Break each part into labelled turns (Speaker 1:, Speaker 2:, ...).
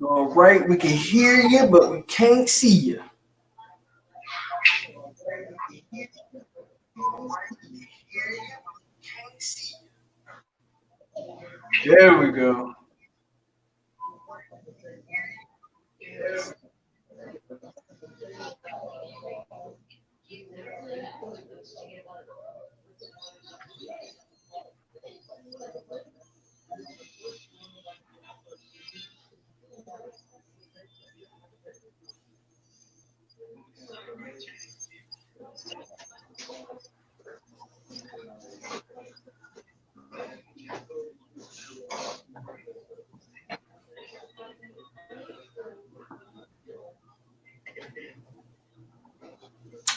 Speaker 1: All right, we can hear you, but we can't see you. There we go.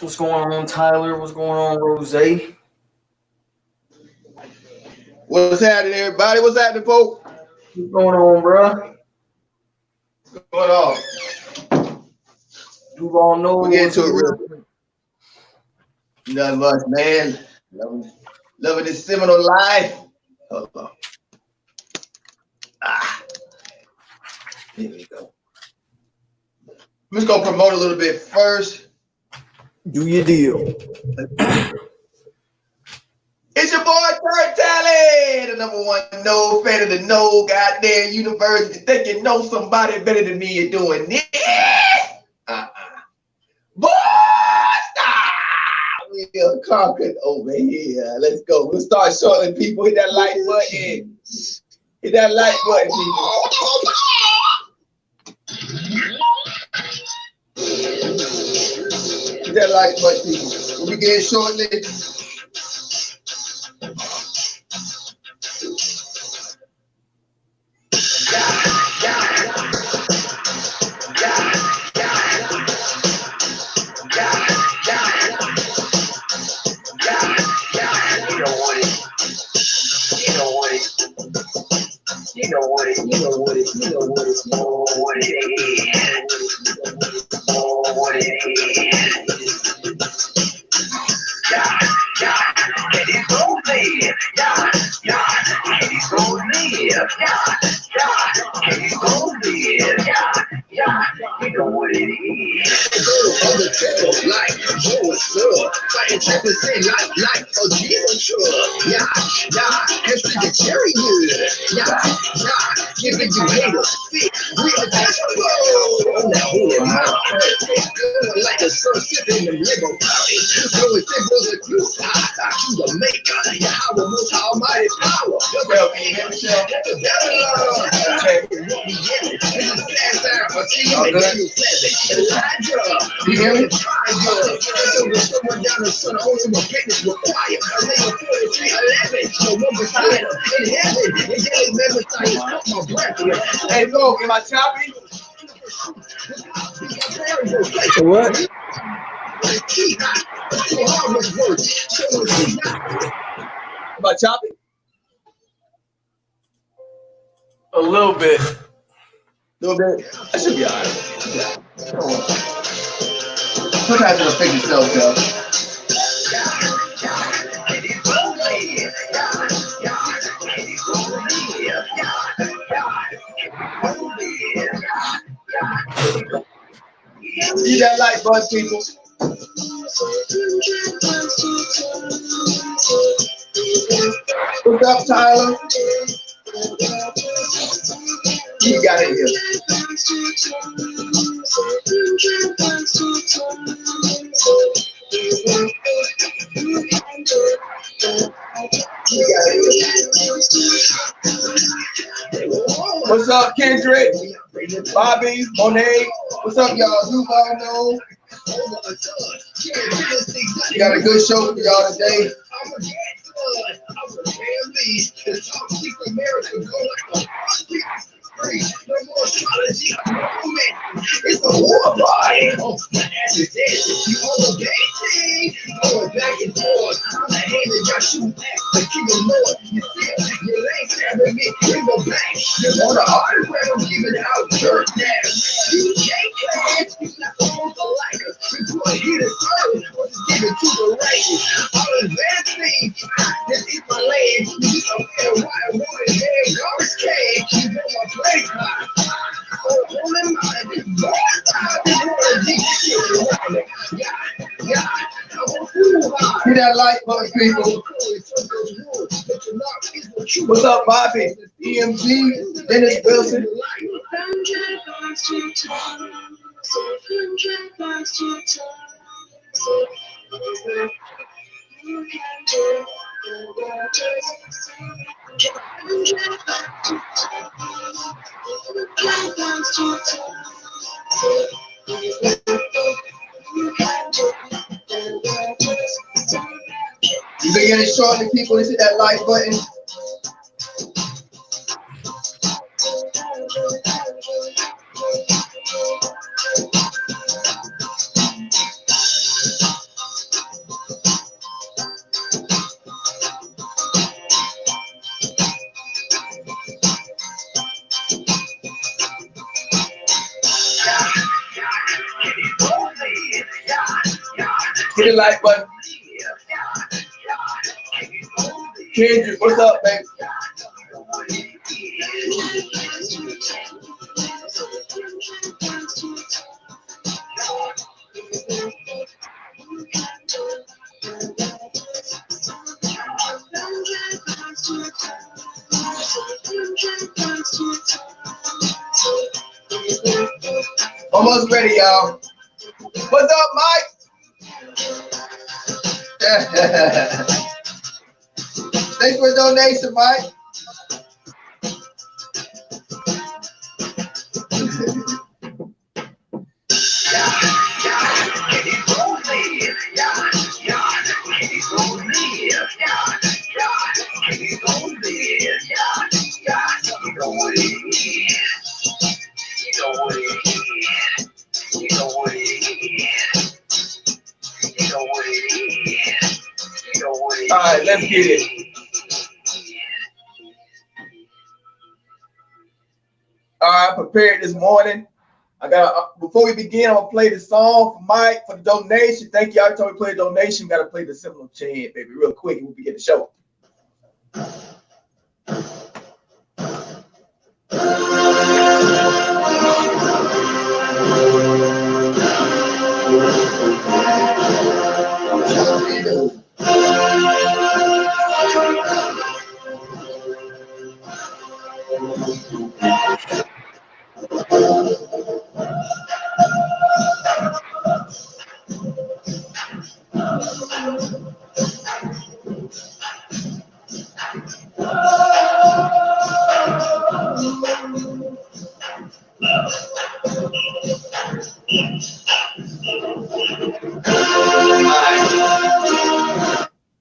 Speaker 1: What's going on, Tyler? What's going on, Rose?
Speaker 2: What's happening, everybody? What's happening, Polk?
Speaker 1: What's going on, bro?
Speaker 2: What's going on?
Speaker 1: You all know.
Speaker 2: We'll get into it real quick. Nothing much, man. Loving this Seminole life. Hold on. Here we go. I'm just gonna promote a little bit first.
Speaker 1: Do your deal.
Speaker 2: It's your boy TURNTTALLY, the #1 Nole fan of the Nole goddamn university. Think you know somebody better than me? You're doing this? Boy, we are conquered over here. Let's go. We'll start shortly, people. Hit that like button. Hit that like button, people. Hit that like button, people. We'll begin shortly. You know what it is. Like Joe Sir, fighting tripping say like a Jesus truck. Hands to the cherry wood. Giving you haters sick. We are touchable on that holy mountain. Like the sun sipping in the liver valley. Blowing symbols of you, to the maker. Yahweh most almighty power. Well, the devil, check what we get. This is Santa, a team of Daniel 7. Elijah, you hear me? Someone down the sun, only my fitness required. Isaiah 43:11. No one beside him in heaven. And daily members, I cut my breath. Hey, Polk, am I choppy?
Speaker 1: What?
Speaker 2: Am I choppy?
Speaker 1: A little bit.
Speaker 2: I should be alright. Sometimes it'll fix itself, though. See that light button, people. What's up, Tyler? You got it here. What's up, Kendrick? Bobby, Monet. What's up, y'all? Duval, know. We got a good show for y'all today. preach. No more astrology. Oh man, it's the war body. Oh, my ass is dead. You on the game, going back and forth. I'm the hand that got you back. The king of Lord. You feel your legs stabbing me in the back. You want an autograph? I'm giving out dirt now. You can't claim it's not all the likers. We put here to serve. Or just give it to the righteous. All advancing. This is my land. You just don't feel right. I want it there. Garbage can. You know my place. Oh, hold in mind. Lord, this world is deep. Yeah. Hit that like button, people. What's up, Bobby? EMG, Dennis Wilson. You beginning shortly, people. Let's hit that like button. Hit the like button. Kendrick, what's up, baby? Almost ready, y'all. What's up, Mike? Thanks for the donation, Mike. All right, let's get it. All right, prepared this morning. I got before we begin, I'm gonna play the song for Mike for the donation. Thank you. I told me to play a donation. Got to play the Seminole chant, baby, real quick, and we'll begin the show.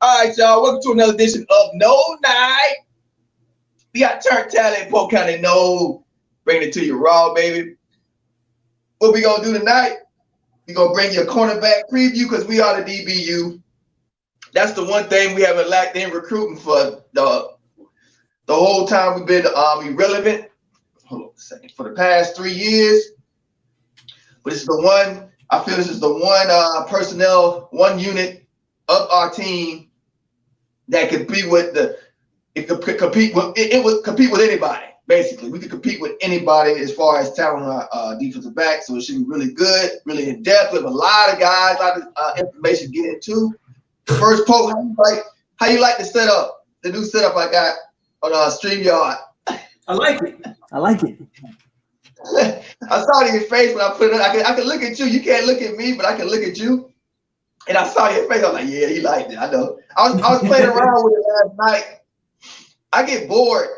Speaker 2: All right, y'all. Welcome to another edition of Nole Night. We got TURNTTALLY, Polk County Nole, bringing it to you raw, baby. What we gonna do tonight? We gonna bring you a cornerback preview because we are the DBU. That's the one thing we haven't lacked in recruiting for the whole time we've been irrelevant. Hold on a second. For the past 3 years, but this is the one. I feel this is the one personnel, one unit of our team that could be with the. It could compete with. It would compete with anybody. Basically, we could compete with anybody as far as talent on our defensive back. So it should be really good, really in depth. We have a lot of guys, a lot of information to get into. First, Polk, how you like the setup? The new setup I got on StreamYard.
Speaker 3: I like it. I like it.
Speaker 2: I saw it in your face when I put it. I can look at you. You can't look at me, but I can look at you. And I saw your face. I'm like, yeah, he liked it. I know. I was playing around with it last night. I get bored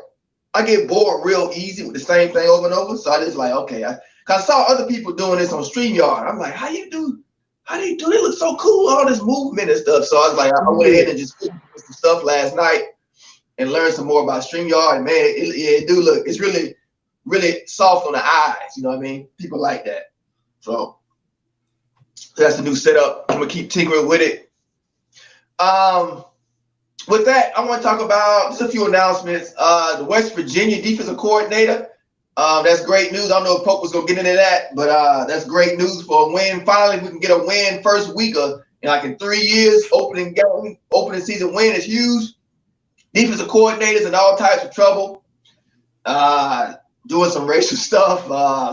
Speaker 2: real easy with the same thing over and over. So I just like, okay. Cause I saw other people doing this on StreamYard. I'm like, how do you do? They look so cool, all this movement and stuff. So I was like, I went ahead and just did some stuff last night and learned some more about StreamYard. And man, it do look, it's really, really soft on the eyes. You know what I mean? People like that. So that's the new setup. I'm gonna keep tinkering with it. With that, I want to talk about just a few announcements. The West Virginia defensive coordinator. That's great news. I don't know if Polk was gonna get into that, but that's great news for a win. Finally, we can get a win first week of in 3 years. Opening season win is huge. Defensive coordinators in all types of trouble, doing some racial stuff.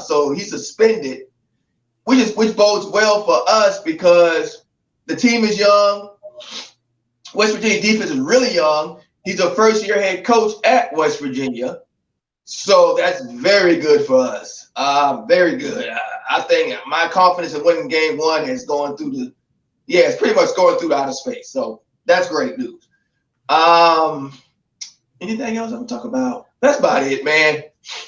Speaker 2: So he's suspended, which bodes well for us because the team is young. West Virginia defense is really young. He's a first-year head coach at West Virginia. So that's very good for us. Very good. I think my confidence in winning game one is going through it's pretty much going through outer space. So that's great news. Anything else I can talk about? That's about it, man.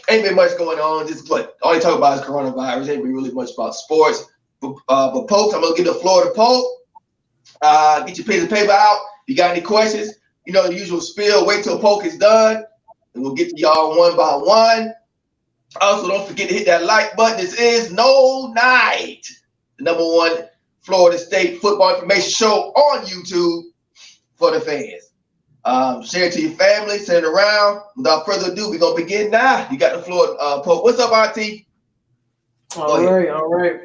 Speaker 2: Ain't been much going on. Just all you talk about is coronavirus. Ain't been really much about sports. But Polk, I'm gonna give the floor to Polk. Get your pen and paper out. You got any questions? You know the usual spiel. Wait till Polk is done, and we'll get to y'all one by one. Also, don't forget to hit that like button. This is Nole Night, the #1 Florida State football information show on YouTube for the fans. Share it to your family, send it around. Without further ado, we're gonna begin now. You got the floor, Polk. What's up, RT?
Speaker 1: All right.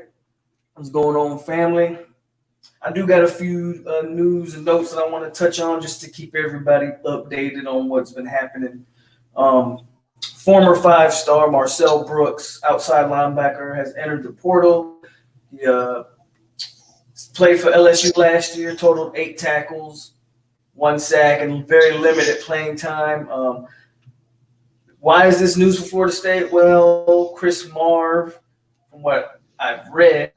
Speaker 1: What's going on, family? I do got a few news and notes that I want to touch on just to keep everybody updated on what's been happening. Former 5-star Marcel Brooks, outside linebacker, has entered the portal. He played for LSU last year, totaled 8 tackles, 1 sack, and very limited playing time. Why is this news for Florida State? Well, Chris Marv, from what I've read,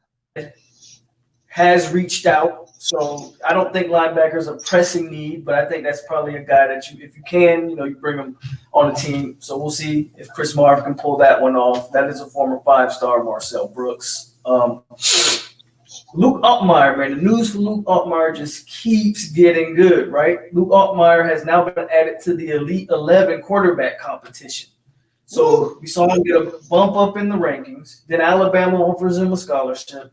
Speaker 1: has reached out. So I don't think linebackers are pressing need, but I think that's probably a guy that if you can, you bring him on the team. So we'll see if Chris Marv can pull that one off. That is a former 5-star Marcel Brooks. Luke Altmaier, man, the news for Luke Altmaier just keeps getting good, right? Luke Altmaier has now been added to the Elite 11 quarterback competition. So we saw him get a bump up in the rankings. Then Alabama offers him a scholarship.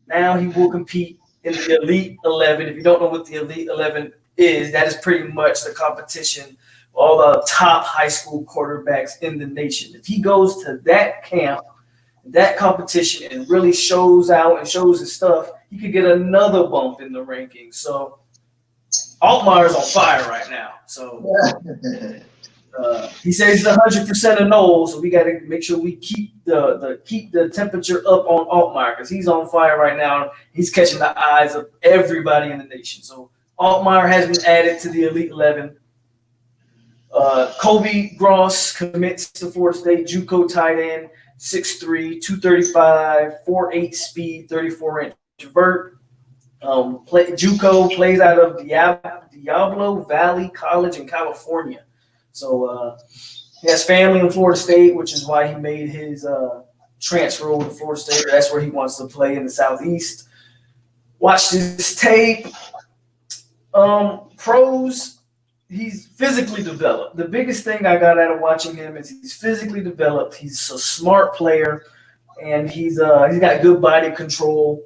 Speaker 1: Now he will compete in the Elite 11. If you don't know what the Elite 11 is, that is pretty much the competition, all the top high school quarterbacks in the nation. If he goes to that camp, that competition, and really shows out and shows his stuff, he could get another bump in the rankings. So Altmaier's on fire right now. So he says he's 100% of Nole, so we got to make sure we keep the temperature up on Altmaier because he's on fire right now. He's catching the eyes of everybody in the nation. So Altmaier has been added to the Elite 11. Kobe Gross commits to Florida State, JUCO tight end, 6'3", 235, 4'8" speed, 34-inch vert. JUCO plays out of Diablo Valley College in California. So he has family in Florida State, which is why he made his transfer over to Florida State. That's where he wants to play in the Southeast. Watch this tape. Pros, he's physically developed. The biggest thing I got out of watching him is he's physically developed. He's a smart player, and he's got good body control.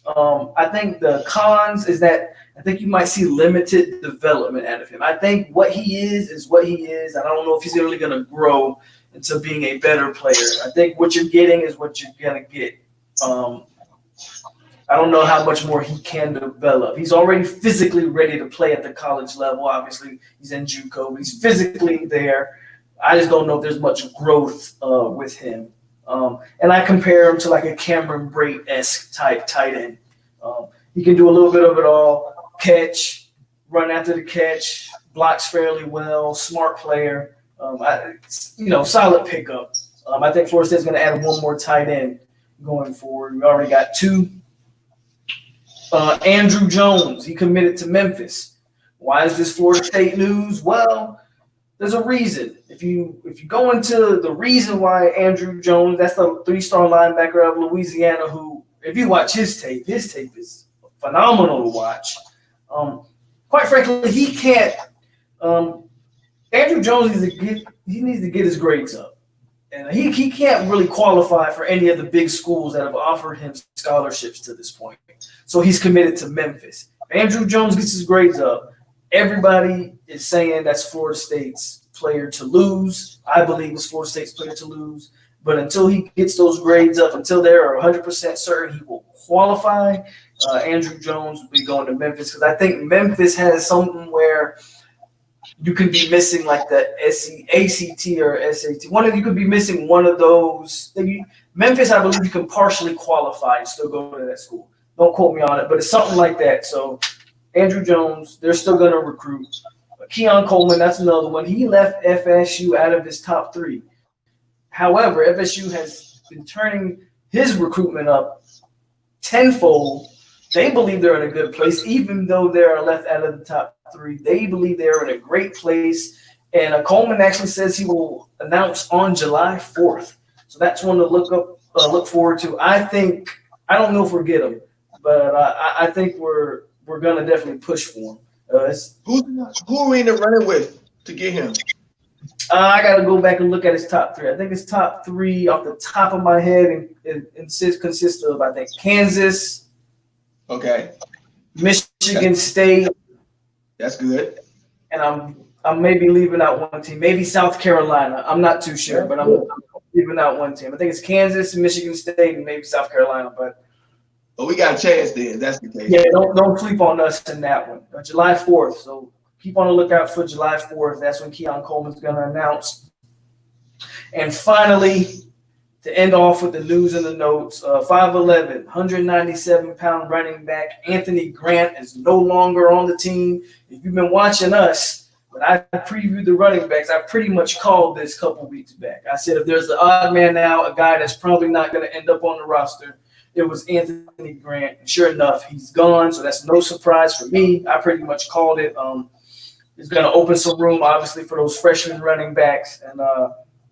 Speaker 1: I think the cons is that I think you might see limited development out of him. I think what he is what he is. I don't know if he's really going to grow into being a better player. I think what you're getting is what you're going to get. I don't know how much more he can develop. He's already physically ready to play at the college level. Obviously, he's in JUCO. He's physically there. I just don't know if there's much growth with him. And I compare him to like a Cameron Brate-esque type tight end. He can do a little bit of it all. Catch, run after the catch, blocks fairly well, smart player. Solid pickup. I think Florida State's going to add one more tight end going forward. We already got 2. Andrew Jones, he committed to Memphis. Why is this Florida State news? Well, there's a reason. If you go into the reason why Andrew Jones, that's the 3-star linebacker of Louisiana, who, if you watch his tape is phenomenal to watch. Quite frankly, he can't. Andrew Jones needs to get his grades up. And he can't really qualify for any of the big schools that have offered him scholarships to this point. So he's committed to Memphis. If Andrew Jones gets his grades up, everybody is saying that's Florida State's player to lose. I believe it's Florida State's player to lose. But until he gets those grades up, until they're 100% certain he will qualify, Andrew Jones will be going to Memphis, because I think Memphis has something where you could be missing like the ACT or SAT. You could be missing one of those. Memphis, I believe you can partially qualify and still go to that school. Don't quote me on it, but it's something like that. So Andrew Jones, they're still going to recruit. Keon Coleman, that's another one. He left FSU out of his top 3. However, FSU has been turning his recruitment up tenfold. They believe they're in a good place, even though they're left out of the top 3. They believe they're in a great place. And Coleman actually says he will announce on July 4th. So that's one to look forward to. I don't know if we'll get him, but I think we're gonna definitely push for him.
Speaker 4: Who are we in the running with to get him?
Speaker 1: I got to go back and look at his top 3. I think his top 3 off the top of my head consists of, I think, Kansas,
Speaker 4: Okay,
Speaker 1: Michigan State.
Speaker 4: that's good.
Speaker 1: And I'm maybe leaving out one team, maybe South Carolina. I'm not too sure, but I'm leaving out one team. I think it's Kansas, Michigan State, and maybe South Carolina. But
Speaker 4: we got a chance then. That's the case.
Speaker 1: yeah, don't sleep on us in that one. July 4th. So keep on the lookout for July 4th. That's when Keon Coleman's going to announce. And finally, to end off with the news and the notes, 5'11", 197-pound running back Anthony Grant is no longer on the team. If you've been watching us, when I previewed the running backs, I pretty much called this a couple weeks back. I said if there's the odd man out, a guy that's probably not going to end up on the roster, it was Anthony Grant. And sure enough, he's gone, so that's no surprise for me. I pretty much called it. It's going to open some room, obviously, for those freshman running backs. And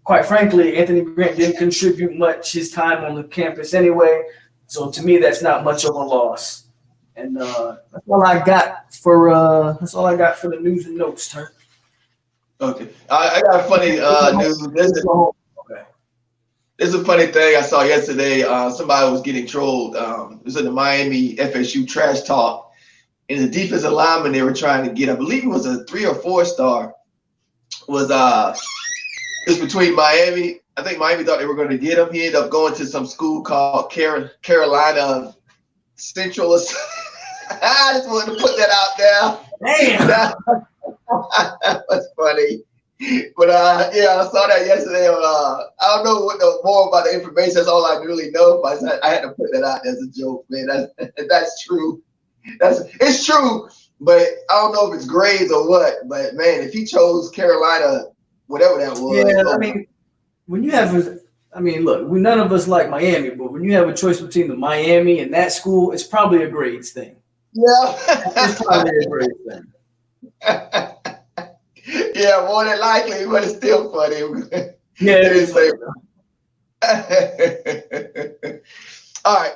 Speaker 1: quite frankly, Anthony Grant didn't contribute much his time on the campus anyway. So to me, that's not much of a loss. And that's all I got for the news and notes, Turnt.
Speaker 4: Okay, I got a funny news. There's a funny thing I saw yesterday. Somebody was getting trolled. It was in the Miami FSU trash talk. And the defensive lineman they were trying to get, I believe it was a 3 or 4 star, was between Miami. I think Miami thought they were going to get him. He ended up going to some school called Carolina Central. I just wanted to put that out there.
Speaker 1: Damn.
Speaker 4: That was funny. But yeah, I saw that yesterday. I don't know more about the information. That's all I really know. But I had to put that out as a joke, man. That's true. It's true. But I don't know if it's grades or what. But man, if he chose Carolina, whatever that was.
Speaker 1: Yeah, I mean, when you have, look, none of us like Miami, but when you have a choice between the Miami and that school, it's probably a grades thing.
Speaker 4: Yeah,
Speaker 1: it's probably a grades thing.
Speaker 4: Yeah, more than likely, but it's still funny.
Speaker 1: Yeah, it is.
Speaker 4: All right.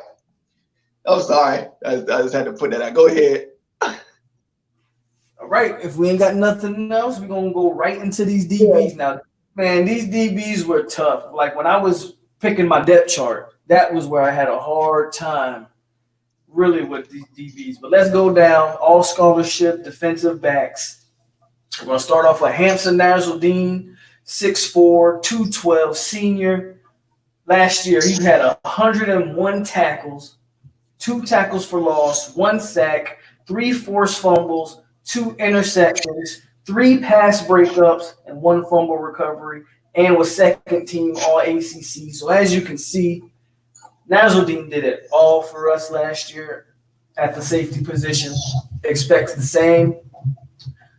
Speaker 4: I'm sorry. I just had to put that out. Go ahead.
Speaker 1: All right. If we ain't got nothing else, we're going to go right into these DBs. Now, man, these DBs were tough. Like when I was picking my depth chart, that was where I had a hard time really with these DBs. But let's go down. All scholarship defensive backs. We're going to start off with Hamson Nasruddin, 6'4", 212 senior. Last year, he had 101 tackles, 2 tackles for loss, 1 sack, 3 forced fumbles, 2 interceptions, 3 pass breakups, and 1 fumble recovery, and was second team all ACC. So as you can see, Nasruddin did it all for us last year at the safety position. Expect the same.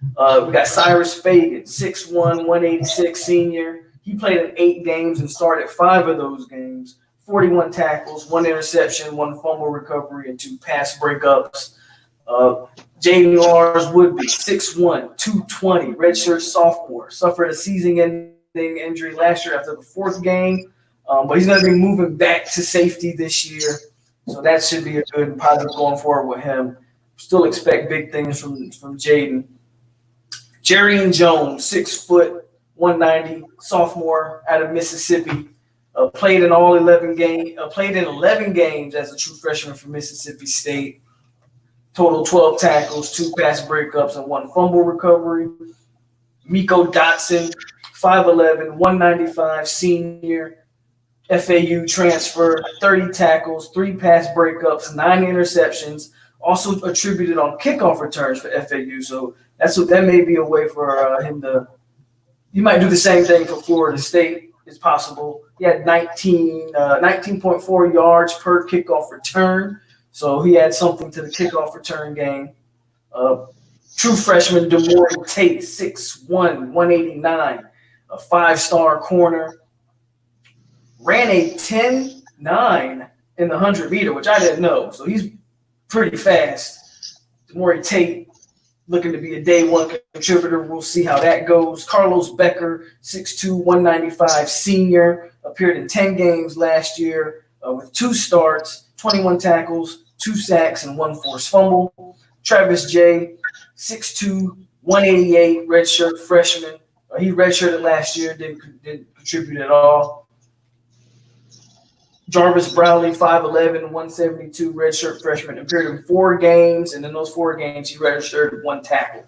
Speaker 1: We got Cyrus Fagan, 6'1", 186 senior. He played in 8 games and started 5 of those games. 41 tackles, 1 interception, 1 fumble recovery, and 2 pass breakups. Jaden Lars Woodby, 6'1", 220, redshirt sophomore. Suffered a season-ending injury last year after the 4th game, but he's going to be moving back to safety this year. So that should be a good and positive going forward with him. Still expect big things from Jaden. Jerry Jones, 6 foot, 190, sophomore out of Mississippi. Played in 11 games as a true freshman for Mississippi State. Total 12 tackles, 2 pass breakups, and 1 fumble recovery. Miko Dotson, 5'11", 195, senior, FAU transfer, 30 tackles, 3 pass breakups, 9 interceptions. Also attributed on kickoff returns for FAU. So that may be a way for him to. He might do the same thing for Florida State. It's possible. He had 19.4 yards per kickoff return. So he had something to the kickoff return game. True freshman DeMaury Tate, 6'1", 189, a 5-star corner. Ran a 10.9 in the 100-meter, which I didn't know. So he's pretty fast. DeMaury Tate looking to be a day one contributor. We'll see how that goes. Carlos Becker, 6'2", 195, senior, appeared in 10 games last year with 2 starts, 21 tackles, 2 sacks, and 1 forced fumble. Travis J, 6'2", 188, redshirt freshman. He redshirted last year, didn't contribute at all. Jarvis Browley, 5'11", 172, redshirt freshman, appeared in 4 games, and in those 4 games, he redshirted 1 tackle.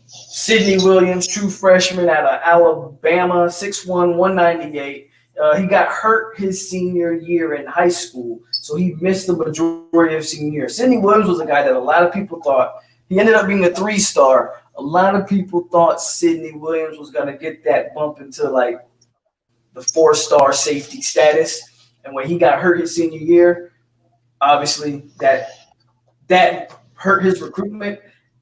Speaker 1: Sidney Williams, true freshman out of Alabama, 6'1", 198. He got hurt his senior year in high school, so he missed the majority of senior year. Sidney Williams was a guy that a lot of people thought, he ended up being a 3-star. A lot of people thought Sidney Williams was going to get that bump into like the 4-star safety status. And when he got hurt his senior year, obviously that hurt his recruitment.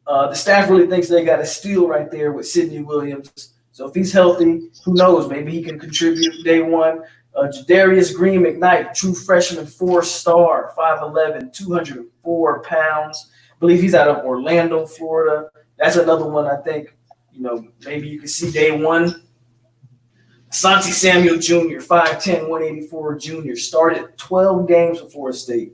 Speaker 1: The staff really thinks they got a steal right there with Sidney Williams. So if he's healthy, who knows? Maybe he can contribute day one. Jadarius Green McKnight, true freshman, 4-star, 5'11", 204 pounds. I believe he's out of Orlando, Florida. That's another one I think, maybe you can see day one. Asante Samuel Jr., 5'10", 184 junior, started 12 games for Florida State,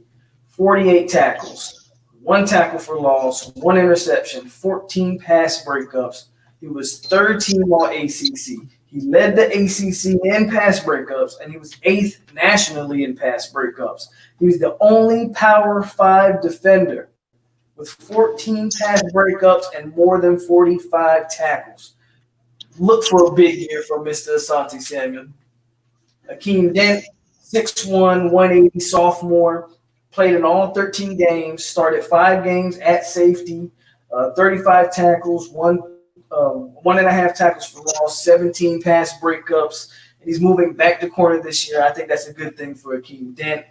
Speaker 1: 48 tackles, 1 tackle for loss, 1 interception, 14 pass breakups. He was 3rd team all ACC. He led the ACC in pass breakups, and he was 8th nationally in pass breakups. He was the only Power 5 defender with 14 pass breakups and more than 45 tackles. Look for a big year from Mr. Asante Samuel. Akeem Dent, 6'1", 180, sophomore, played in all 13 games, started 5 games at safety, 35 tackles, 1.5 tackles for loss, 17 pass breakups. And he's moving back to corner this year. I think that's a good thing for Akeem Dent.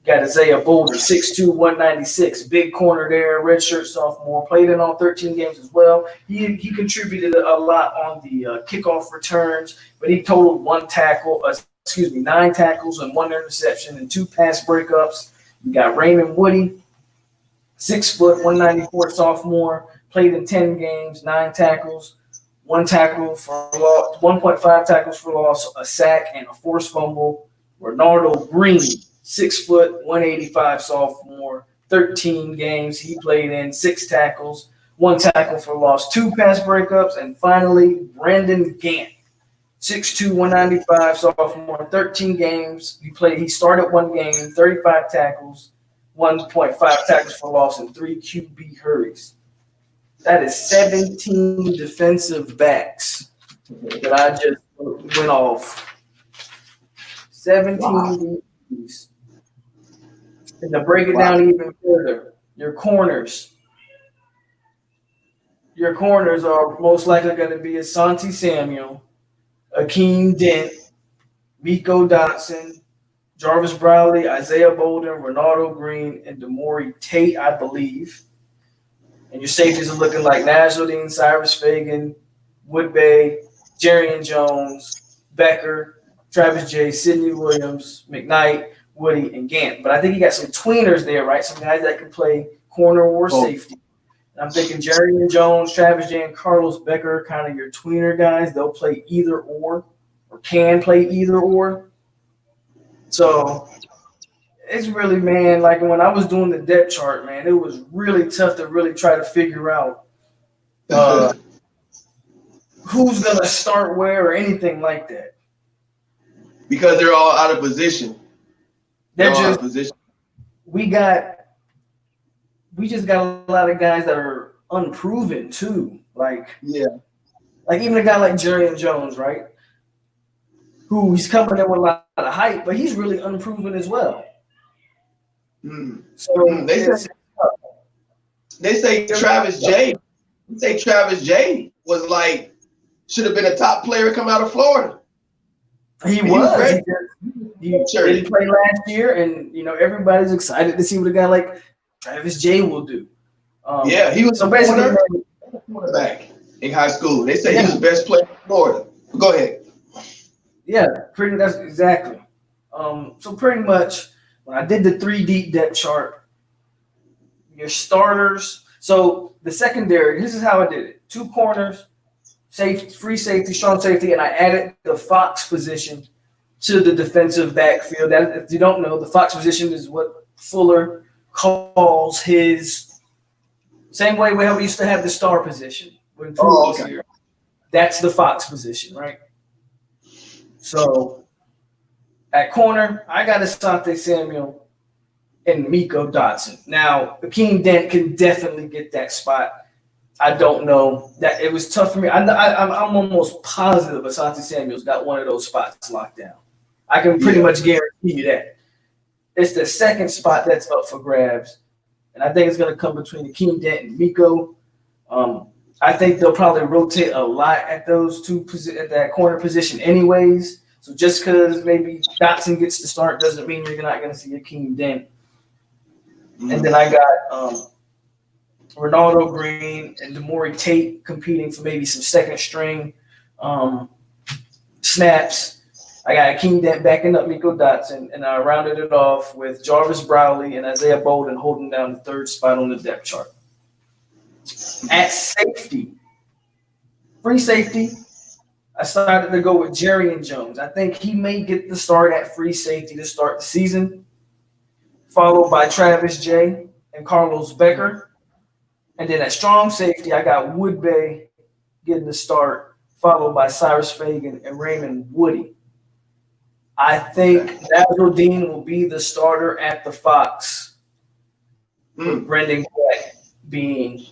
Speaker 1: Got Isaiah Boulder, 6'2", 196, big corner there, redshirt sophomore, played in all 13 games as well. He contributed a lot on the kickoff returns, but he totaled 9 tackles and 1 interception and 2 pass breakups. You got Raymond Woody, 6 foot, 194 sophomore, played in 10 games, 9 tackles, 1 tackle for loss, 1.5 tackles for loss, a sack, and a forced fumble. Ronaldo Green, 6 foot, 185 sophomore, 13 games he played in, 6 tackles, 1 tackle for loss, 2 pass breakups, and finally Brandon Gant, 6'2", 195 sophomore, 13 games he started 1 game, 35 tackles, 1.5 tackles for loss, and 3 QB hurries. That is 17 defensive backs that I just went off. 17 DBs. And to break it down even further, your corners are most likely going to be Asante Samuel, Akeem Dent, Miko Dotson, Jarvis Browley, Isaiah Bolden, Ronaldo Green, and DeMaury Tate, I believe. And your safeties are looking like Nasruddin, Cyrus Fagan, Woodbay, Jarian Jones, Becker, Travis J, Sidney Williams, McKnight, Woody, and Gant. But I think you got some tweeners there, right? Some guys that can play corner or safety. And I'm thinking Jarian Jones, Travis J, and Carlos Becker are kind of your tweener guys. They'll play either or can play either or. So it's really, man, like when I was doing the depth chart, man, it was really tough to really try to figure out who's gonna start where or anything like that.
Speaker 4: Because they're all out of position.
Speaker 1: They're
Speaker 4: all out
Speaker 1: just
Speaker 4: of position.
Speaker 1: we just got a lot of guys that are unproven too. Like even a guy like Jerry Jones, right? Who he's coming in with a lot of hype, but he's really unproven as well. So
Speaker 4: they say Travis J. They say Travis J. was like should have been a top player coming out of Florida.
Speaker 1: He was. He didn't play last year, and everybody's excited to see what a guy like Travis J. will do.
Speaker 4: He was
Speaker 1: so basically
Speaker 4: quarterback in high school. They say he was the best player in Florida. Go ahead.
Speaker 1: Yeah, that's exactly. So pretty much when I did the 3 deep depth chart, your starters. So the secondary, this is how I did it: 2 corners, safety, free safety, strong safety, and I added the Fox position to the defensive backfield. That, if you don't know, the Fox position is what Fuller calls his same way we used to have the star position when Fuller was here. That's the Fox position, right? So at corner, I got Asante Samuel and Miko Dotson. Now, Akeem Dent can definitely get that spot. I don't know. That it was tough for me. I'm almost positive Asante Samuel's got one of those spots locked down. I can pretty much guarantee you that. It's the second spot that's up for grabs, and I think it's going to come between Akeem Dent and Miko. I think they'll probably rotate a lot at those two at that corner position, anyways. So just because maybe Dotson gets to start doesn't mean you're not going to see Akeem Dent. And then I got Ronaldo Green and Demore Tate competing for maybe some second string snaps. I got Akeem Dent backing up Miko Dotson, and I rounded it off with Jarvis Browley and Isaiah Bolden holding down the 3rd spot on the depth chart. At safety, free safety, I started to go with Jerry Jones. I think he may get the start at free safety to start the season, followed by Travis J. and Carlos Becker. And then at strong safety, I got Woodbay getting the start, followed by Cyrus Fagan and Raymond Woody. I think Nasruddin will be the starter at the Fox, with Brendan Black being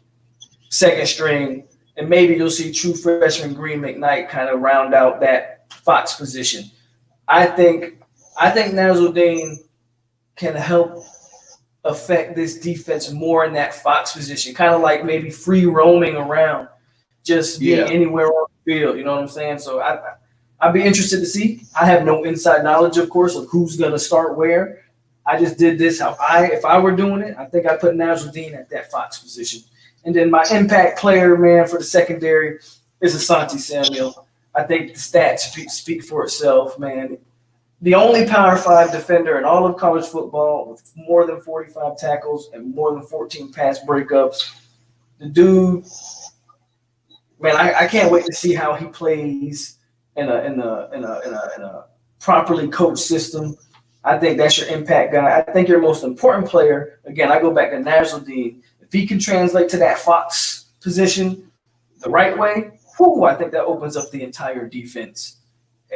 Speaker 1: second string, and maybe you'll see true freshman Green McKnight kind of round out that Fox position. I think Nasruddin can help affect this defense more in that Fox position, kind of like maybe free roaming around, just being anywhere on the field. You know what I'm saying? So I'd be interested to see. I have no inside knowledge, of course, of who's going to start where. I just did this if I were doing it, I think I put Nasruddin at that Fox position. And then my impact player, man, for the secondary is Asante Samuel. I think the stats speak for itself, man. The only Power 5 defender in all of college football with more than 45 tackles and more than 14 pass breakups. The dude, man, I can't wait to see how he plays in a properly coached system. I think that's your impact guy. I think your most important player, again, I go back to Nasruddin. If he can translate to that Fox position the right way, I think that opens up the entire defense.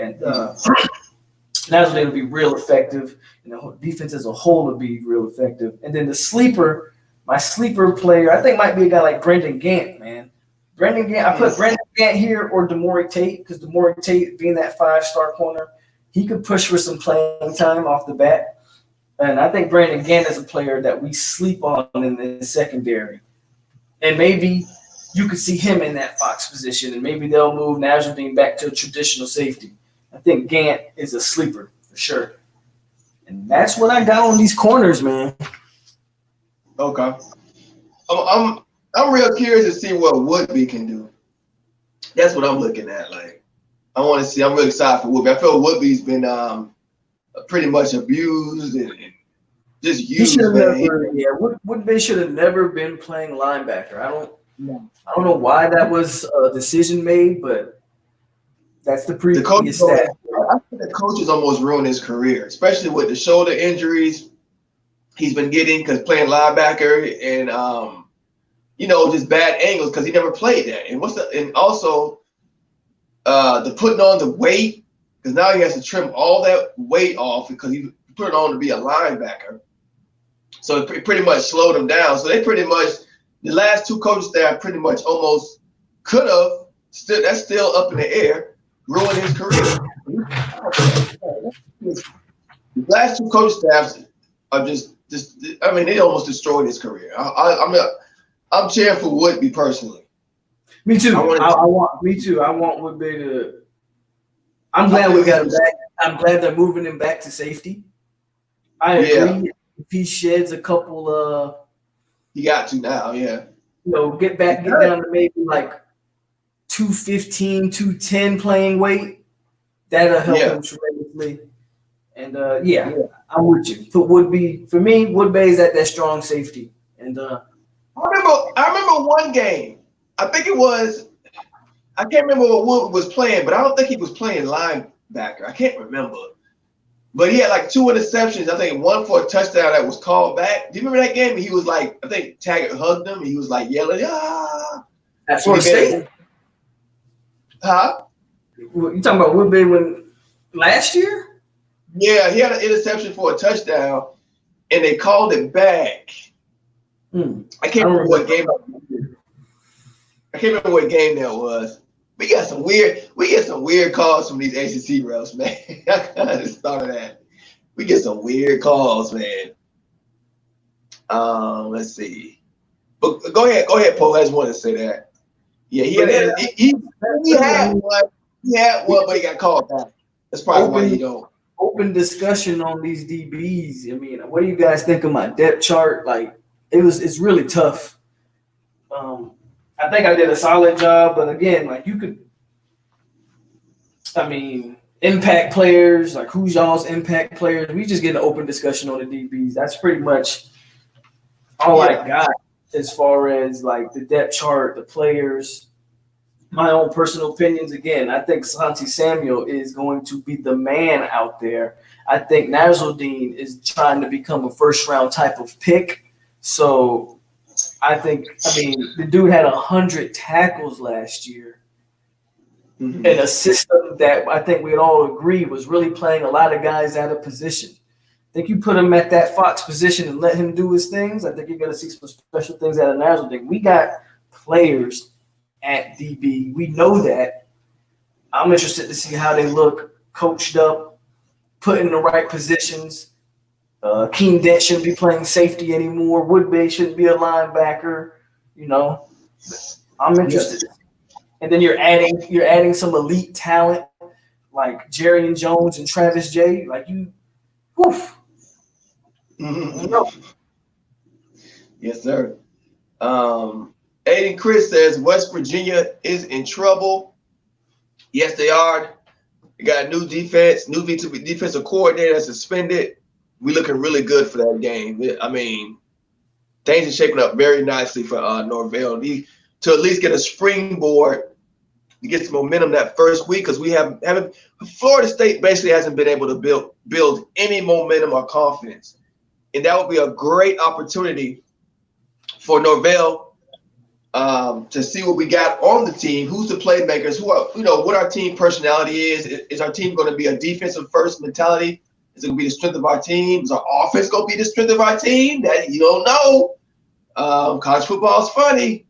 Speaker 1: And Nasruddin will be real effective, and the whole defense as a whole will be real effective. And then my sleeper player, I think might be a guy like Brendan Gant, man. Brendan Gant, I put Brendan Gant here or Demore Tate, because Demore Tate being that 5-star corner, he could push for some playing time off the bat. And I think Brandon Gant is a player that we sleep on in the secondary. And maybe you could see him in that Fox position, and maybe they'll move Nasruddin back to a traditional safety. I think Gant is a sleeper for sure. And that's what I got on these corners, man.
Speaker 4: Okay. I'm real curious to see what Woodby can do. That's what I'm looking at. Like, I want to see. I'm really excited for Woodby. I feel Woodby's been pretty much abused and just used.
Speaker 1: Woodby should have never been playing linebacker. I don't know why that was a decision made, but that's the previous stat.
Speaker 4: I think the coaches almost ruined his career, especially with the shoulder injuries he's been getting because playing linebacker and just bad angles because he never played that. And also the putting on the weight, because now he has to trim all that weight off because he put it on to be a linebacker. So it pretty much slowed him down. So they pretty much, the last two coaches there pretty much almost could have, that's still up in the air, ruined his career. The last two coach staffs are just I mean, they almost destroyed his career. I'm cheering for Woodby personally.
Speaker 1: Me too. I want Woodby to. I'm glad we got him back. I'm glad they're moving him back to safety. I agree.
Speaker 4: Yeah.
Speaker 1: If he sheds a couple,
Speaker 4: he got to now. Yeah.
Speaker 1: You know, get down to maybe like 215, 210 playing weight. That'll help him tremendously. And I'm with you. For me, Woodby is at that strong safety. And
Speaker 4: I remember one game. I think it was, I can't remember what Wood was playing, but I don't think he was playing linebacker. I can't remember. But he had like 2 interceptions. I think one for a touchdown that was called back. Do you remember that game? He was like, I think Taggart hugged him and he was like yelling, ah.
Speaker 1: At Florida State?
Speaker 4: Huh?
Speaker 1: You talking about Woodby when last year?
Speaker 4: Yeah, he had an interception for a touchdown, and they called it back. I can't remember what game. I can't remember what game that was. We get some weird calls from these ACC refs, man. I just thought of that. We get some weird calls, man. Let's see. But go ahead, Polk. I just wanted to say that. Yeah, he had one, but he got called back. That's probably why you don't.
Speaker 1: Open discussion on these DBs. I mean, what do you guys think of my depth chart? Like, it's really tough. I think I did a solid job, but again, like impact players, like who's y'all's impact players? We just get an open discussion on the DBs. That's pretty much all I got as far as like the depth chart, the players. My own personal opinions, again, I think Santi Samuel is going to be the man out there. I think Nasruddin is trying to become a first-round type of pick. So the dude had 100 tackles last year in a system that I think we'd all agree was really playing a lot of guys out of position. I think you put him at that Fox position and let him do his things, I think you're going to see some special things out of Nasruddin. We got players at DB. We know that. I'm interested to see how they look coached up, put in the right positions. Keen Dent shouldn't be playing safety anymore. Woodby shouldn't be a linebacker. You know, I'm interested. Yes. And then you're adding some elite talent like Jerry Jones and Travis J. Like you, woof.
Speaker 4: Yes, sir. Aiden Chris says West Virginia is in trouble. Yes, they are. They got a new defense, new defensive coordinator suspended. We're looking really good for that game. I mean, things are shaping up very nicely for Norvell to at least get a springboard to get some momentum that first week, because we haven't Florida State basically hasn't been able to build any momentum or confidence, and that would be a great opportunity for Norvell to see what we got on the team, who's the playmakers, what our team personality is. Is our team going to be a defensive first mentality? Is it going to be the strength of our team? Is our offense going to be the strength of our team? That you don't know. College football is funny.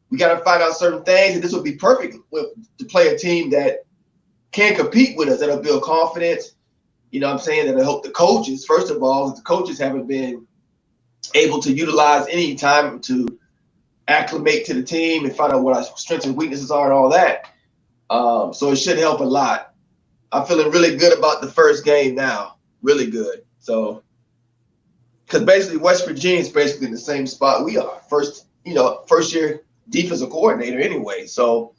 Speaker 4: We got to find out certain things, and this would be perfect to play a team that can compete with us, that'll build confidence. You know what I'm saying? That'll help the coaches. First of all, the coaches haven't been able to utilize any time to acclimate to the team and find out what our strengths and weaknesses are and all that. So it should help a lot. I'm feeling really good about the first game now. Really good. So, because basically West Virginia is basically in the same spot we are. First year defensive coordinator anyway. So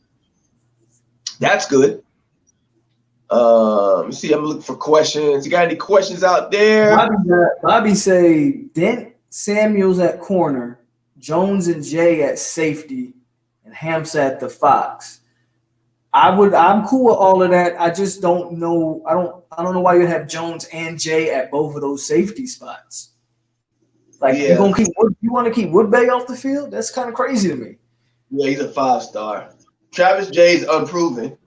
Speaker 4: that's good. Let me see. I'm looking for questions. You got any questions out there?
Speaker 1: Bobby say Dent Samuels at corner, Jones and Jay at safety, and Hamza at the Fox. I'm cool with all of that. I just don't know. I don't know why you have Jones and Jay at both of those safety spots. Like you want to keep Woodby off the field? That's kind of crazy to me.
Speaker 4: Yeah, he's a 5-star. Travis Jay's unproven.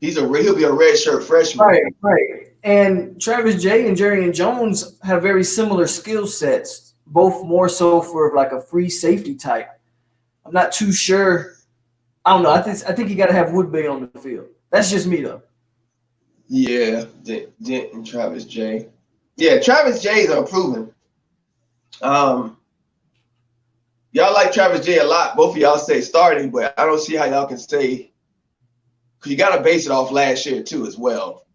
Speaker 4: He'll be a redshirt freshman.
Speaker 1: Right. And Travis Jay and Jerry Jones have very similar skill sets, both more so for like a free safety type. I'm not too sure. I don't know. I think you got to have Woodbay on the field. That's just me though.
Speaker 4: Yeah, Dent and Travis Jay. Yeah, Travis Jay's unproven. Y'all like Travis Jay a lot. Both of y'all say starting, but I don't see how y'all can say, because you got to base it off last year too as well.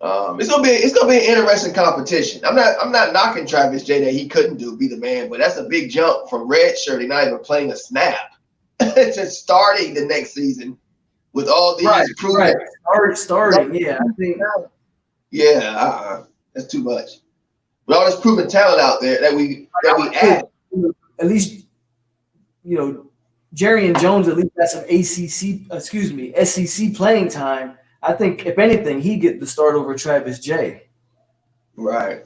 Speaker 4: It's gonna be an interesting competition. I'm not knocking Travis Jay that he couldn't be the man, but that's a big jump from redshirt and not even playing a snap to starting the next season with all these proven.
Speaker 1: Starting. Yeah, I think.
Speaker 4: Yeah, that's too much. With all this proven talent out there that we add.
Speaker 1: At least, Jerry and Jones at least got some SEC playing time. I think if anything, he get the start over Travis Jay.
Speaker 4: Right.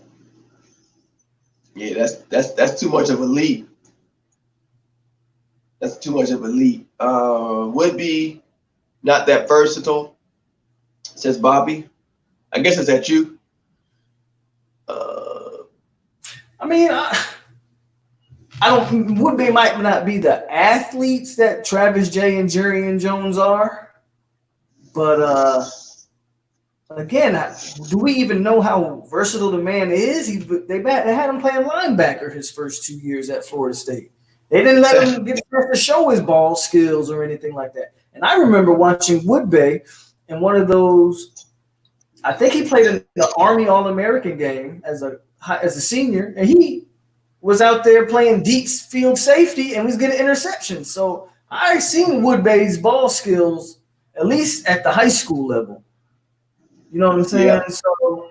Speaker 4: Yeah, that's too much of a leap. That's too much of a leap. Would be not that versatile, says Bobby. I guess it's at you.
Speaker 1: I mean, Woodbay might not be the athletes that Travis Jay and Jerry and Jones are. But again, do we even know how versatile the man is? They had him playing linebacker his first 2 years at Florida State. They didn't let him get to show his ball skills or anything like that. And I remember watching Woodbay in one of those. I think he played in the Army All-American game as a senior, and he was out there playing deep field safety and was getting interceptions. So I seen Woodbay's ball skills at least at the high school level. You know what I'm saying? Yeah. So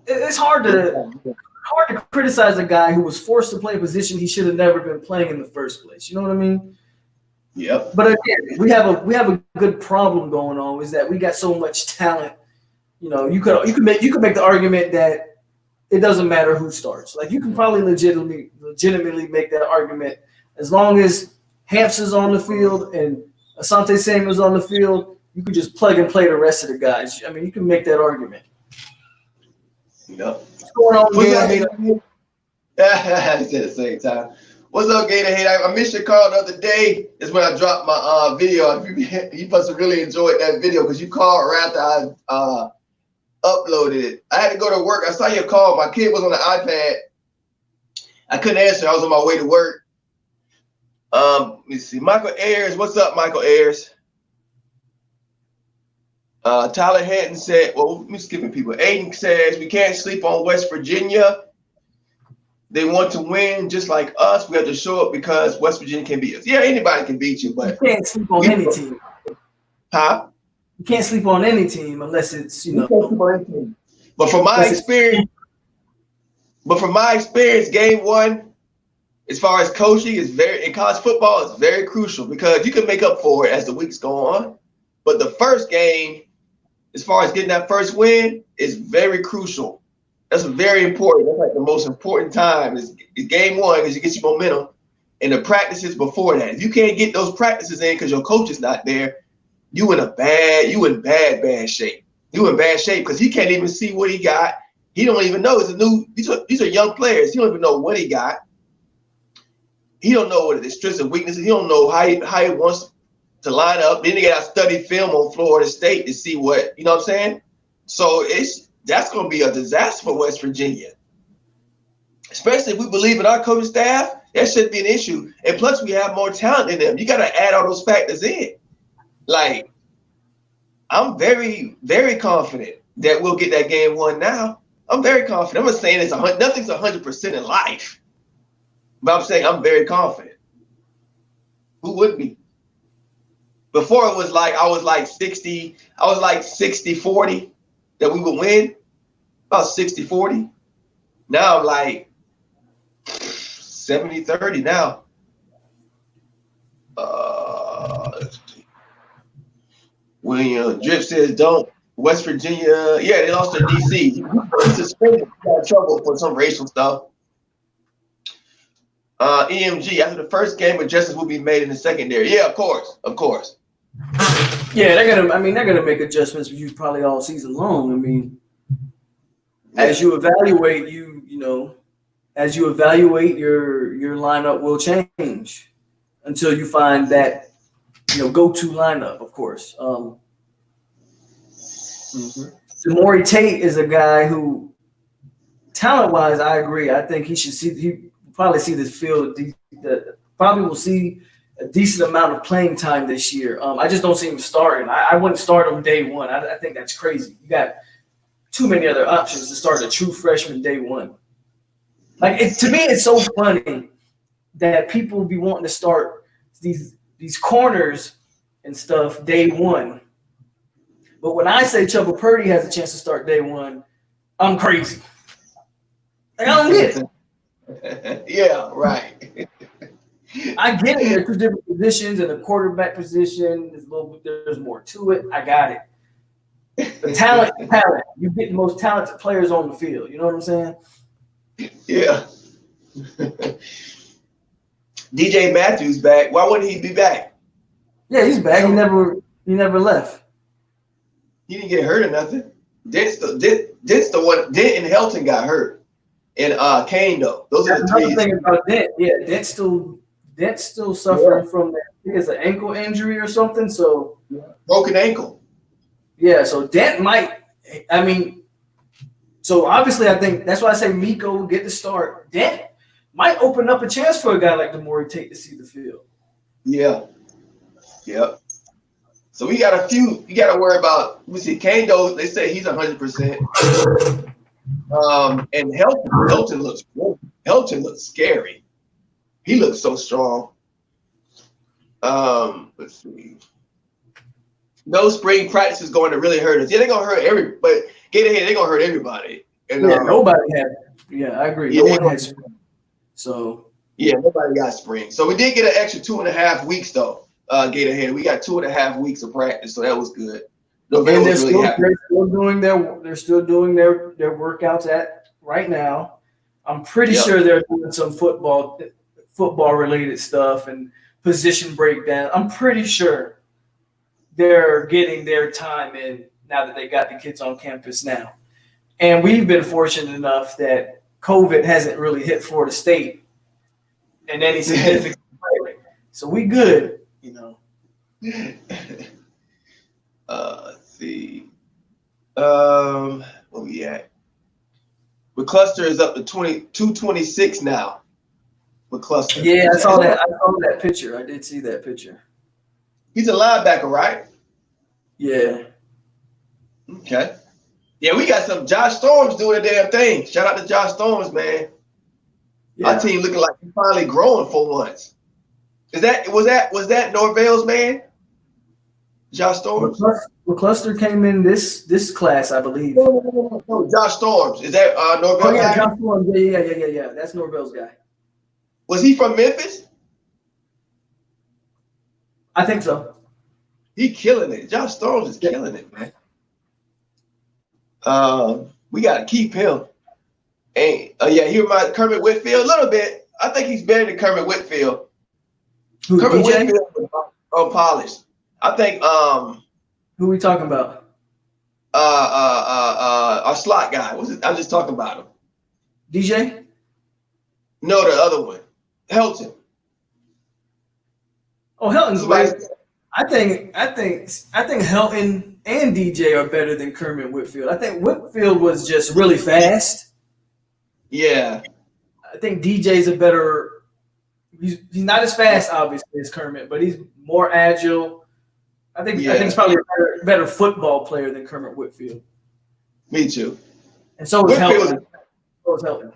Speaker 1: it's hard to criticize a guy who was forced to play a position he should have never been playing in the first place. You know what I mean?
Speaker 4: Yep.
Speaker 1: But again, we have a good problem going on, is that we got so much talent. You could make the argument that it doesn't matter who starts. Like, you can probably legitimately make that argument as long as Hamps is on the field and Asante Samuel's on the field. You can just plug and play the rest of the guys. I mean, you can make that argument.
Speaker 4: Yep.
Speaker 1: What's going on, Gator?
Speaker 4: At the same time. What's up, Gator Hate? I missed your call the other day. Is when I dropped my video. You must have really enjoyed that video because you called right after I uploaded it. I had to go to work. I saw your call. My kid was on the iPad. I couldn't answer. I was on my way to work. Let me see. Michael Ayers. What's up, Michael Ayers? Tyler Hatton said, well, let me skipping people. Aiden says, we can't sleep on West Virginia. They want to win just like us. We have to show up because West Virginia can beat us. Yeah, anybody can beat you, but
Speaker 1: you can't sleep on any team.
Speaker 4: Huh?
Speaker 1: You can't sleep on any team unless it's,
Speaker 4: But from my experience, game one, as far as coaching, in college football, it's very crucial because you can make up for it as the weeks go on. But the first game, as far as getting that first win, is very crucial. That's very important. That's like the most important time is game one because it gets you momentum. And the practices before that. If you can't get those practices in because your coach is not there, you in bad shape. You in bad shape because he can't even see what he got. He don't even know. These are young players. He don't even know what he got. He don't know what his strengths and weaknesses. He don't know how he wants to line up. Then they got to study film on Florida State to see what, you know what I'm saying? So that's going to be a disaster for West Virginia. Especially if we believe in our coaching staff, that shouldn't be an issue. And plus, we have more talent in them. You got to add all those factors in. Like, I'm very, very confident that we'll get that game one now. I'm very confident. I'm not saying nothing's 100% in life. But I'm saying I'm very confident. Who would be? Before it was like, I was like 60-40 that we would win. About 60-40. Now I'm like 70-30 now. William Drip says don't. West Virginia, yeah, they lost to DC. He suspended, got in trouble for some racial stuff. EMG, after the first game, adjustments will be made in the secondary. Yeah, of course.
Speaker 1: Yeah, they're gonna make adjustments with you probably all season long. I mean, as you evaluate, as you evaluate, your lineup will change until you find that go-to lineup. Of course, Demore Tate is a guy who, talent-wise, I agree. I think he probably see this field. Probably will see a decent amount of playing time this year. I just don't see him starting. I wouldn't start him day one. I think that's crazy. You got too many other options to start a true freshman day one. To me, it's so funny that people be wanting to start these corners and stuff day one. But when I say Chubba Purdy has a chance to start day one, I'm crazy. I don't get
Speaker 4: it. Yeah, right.
Speaker 1: I get it. There's two different positions, and the quarterback position there's more to it. I got it. The talent. You get the most talented players on the field. You know what I'm saying?
Speaker 4: Yeah. DJ Matthews back. Why wouldn't he be back?
Speaker 1: Yeah, he's back. He never left.
Speaker 4: He didn't get hurt or nothing. Dent's the one. Dent and Helton got hurt. And Kane though. Those are the three.
Speaker 1: Thing about Dent. Yeah, Dent's still suffering from that. I think it's an ankle injury or something. So
Speaker 4: broken ankle.
Speaker 1: Yeah, so Dent might. So obviously, I think that's why I say Miko will get the start. Dent might open up a chance for a guy like Demore Tate to see the field.
Speaker 4: Yeah. Yep. So we got a few. You got to worry about. We see Kane though. They say he's 100%. And Helton looks scary. He looks so strong. Let's see. No spring practice is going to really hurt us. Yeah, they're gonna hurt but get ahead. They're gonna hurt everybody. And
Speaker 1: nobody had. Yeah, I agree.
Speaker 4: Yeah,
Speaker 1: no one had spring. So
Speaker 4: yeah, nobody got spring. So we did get an extra 2.5 weeks though. Get ahead. We got 2.5 weeks of practice, so that was good.
Speaker 1: And they're still doing their workouts right now. I'm pretty sure they're doing some football related stuff and position breakdown. I'm pretty sure they're getting their time in now that they got the kids on campus now. And we've been fortunate enough that COVID hasn't really hit Florida State in any significant way. So we good,
Speaker 4: Let's see. Where we at? McCluster is up to 226 now. McCluster.
Speaker 1: Yeah, I saw that picture. I did see that picture.
Speaker 4: He's a linebacker, right?
Speaker 1: Yeah.
Speaker 4: Okay. Yeah, we got some Josh Storms doing a damn thing. Shout out to Josh Storms, man. Yeah. Our team looking like he's finally growing for once. Was that Norvell's man? Josh Storms?
Speaker 1: McCluster came in this class, I believe.
Speaker 4: No, Josh Storms. Is that Norvell's guy?
Speaker 1: Yeah, Josh Storms. Yeah. That's Norvell's guy.
Speaker 4: Was he from Memphis?
Speaker 1: I think so.
Speaker 4: He killing it. Josh Storms is killing it, man. We got to keep him. And he reminds Kermit Whitfield a little bit. I think he's better than Kermit Whitfield. Kermit Whitfield was unpolished. I think
Speaker 1: who are we talking about?
Speaker 4: Our slot guy. I'm just talking about him.
Speaker 1: DJ?
Speaker 4: No, the other one. Helton.
Speaker 1: Oh, Helton's great. I think Helton and DJ are better than Kermit Whitfield. I think Whitfield was just really fast.
Speaker 4: Yeah.
Speaker 1: I think DJ's a better. He's not as fast, obviously, as Kermit, but he's more agile. I think he's probably a better football player than Kermit Whitfield.
Speaker 4: Me too.
Speaker 1: And so is Helton.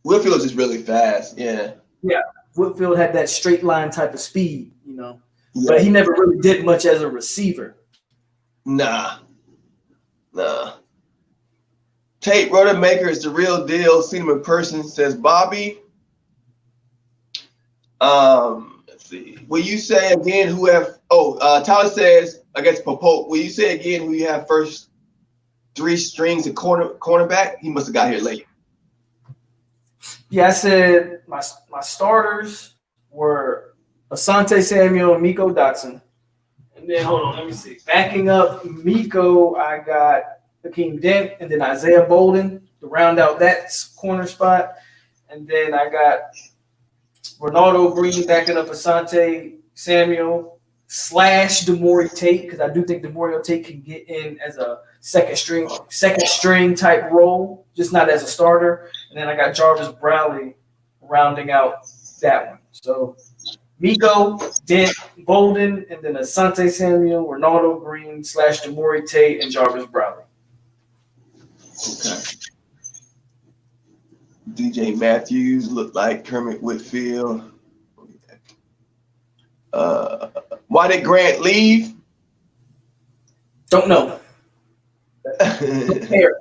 Speaker 4: Whitfield's just really fast. Yeah.
Speaker 1: Yeah. Whitfield had that straight line type of speed, but he never really did much as a receiver. Nah.
Speaker 4: Tate Rodemaker is the real deal. Seen him in person, says Bobby. Let's see. Will you say again who have? Tyler says against Polk. Will you say again who you have first 3 strings at cornerback? He must have got here late.
Speaker 1: Yeah, I said my starters were Asante Samuel and Miko Dotson. And then hold on, let me see. Backing up Miko, I got Hakeem Dent and then Isaiah Bolden to round out that corner spot. And then I got Ronaldo Green backing up Asante Samuel / Demore Tate, because I do think Demore Tate can get in as a second string type role, just not as a starter. And then I got Jarvis Browley rounding out that one. So Miko, Dent, Bolden, and then Asante Samuel, Ronaldo Green / Demore Tate, and Jarvis Browley.
Speaker 4: Okay. DJ Matthews looked like Kermit Whitfield. Why did Grant leave?
Speaker 1: Don't know. Don't care.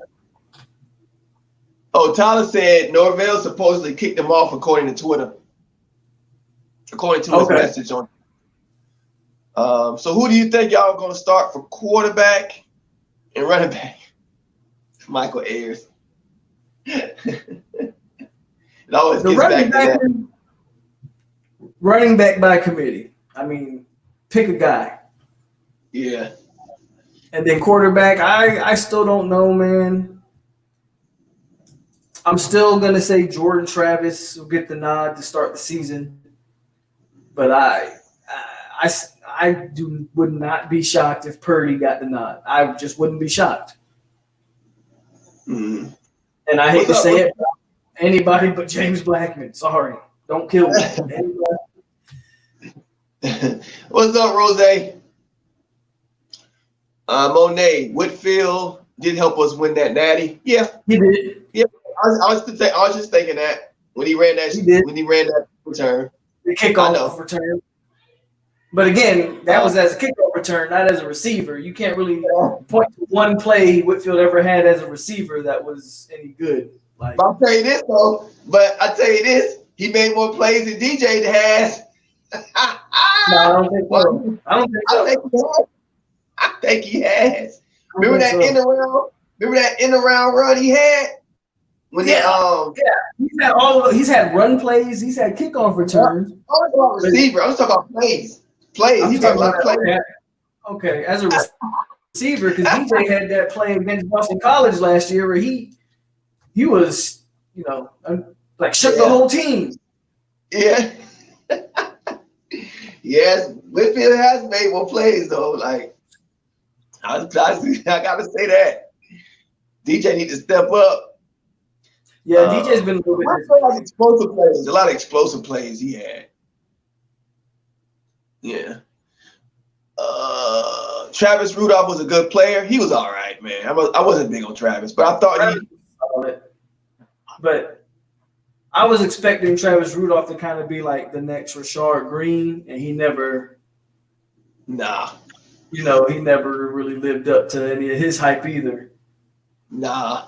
Speaker 4: Oh, Tyler said Norvell supposedly kicked him off according to Twitter. According to his message on. So who do you think y'all are going to start for quarterback and running back? Michael Ayers. It always gets back to that.
Speaker 1: Running back by committee. I mean, pick a guy.
Speaker 4: Yeah.
Speaker 1: And then quarterback, I still don't know, man. I'm still going to say Jordan Travis will get the nod to start the season. But I would not be shocked if Purdy got the nod. I just wouldn't be shocked.
Speaker 4: Mm-hmm.
Speaker 1: And I hate to say it, anybody but James Blackman. Sorry. Don't kill me.
Speaker 4: What's up, Rose? Monet, Whitfield did help us win that natty. Yeah.
Speaker 1: He did.
Speaker 4: Yeah. I was just thinking that when he ran that return.
Speaker 1: The kickoff return. But again, that was as a kickoff return, not as a receiver. You can't really point to one play Whitfield ever had as a receiver that was any good. Like,
Speaker 4: I'll tell you this though. But I tell you this, he made more plays than DJ has.
Speaker 1: No, I don't think so.
Speaker 4: I think he has. Remember that end around run he had? When
Speaker 1: he's had run plays, he's had kickoff returns.
Speaker 4: I was talking about receiver. I was talking about plays. He's talking about plays.
Speaker 1: Okay, as a receiver, because DJ had that play against Boston College last year where he was, shook the whole team.
Speaker 4: Yeah. Yes, Whitfield has made more plays though. Like, I gotta say that DJ needs to step up.
Speaker 1: Yeah, DJ's been a little bit
Speaker 4: explosive plays. A lot of explosive plays he had. Yeah. Travis Rudolph was a good player. He was all right, man. I wasn't big on Travis, but I thought
Speaker 1: But I was expecting Travis Rudolph to kind of be like the next Rashard Green, and he never.
Speaker 4: Nah.
Speaker 1: He never really lived up to any of his hype either.
Speaker 4: Nah.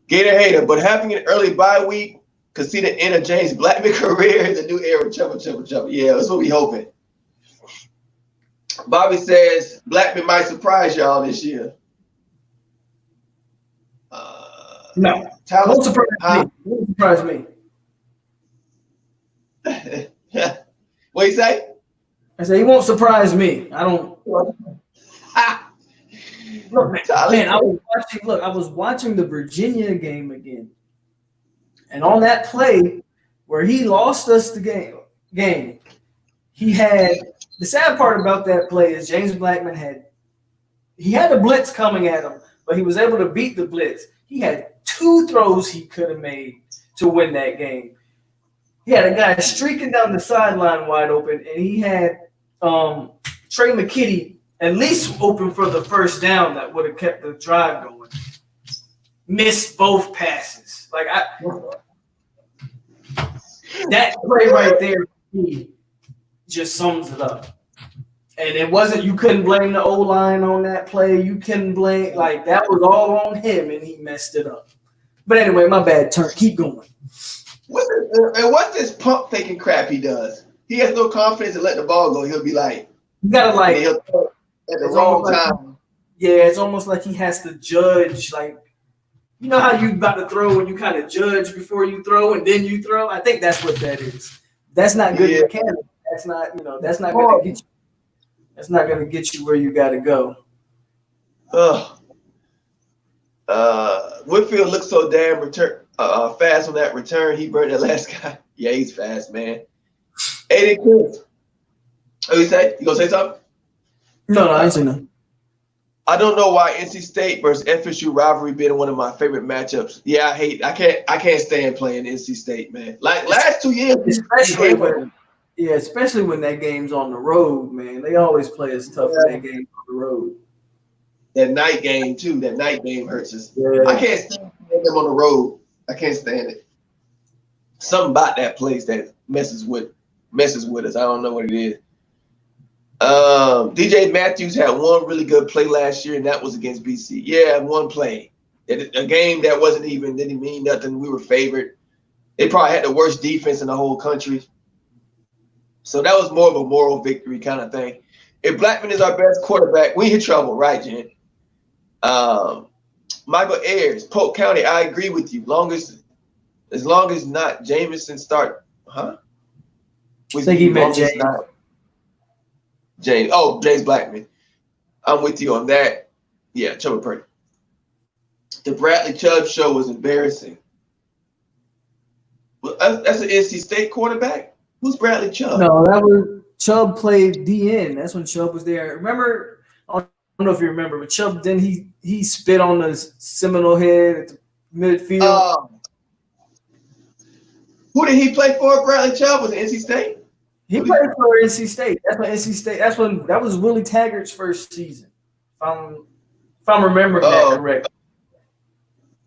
Speaker 4: Gator hater, but having an early bye week could see the end of James Blackman's career in the new era. Chubba. Yeah, that's what we hoping. Bobby says Blackman might surprise y'all this year.
Speaker 1: No, won't surprise me.
Speaker 4: What you say?
Speaker 1: I say he won't surprise me. I don't. Look, man, I was watching the Virginia game again, and on that play where he lost us the game, he had the sad part about that play is James Blackman had a blitz coming at him, but he was able to beat the blitz. He had 2 throws he could have made to win that game. He had a guy streaking down the sideline wide open, and he had Trey McKitty at least open for the first down that would have kept the drive going. Missed both passes. That play right there just sums it up. And it wasn't, you couldn't blame the O-line on that play. You couldn't blame, that was all on him, and he messed it up. But anyway, my bad. Keep going.
Speaker 4: What's this pump faking crap he does? He has no confidence in letting the ball go. He'll be like,
Speaker 1: you gotta
Speaker 4: he'll throw at the wrong time.
Speaker 1: Yeah, it's almost like he has to judge. You know how you about to throw and you kind of judge before you throw and then you throw? I think that's what that is. That's not good mechanics. That's not, that's not going to get you. That's not going to get you where you got to go.
Speaker 4: Whitfield looks so damn fast on that return. He burned that last guy. Yeah, he's fast, man. Aiden Chris. What you say? You gonna say something?
Speaker 1: No, I ain't saying nothing.
Speaker 4: I don't know why NC State versus FSU rivalry been one of my favorite matchups. Yeah, I can't stand playing NC State, man. Like last 2 years,
Speaker 1: especially when that game's on the road, man. They always play us tough in that game on the road.
Speaker 4: That night game too. That night game hurts us.
Speaker 1: Yeah.
Speaker 4: I can't stand them on the road. I can't stand it. Something about that place that messes with us. I don't know what it is. DJ Matthews had one really good play last year, and that was against BC. Yeah, one play. A game that didn't mean nothing. We were favored. They probably had the worst defense in the whole country. So that was more of a moral victory kind of thing. If Blackman is our best quarterback, we hit trouble, right, Jen? Michael Ayers, Polk County, I agree with you. As long as not Jameson start, huh?
Speaker 1: I think he meant James.
Speaker 4: James. Oh, James Blackman. I'm with you on that. Yeah, Chubb Purdy. The Bradley Chubb show was embarrassing. Well, that's an NC State quarterback? Who's Bradley Chubb?
Speaker 1: No, that was Chubb played DN. That's when Chubb was there. Remember, I don't know if you remember, but Chubb, then he spit on the Seminole head at the midfield.
Speaker 4: Who did he play for? Bradley Chubb was at NC State?
Speaker 1: He played for NC State. That was Willie Taggart's first season. If I'm remembering that correct.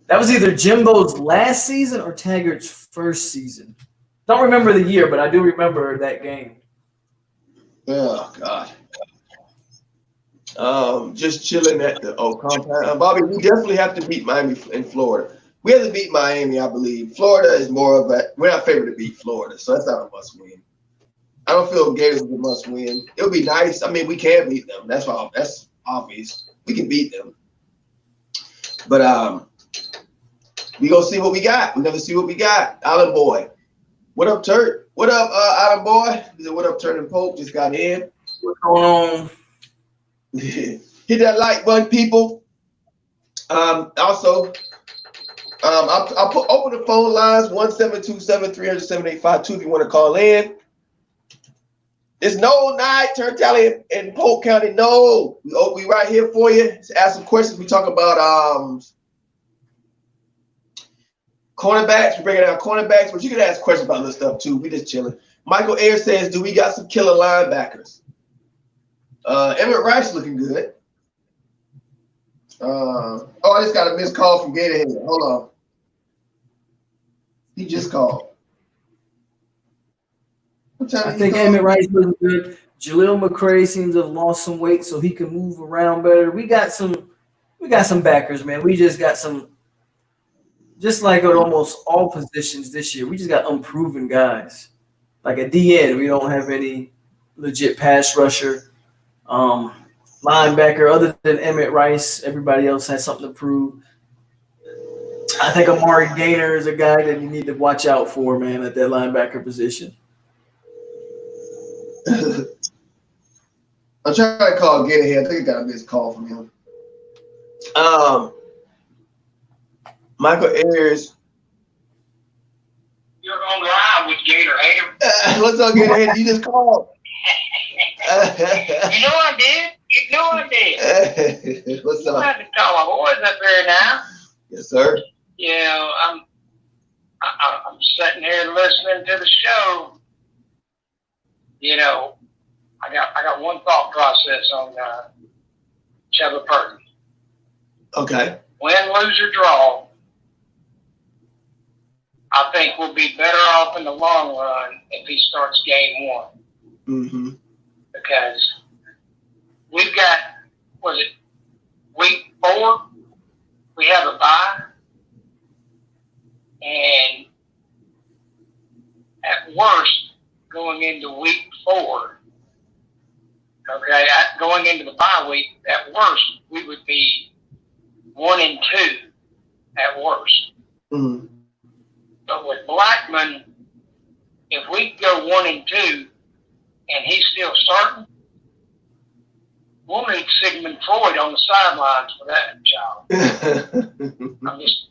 Speaker 1: That was either Jimbo's last season or Taggart's first season. Don't remember the year, but I do remember that game.
Speaker 4: Oh God. Just chilling at the compound. Bobby, we definitely have to beat Miami in Florida. We have to beat Miami, I believe. Florida is more of we're not favored to beat Florida, so that's not a must win. I don't feel Gators is a must win. It'll be nice. I mean, we can beat them. That's obvious. We can beat them. But we gonna see what we got. We're gonna see what we got. Island Boy. What up, Turnt? What up, Island Boy? He said, what up, Turnt and Polk? Just got in.
Speaker 1: What's going on?
Speaker 4: Hit that like button, people. Also, I'll open the phone lines 1-727-300-7852 if you want to call in. It's Nole night, TURNTTALLY in Polk County. No, we right here for you. Let's ask some questions. We talk about cornerbacks. We're bringing out cornerbacks, but you can ask questions about this stuff too. We just chilling. Michael Ayers says, do we got some killer linebackers? Emmett Rice looking good. I just got a missed call from Gatorhead. Hold on. He just called.
Speaker 1: I think Emmett Rice looking good. Jaleel McCray seems to have lost some weight, so he can move around better. We got some backers, man. We just got some, just like at almost all positions this year. We just got unproven guys. Like at DN, we don't have any legit pass rusher. Linebacker, other than Emmett Rice, everybody else has something to prove. I think Amari Gaynor is a guy that you need to watch out for, man, at that linebacker position.
Speaker 4: I'm trying to call Gatorhead. I think I got a missed call from him. Michael Ayers.
Speaker 5: You're on live with Gatorhead.
Speaker 4: What's up, Gatorhead? You just called.
Speaker 5: You know I did.
Speaker 4: What's up?
Speaker 5: I have to call my boys up there now.
Speaker 4: Yes, sir.
Speaker 5: Yeah, I'm sitting here listening to the show. You know, I got one thought process on Chubb Purdy.
Speaker 4: Okay.
Speaker 5: Win, lose, or draw, I think we'll be better off in the long run if he starts game one.
Speaker 4: Mm-hmm.
Speaker 5: Because we've got, was it week 4? We have a bye. And at worst, going into week 4, okay, going into the bye week, at worst, we would be 1-2 at worst.
Speaker 4: Mm-hmm.
Speaker 5: But with Blackman, if we go 1-2 and he's still starting, we'll need Sigmund Freud on the sidelines for that child. I'm just,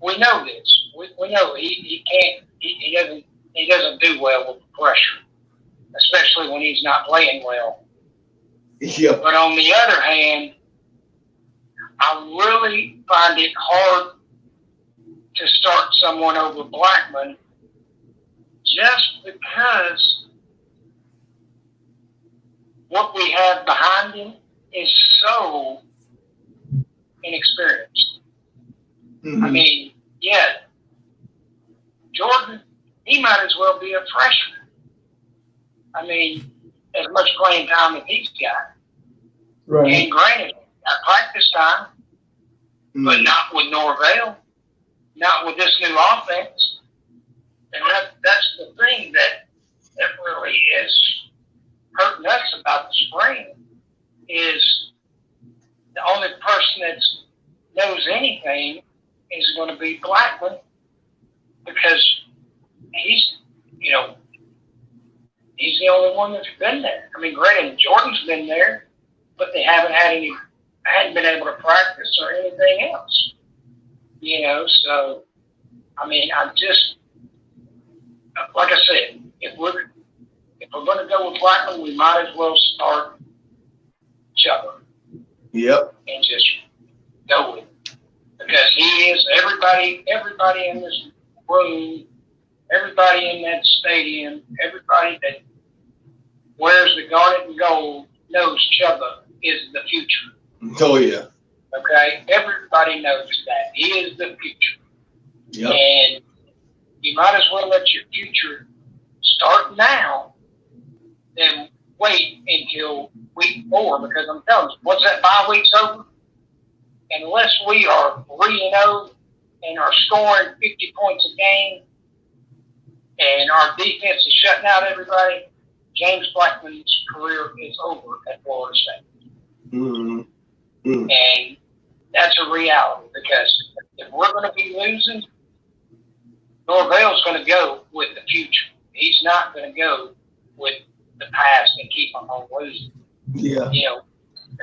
Speaker 5: we know this. We know he can't. He doesn't do well with the pressure, especially when he's not playing well.
Speaker 4: Yep.
Speaker 5: But on the other hand, I really find it hard to start someone over Blackman just because what we have behind him is so inexperienced.
Speaker 4: Mm-hmm.
Speaker 5: I mean, yeah, Jordan, he might as well be a freshman. I mean, as much playing time as he's got.
Speaker 1: Right.
Speaker 5: And granted, got practice time, but not with Norvell, not with this new offense. And that's the thing that really is hurting us about the spring, is the only person that knows anything is going to be Blackman, because he's the only one that's been there. I mean, granted, Jordan's been there, but they hadn't been able to practice or anything else. So I mean, I'm just, like I said, if we're going to go with Blackman, we might as well start Chuba.
Speaker 4: Yep.
Speaker 5: And just go with it, because he is everybody in this room, everybody in that stadium, everybody that wears the garnet and gold knows Chuba is the future.
Speaker 4: Oh yeah.
Speaker 5: Okay, everybody knows that he is the future.
Speaker 4: Yep.
Speaker 5: And you might as well let your future start now than wait until week 4, because I'm telling you, once that bye week's over, unless we are 3-0 and are scoring 50 points a game and our defense is shutting out everybody, James Blackman's career is over at Florida State.
Speaker 4: Mm-hmm. Mm-hmm.
Speaker 5: And that's a reality, because if we're going to be losing, Norvell's going to go with the future. He's not going to go with the past and keep them on losing.
Speaker 4: Yeah.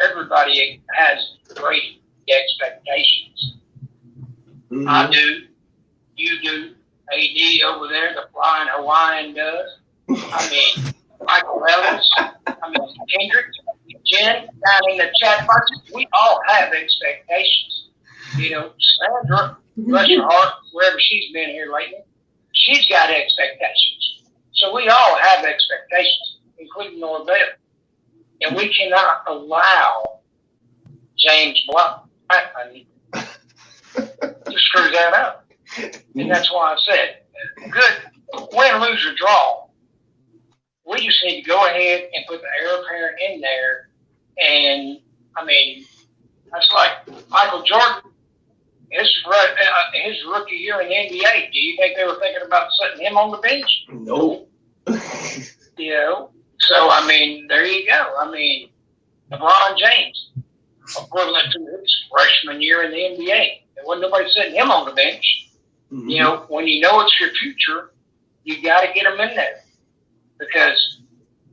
Speaker 5: Everybody has great expectations.
Speaker 4: Mm-hmm.
Speaker 5: I do. You do. AD over there, the Flying Hawaiian does. I mean, Michael Ellis. I mean, Kendrick, Jen, down in the chat box. We all have expectations. Sandra, bless her heart, wherever she's been here lately, she's got expectations. So we all have expectations, including Norvell. And we cannot allow James Blackman to screw that up. And that's why I said, good, win, lose, or draw. We just need to go ahead and put the heir apparent in there. And, I mean, that's like Michael Jordan, his rookie year in the NBA. Do you think they were thinking about setting him on the bench?
Speaker 4: Nope.
Speaker 5: So, I mean, there you go. I mean, LeBron James, equivalent to his freshman year in the NBA. There wasn't nobody setting him on the bench. Mm-hmm. When you know it's your future, you got to get them in there, because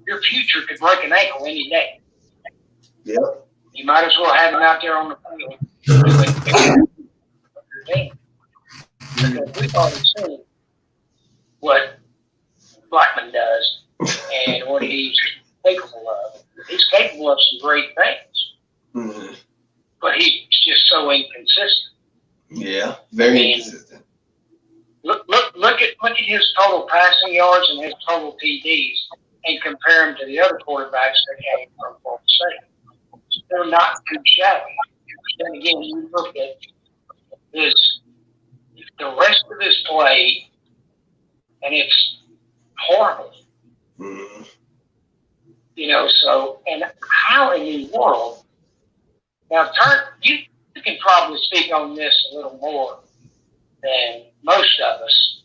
Speaker 5: your future could break an ankle any day.
Speaker 4: Yep.
Speaker 5: You might as well have him out there on the field. Because we've already seen what Blackman does and what he's capable of. He's capable of some great things,
Speaker 4: mm-hmm.
Speaker 5: but he's just so inconsistent.
Speaker 4: Yeah, very inconsistent.
Speaker 5: Look at his total passing yards and his total TDs, and compare him to the other quarterbacks that came from Florida State. They're not too shabby. Then again, you look at the rest of his play, and it's horrible.
Speaker 4: Mm-hmm.
Speaker 5: So, and how in the world? Now, you can probably speak on this a little more than most of us,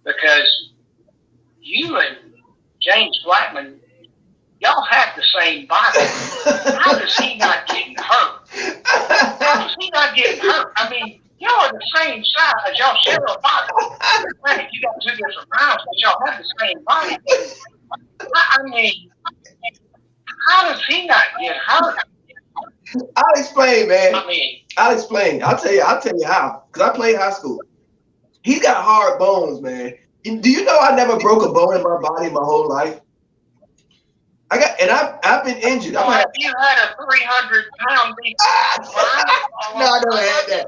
Speaker 5: because you and James Blackman, y'all have the same body. How does he not getting hurt? How is he not getting hurt? I mean, y'all are the same size. Y'all share a body. Granted, you got 2 different rounds, but y'all have the same body. I mean, How does he not get hurt?
Speaker 4: I'll explain, man.
Speaker 5: I mean,
Speaker 4: I'll explain. I'll tell you how. Because I played high school. He's got hard bones, man. Do you know I never broke a bone in my body my whole life? I've been injured.
Speaker 5: well, if you had a 300-pound beef,
Speaker 4: No, I never had that.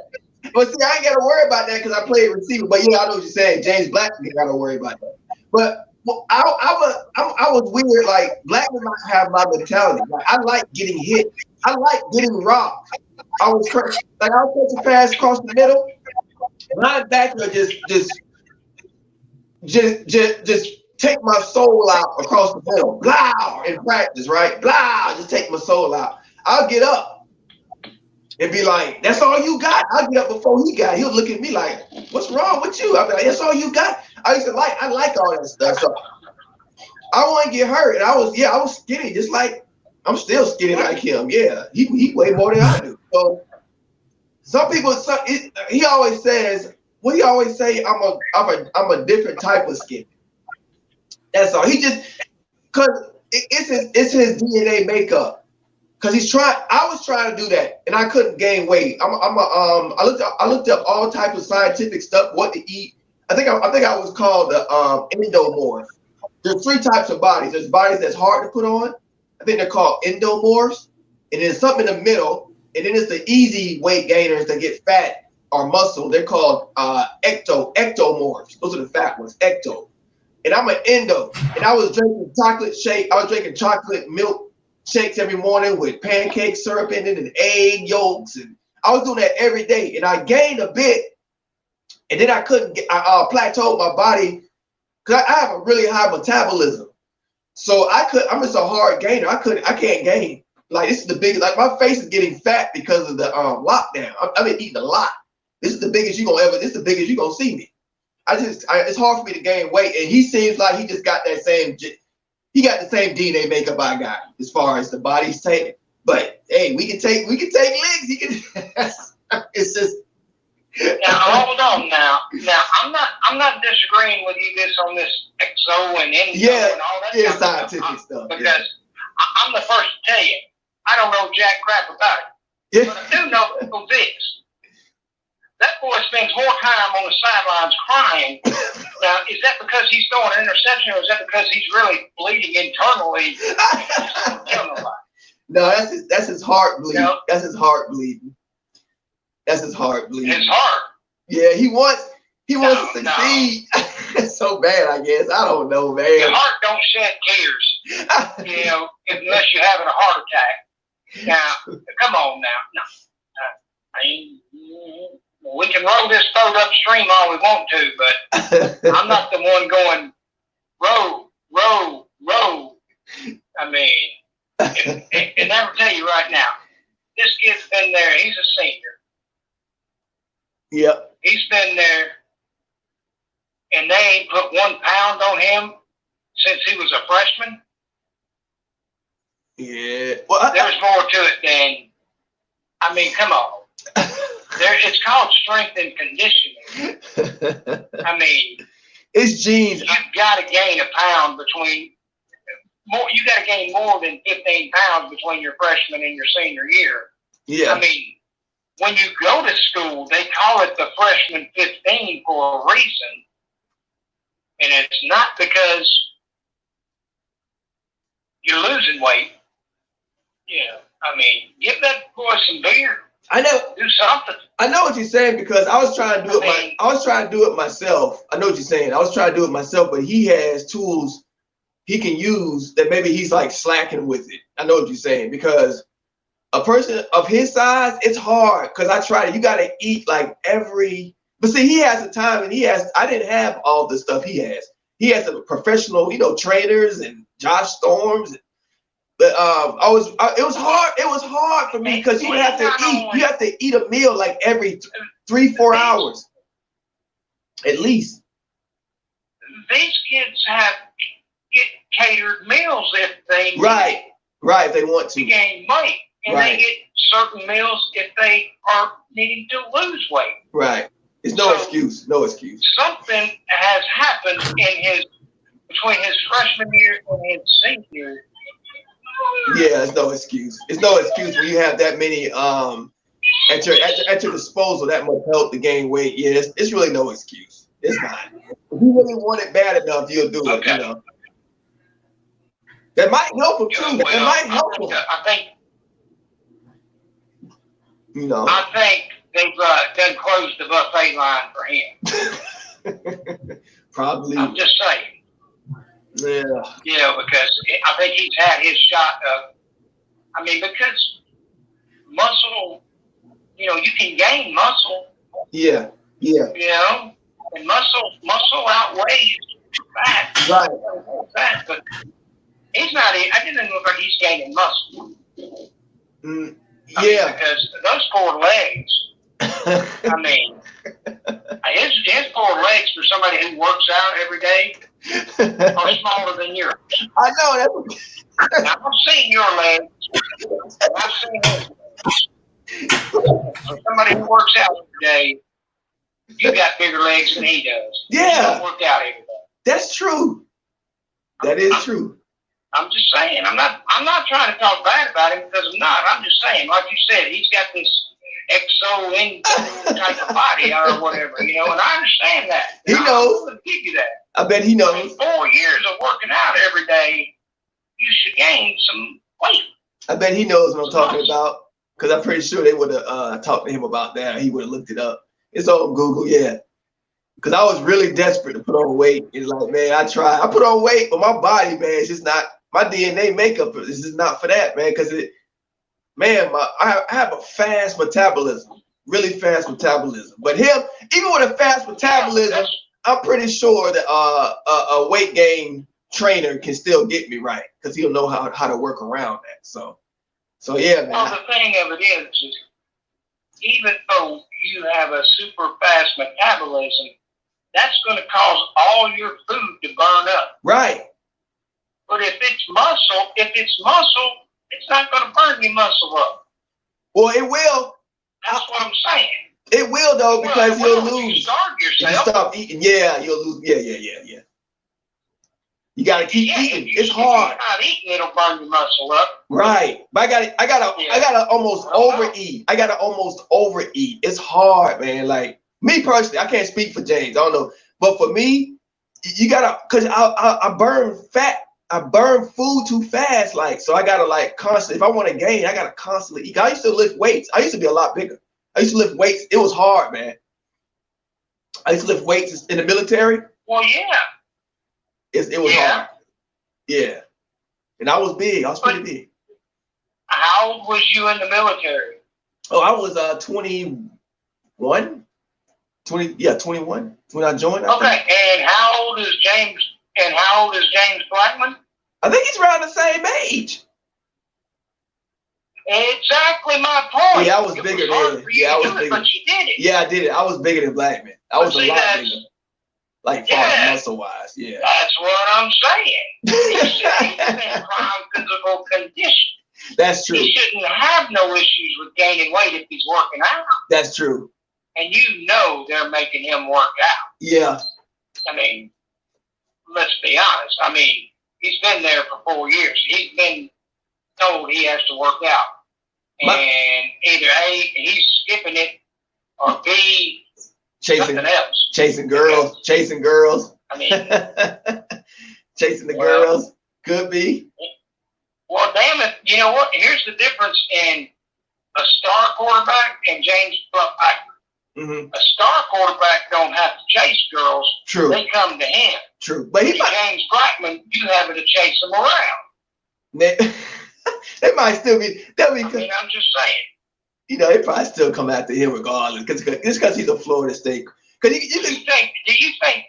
Speaker 4: But see, I ain't got to worry about that because I played receiver. But yeah, I know what you're saying. James Blackman got to worry about that. But I was weird. Like Blackman might have my mentality. Like I like getting hit. I like getting robbed. I'll catch a pass across the middle. Linebacker just take my soul out across the middle. Blah, in practice, right? Blah, just take my soul out. I'll get up and be like, that's all you got? I'll get up before he got. He'll look at me like, what's wrong with you? I'll be like, that's all you got? I like all that stuff. So I want to get hurt. And I was skinny, just like, I'm still skinny like him. Yeah, he weighed more than I do. So some people, he always says, what he always say, I'm a different type of skinny. That's all. He just, cause it's his DNA makeup. Cause I was trying to do that and I couldn't gain weight. I looked up all types of scientific stuff, what to eat. I think I was called the endomorph. There's 3 types of bodies. There's bodies that's hard to put on. I think they're called endomorphs. And there's something in the middle. And then it's the easy weight gainers that get fat or muscle. They're called ectomorphs. Those are the fat ones, ecto. And I'm an endo. And I was drinking chocolate milk shakes every morning with pancake syrup in it and egg yolks. And I was doing that every day. And I gained a bit. And then I plateaued my body because I have a really high metabolism. So I'm just a hard gainer. I can't gain. Like this is the biggest, like my face is getting fat because of the lockdown. I've been eating a lot. This is the biggest you're gonna see me. It's hard for me to gain weight. And he seems like he just got the same DNA makeup I got as far as the body's taken. But hey, we can take legs. It's just.
Speaker 5: Now hold on now. Now I'm not disagreeing with you on this exo and endo and all that kind of
Speaker 4: scientific stuff.
Speaker 5: Because I'm the first to tell you, I don't know jack crap about it.
Speaker 4: Yeah.
Speaker 5: But I do know this. That boy spends more time on the sidelines crying. Now, is that because he's throwing an interception, or is that because he's really bleeding internally?
Speaker 4: No, that's his heart bleeding.
Speaker 5: No.
Speaker 4: That's his heart bleeding. That's his heart bleeding.
Speaker 5: His heart.
Speaker 4: Yeah, he wants to succeed. It's so bad, I guess. I don't know, man.
Speaker 5: Your heart don't shed tears, unless you're having a heart attack. Now, come on now. No. We can roll this boat upstream all we want to, but I'm not the one going, row, row, row. I mean, and I will tell you right now, this kid's been there. He's a senior.
Speaker 4: Yep.
Speaker 5: He's been there, and they ain't put 1 pound on him since he was a freshman.
Speaker 4: Yeah. Well,
Speaker 5: there's more to it than, I mean, come on. It's called strength and conditioning. I mean,
Speaker 4: it's genes.
Speaker 5: You've got to gain a pound you got to gain more than 15 pounds between your freshman and your senior year.
Speaker 4: Yeah.
Speaker 5: I mean, when you go to school, they call it the freshman 15 for a reason. And it's not because you're losing weight. Yeah. I mean, give that boy some beer.
Speaker 4: I know.
Speaker 5: Do something.
Speaker 4: I know what you're saying because I was trying to do it. I was trying to do it myself. I know what you're saying. I was trying to do it myself, but he has tools he can use that maybe he's like slacking with it. I know what you're saying because a person of his size, it's hard because I tried it. You got to eat like but see, he has the time and I didn't have all the stuff he has. He has a professional, trainers and Josh Storms. But it was hard. It was hard for me because you would have to eat. You have to eat a meal like every 3-4 hours, at least.
Speaker 5: These kids get catered meals if they
Speaker 4: right. If they want to
Speaker 5: gain weight, and they get certain meals if they are needing to lose weight.
Speaker 4: Right. It's no excuse. No excuse.
Speaker 5: Something has happened between his freshman year and his senior year.
Speaker 4: Yeah, it's no excuse. It's no excuse when you have that many at your disposal, that much help to gain weight. Yeah, it's really no excuse. It's not. If you really want it bad enough, you'll do it. You know. That might help him too.
Speaker 5: Well,
Speaker 4: That might help him.
Speaker 5: I think.
Speaker 4: You know.
Speaker 5: I think they've done closed the buffet line for him.
Speaker 4: Probably.
Speaker 5: I'm just saying.
Speaker 4: Yeah.
Speaker 5: You know, because I think he's had his shot of. I mean, because muscle, you know, you can gain muscle.
Speaker 4: Yeah. Yeah.
Speaker 5: You know, and muscle outweighs fat.
Speaker 4: Right.
Speaker 5: Fat, but he's not. I didn't look like he's gaining muscle.
Speaker 4: Yeah.
Speaker 5: I mean, because those poor legs. I mean, his poor legs for somebody who works out every day are smaller than yours.
Speaker 4: I know that.
Speaker 5: Now, I've seen your legs. I've seen his. For somebody who works out every day, you got bigger legs than he does.
Speaker 4: Yeah.
Speaker 5: You don't work out every day.
Speaker 4: That's true. That is true.
Speaker 5: I'm just saying. I'm not trying to talk bad about him because I'm not. I'm just saying, like you said, he's got this type of body or whatever, you know, and I understand that.
Speaker 4: He knows.
Speaker 5: I'll give you that.
Speaker 4: I bet he knows.
Speaker 5: 4 years of working out every day, you should gain some weight.
Speaker 4: I bet he knows what I'm talking about because I'm pretty sure they would have talked to him about that. He would have looked it up. It's on Google, yeah. Because I was really desperate to put on weight. It's like, man, I put on weight, but my body, man, it's just not, my DNA makeup is just not for that, man, because I have a fast metabolism, really fast metabolism. But him, even with a fast metabolism, I'm pretty sure that a weight gain trainer can still get me right because he'll know how to work around that. So yeah, man.
Speaker 5: Well, the thing of it is even though you have a super fast metabolism, that's going to cause all your food to burn up.
Speaker 4: Right.
Speaker 5: But if it's muscle, it's not going to burn your muscle up.
Speaker 4: Well, it will.
Speaker 5: That's what I'm saying.
Speaker 4: It will though, because you'll lose.
Speaker 5: You starve yourself.
Speaker 4: If you stop eating, yeah, you'll lose. Yeah. You gotta keep eating. It's hard.
Speaker 5: If you're not eating, it'll burn your muscle up.
Speaker 4: Right. But I gotta almost overeat. I gotta almost overeat. It's hard, man. Like me personally, I can't speak for James. I don't know. But for me, you gotta, cause I burn fat. I burn food too fast. Like, so I gotta like constantly, if I want to gain, I gotta constantly eat. I used to lift weights. I used to be a lot bigger. I used to lift weights. It was hard, man. I used to lift weights in the military.
Speaker 5: Well, yeah.
Speaker 4: It was hard. Yeah. And I was big. I was pretty big.
Speaker 5: How old was you in the military?
Speaker 4: Oh, I was 21. 21 when I joined.
Speaker 5: Okay. And how old is James? And how old is James Blackman?
Speaker 4: I think he's around the same age.
Speaker 5: Exactly my point.
Speaker 4: Yeah, I was bigger than. Yeah, I was bigger.
Speaker 5: But you did it.
Speaker 4: Yeah, I did it. I was bigger than Blackman. I was a lot bigger. Like muscle wise, yeah.
Speaker 5: That's what I'm saying. He's in prime physical condition.
Speaker 4: That's true.
Speaker 5: He shouldn't have no issues with gaining weight if he's working out.
Speaker 4: That's true.
Speaker 5: And you know they're making him work out.
Speaker 4: Yeah. I
Speaker 5: mean, let's be honest. I mean, he's been there for 4 years. He's been told he has to work out. And either A, he's skipping it, or B, something else.
Speaker 4: Chasing girls.
Speaker 5: I mean,
Speaker 4: chasing the girls. Could be.
Speaker 5: Well, damn it. You know what? Here's the difference in a star quarterback and James Blackman.
Speaker 4: Mm-hmm.
Speaker 5: A star quarterback don't have to chase girls.
Speaker 4: True.
Speaker 5: They come to him.
Speaker 4: True. But
Speaker 5: James Blackman, you having to chase them around.
Speaker 4: They might still be.
Speaker 5: I mean, I'm just saying.
Speaker 4: You know, they probably still come after him regardless, because he's a Florida State. Because do you
Speaker 5: think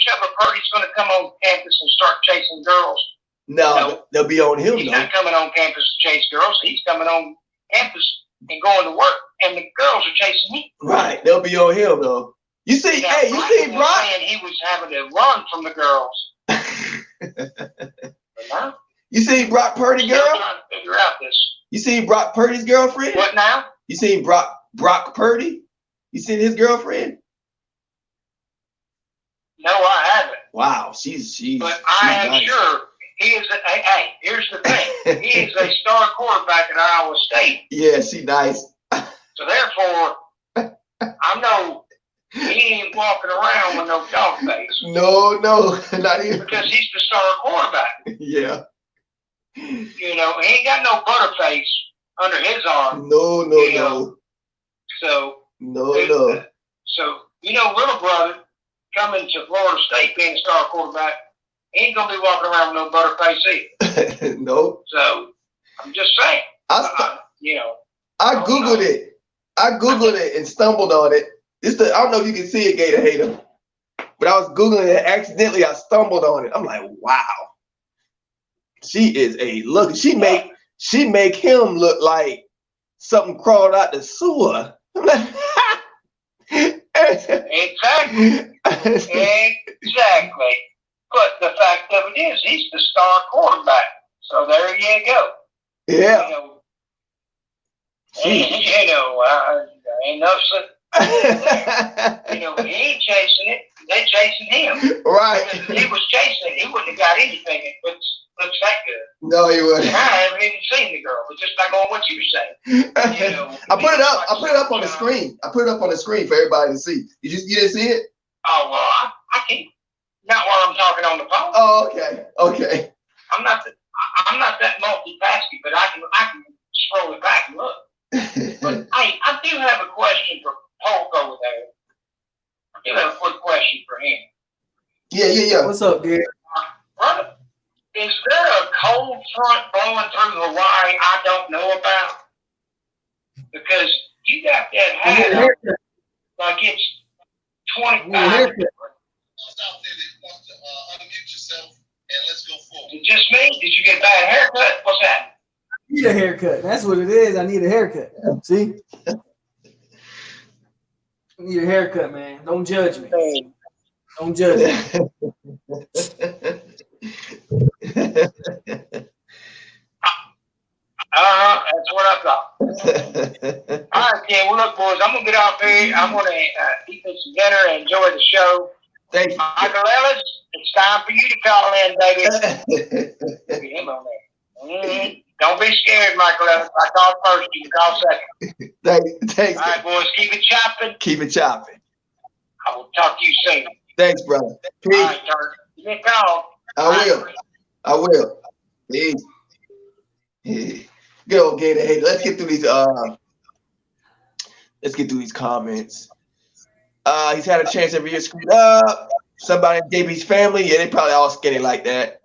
Speaker 5: Trevor Purdy's going to come on campus and start chasing girls?
Speaker 4: No, they'll be on him.
Speaker 5: He's not coming on campus to chase girls. He's coming on campus and going to work, and the girls are chasing him.
Speaker 4: Right, they'll be on him though. You see,
Speaker 5: now,
Speaker 4: hey, you see Brock?
Speaker 5: Saying he was having to run from the girls.
Speaker 4: You see Brock Purdy girl?
Speaker 5: I'm trying to figure out this.
Speaker 4: You see Brock Purdy's girlfriend?
Speaker 5: What now?
Speaker 4: You seen Brock Purdy? You seen his girlfriend?
Speaker 5: No, I haven't.
Speaker 4: Wow, she's
Speaker 5: But I am
Speaker 4: nice.
Speaker 5: sure he is hey, here's the thing. He is a star quarterback at Iowa State.
Speaker 4: Yeah, she nice.
Speaker 5: So therefore, I know he ain't walking around with no dog face.
Speaker 4: No, not even.
Speaker 5: Because he's the star quarterback.
Speaker 4: Yeah.
Speaker 5: You know, he ain't got no butterface under his arm.
Speaker 4: No.
Speaker 5: So
Speaker 4: No.
Speaker 5: So little brother coming to Florida State being a star quarterback, he ain't gonna be walking around with no butterface either.
Speaker 4: No.
Speaker 5: So I'm just saying.
Speaker 4: I
Speaker 5: Googled
Speaker 4: it. I Googled it and stumbled on it. I don't know if you can see it, Gator Hater, but I was Googling it and accidentally I stumbled on it. I'm like, wow. She is a look. She make him look like something crawled out the sewer. I'm like,
Speaker 5: Exactly. But the fact of it is, he's the star quarterback. So there you go.
Speaker 4: Yeah.
Speaker 5: Ain't nothing. He ain't chasing it. They chasing him.
Speaker 4: Right.
Speaker 5: If he was chasing it, he wouldn't have got anything that looks that good.
Speaker 4: No, he wouldn't.
Speaker 5: I haven't even seen the girl, but just like on what you say.
Speaker 4: I put it up on the screen. I put it up on the screen for everybody to see. You didn't see it?
Speaker 5: Oh well, I can't. Not while I'm talking on the phone.
Speaker 4: Oh, okay.
Speaker 5: I'm not that multitasking, but I can scroll it back and look. But I do have a question for Polk over there. I do have a quick question for him.
Speaker 4: Yeah.
Speaker 1: What's up, dude?
Speaker 5: Brother, is there a cold front blowing through Hawaii I don't know about? Because you got that hat on like it's 25.
Speaker 2: Out there that wants to unmute yourself and let's go forward.
Speaker 5: Is it just me? Did you get a bad haircut? What's that?
Speaker 1: I need a haircut. That's what it is. I need a haircut. See? I need a haircut, man. Don't judge me. Don't judge me.
Speaker 5: That's what I thought. All right, Ken. Well, look, boys, I'm going to get off here. I'm going to eat me some dinner and enjoy the show.
Speaker 4: Thank you.
Speaker 5: Michael Ellis, it's time for you to call in, baby. Look at him on there. Don't be scared, Michael Ellis. I call first, you can call second.
Speaker 4: Thanks.
Speaker 5: All right, boys, keep it chopping.
Speaker 4: Keep it chopping.
Speaker 5: I will talk to you soon.
Speaker 4: Thanks, brother. Peace.
Speaker 5: All right, Turnt. Give me a call.
Speaker 4: I will. Peace. Good old Gator. Hey, let's get through these comments. He's had a chance every year screwed up. Somebody in JB's family, yeah, they probably all skinny like that.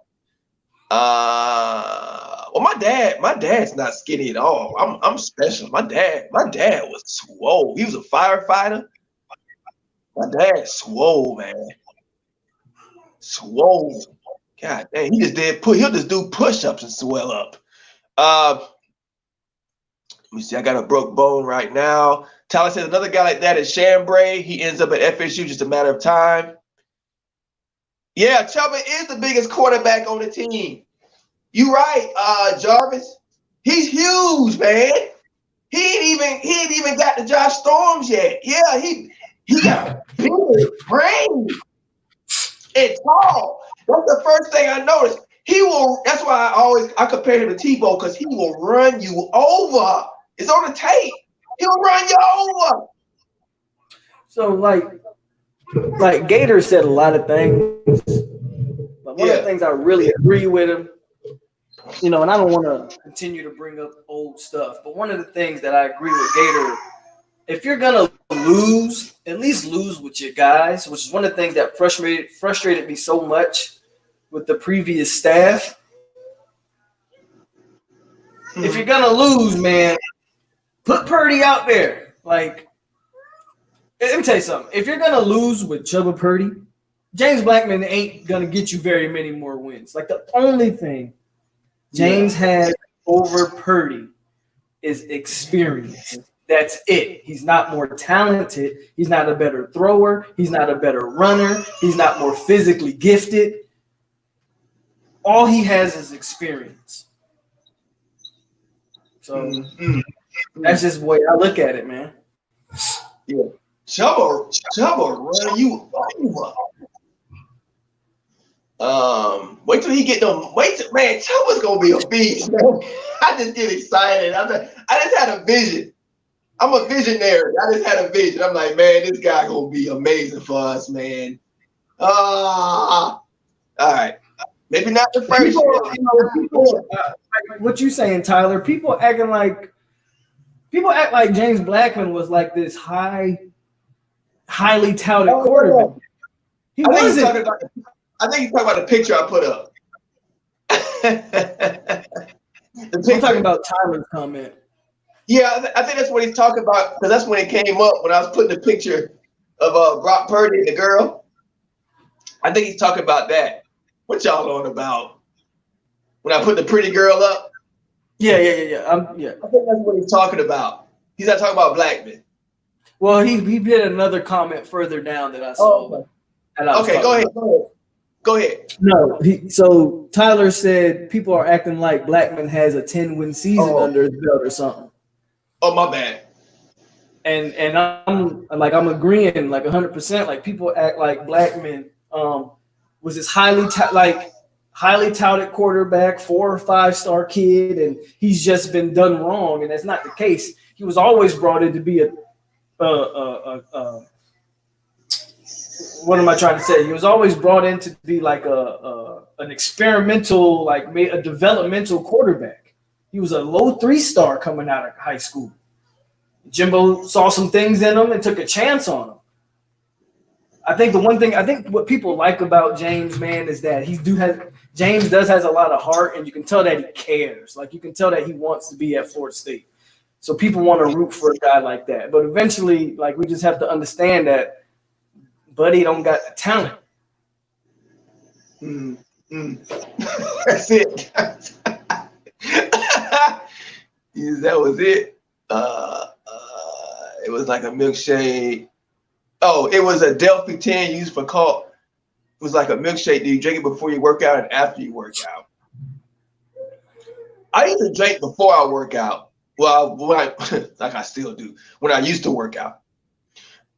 Speaker 4: Well, my dad's not skinny at all. I'm special. My dad was swole. He was a firefighter. My dad swole, man. Swole. God dang, he'll just do push-ups and swell up. Let me see, I got a broke bone right now. Tyler says another guy like that is Chambray. He ends up at FSU just a matter of time. Yeah, Chuba is the biggest quarterback on the team. You right, Jarvis. He's huge, man. He ain't even got the Josh Storms yet. Yeah, he got big brain and tall. That's the first thing I noticed. He will. That's why I compare him to Tebow, because he will run you over. It's on the tape. He'll run you over.
Speaker 1: So like Gator said a lot of things, but one of the things I really agree with him, and I don't want to continue to bring up old stuff, but one of the things that I agree with Gator, if you're gonna lose, at least lose with your guys, which is one of the things that frustrated me so much with the previous staff. If you're gonna lose, man, put Purdy out there. Like, let me tell you something. If you're gonna lose with Chuba Purdy, James Blackman ain't gonna get you very many more wins. Like, the only thing James has over Purdy is experience. That's it. He's not more talented. He's not a better thrower. He's not a better runner. He's not more physically gifted. All he has is experience. So that's just the way I look at it, man.
Speaker 4: Yeah. Chuba run you over. Wait till he get them. Man, Chuba's gonna be a beast, man. I just get excited. I just had a vision. I'm a visionary. I just had a vision. I'm like, man, this guy gonna be amazing for us, man. All right. Maybe not the first.
Speaker 1: What you saying, Tyler? People act like James Blackman was like this highly touted quarterback. He wasn't.
Speaker 4: I think he's talking about the picture I put up.
Speaker 1: I'm talking about Tyler's comment.
Speaker 4: Yeah, I think that's what he's talking about, because that's when it came up when I was putting the picture of Brock Purdy and the girl. I think he's talking about that. What y'all on about? When I put the pretty girl up?
Speaker 1: Yeah.
Speaker 4: I think that's what he's talking about. He's not talking about Blackman.
Speaker 1: Well, he did another comment further down that I saw.
Speaker 4: Okay, go ahead.
Speaker 1: No, so Tyler said people are acting like Blackman has a 10-win season under his belt or something.
Speaker 4: Oh, my bad.
Speaker 1: And I'm agreeing like 100%. Like people act like Blackman was this highly touted quarterback, 4 or 5 star kid, and he's just been done wrong, and that's not the case. He was always brought in to be what am I trying to say? He was always brought in to be like an experimental, like a developmental quarterback. He was a low 3-star coming out of high school. Jimbo saw some things in him and took a chance on him. I think what people like about James, man, is that James has a lot of heart, and you can tell that he cares. Like you can tell that he wants to be at Florida State. So people want to root for a guy like that. But eventually, like we just have to understand that Buddy don't got the talent.
Speaker 4: That's it. That was it. It was like a milkshake. Oh, it was a Delphi 10 used for cough. It was like a milkshake. Do you drink it before you work out and after you work out? I used to drink before I work out. Well, like I still do when I used to work out.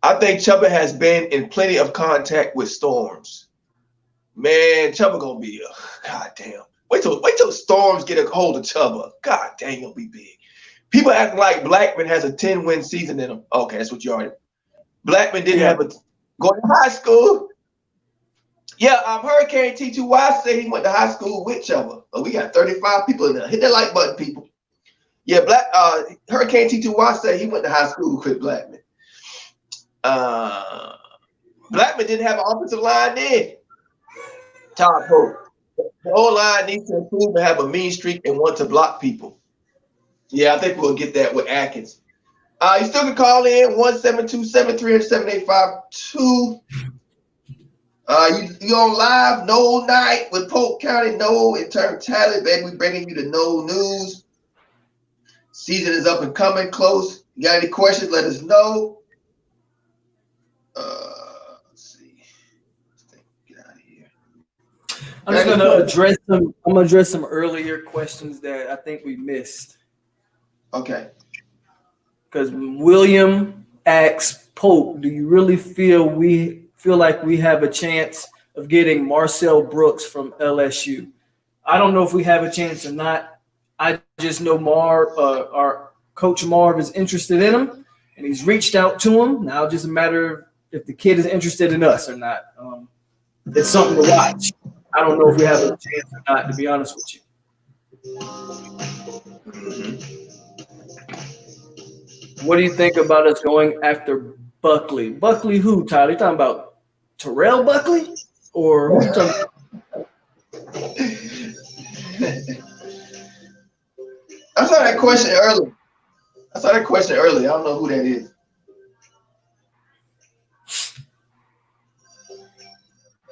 Speaker 4: I think Chuba has been in plenty of contact with Storms. Man, Chuba gonna be goddamn. Wait till Storms get a hold of Chuba. God dang, he'll be big. People act like Blackman has a 10-win season in him. Okay, that's what you already. Blackman didn't have going to high school. Yeah, Hurricane T2Y said he went to high school with Chuba. Oh, we got 35 people in there. Hit that like button, people. Yeah, Hurricane T2Y said he went to high school with Blackman. Blackman didn't have an offensive line then. Todd Polk. The whole line needs to improve and have a mean streak and want to block people. Yeah, I think we'll get that with Atkins. You still can call in 1-727-300-7852. You on live Nole night with Polk County Nole and TURNTTALLY, baby. We bringing you the Nole news. Season is up and coming close. You got any questions? Let us know. Let's see. Get out of here.
Speaker 1: I'm just gonna address some earlier questions that I think we missed.
Speaker 4: Okay.
Speaker 1: Because William asks Polk, do you really feel like we have a chance of getting Marcel Brooks from LSU? I don't know if we have a chance or not. I just know our coach Marv is interested in him, and he's reached out to him. Now it's just a matter of if the kid is interested in us or not. It's something to watch. I don't know if we have a chance or not, to be honest with you. What do you think about us going after Buckley? Buckley who, Tyler? You talking about Terrell Buckley? Or who you talking about?
Speaker 4: I saw that question earlier. I don't know who that is.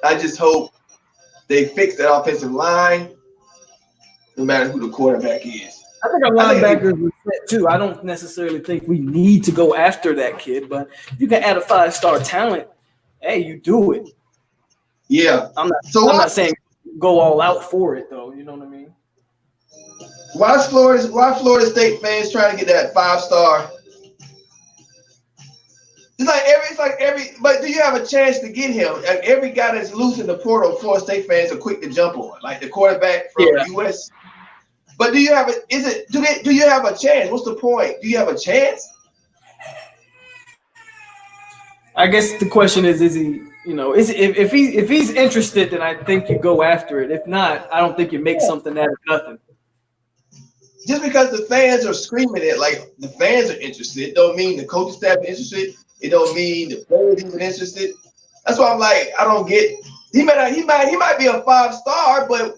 Speaker 4: I just hope they fix that offensive line, no matter who the quarterback is.
Speaker 1: I think our linebackers were set too. I don't necessarily think we need to go after that kid, but if you can add a 5-star talent, hey, you do it.
Speaker 4: Yeah.
Speaker 1: I'm not saying go all out for it though. You know what I mean?
Speaker 4: Why Florida State fans trying to get that 5-star It's like every. But do you have a chance to get him? Like every guy that's loose in the portal, Florida State fans are quick to jump on, like the quarterback from US. But do you have a? Do you have a chance? What's the point? Do you have a chance?
Speaker 1: I guess the question is he, you know, if he's interested, then I think you go after it. If not, I don't think you make something out of nothing.
Speaker 4: Just because the fans are screaming it, like the fans are interested, don't mean the coaching staff is interested. It don't mean the players even interested. That's why I'm like, I don't get. He might be a 5-star, but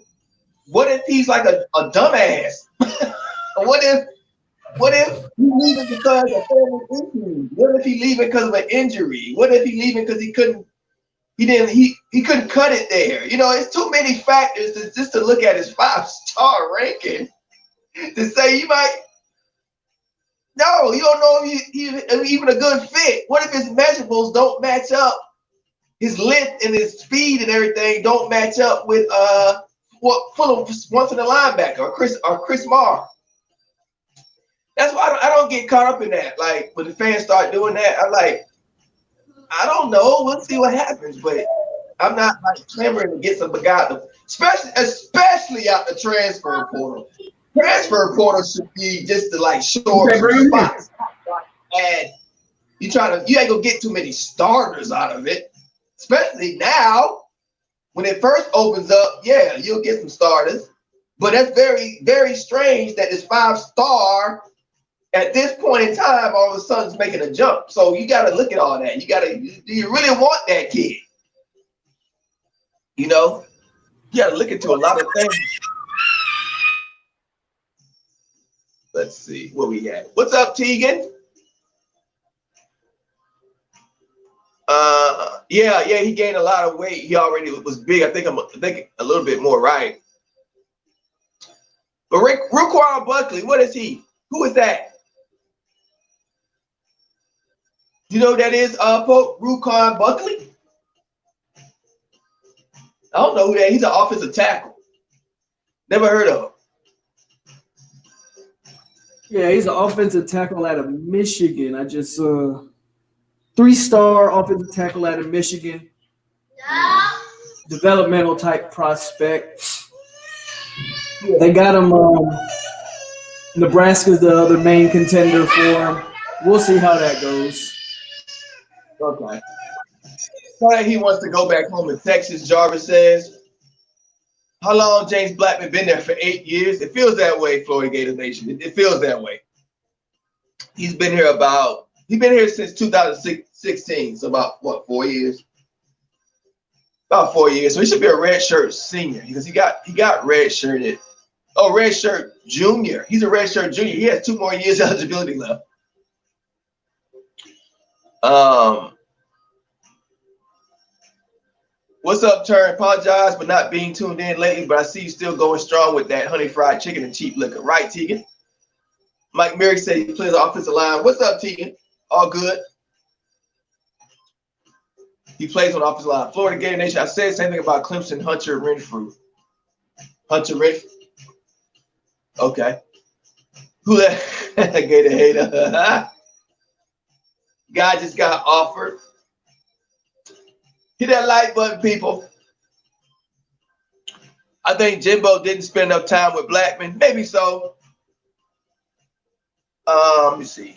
Speaker 4: what if he's like a dumbass? What if he leaving because of family issues? What if he leaving because of an injury? What if he leaving because he couldn't cut it there? You know, it's too many factors just to look at his 5-star ranking to say you might. No, you don't know if he's even a good fit. What if his measurables don't match up? His length and his speed and everything don't match up with what Fulham wants in the linebacker or Chris Marr. That's why I don't get caught up in that. Like when the fans start doing that, I'm like, I don't know. We'll see what happens, but I'm not like clamoring to get some guy, especially out the transfer portal. Transfer portal should be just to like shore some spots. And you ain't gonna get too many starters out of it. Especially now, when it first opens up, yeah, you'll get some starters. But that's very, very strange that this 5-star at this point in time all of a sudden is making a jump. So you gotta look at all that. Do you really want that kid? You know, you gotta look into a lot of things. Let's see what we got. What's up, Tegan? Yeah, he gained a lot of weight. He already was big. I think a little bit more, right? But Raquan Buckley, what is he? Who is that? You know who that is? Polk, Raquan Buckley. I don't know who that is. He's an offensive tackle. Never heard of him.
Speaker 1: Yeah, he's an offensive tackle out of Michigan. I just 3-star offensive tackle out of Michigan. Developmental type prospect. They got him. Nebraska's the other main contender for him. We'll see how that goes.
Speaker 4: Okay. Why he wants to go back home to Texas, Jarvis says. How long James Blackman been there for 8 years? It feels that way, Florida Gator Nation. It feels that way. He's been here since 2016, so about what, 4 years? About 4 years. So he should be a redshirt senior because he got redshirted. Oh, redshirt junior. He's a redshirt junior. He has 2 more years eligibility left. What's up, Turn? Apologize for not being tuned in lately, but I see you still going strong with that honey fried chicken and cheap liquor. Right, Tegan? Mike Merrick said he plays the offensive line. What's up, Tegan? All good? He plays on the offensive line. Florida Gator Nation. I said the same thing about Clemson, Hunter Renfrew. Hunter Renfrew. Okay. Who that? Gator hater. Guy just got offered. Hit that like button, people. I think Jimbo didn't spend enough time with Blackman. Maybe so. Let me see.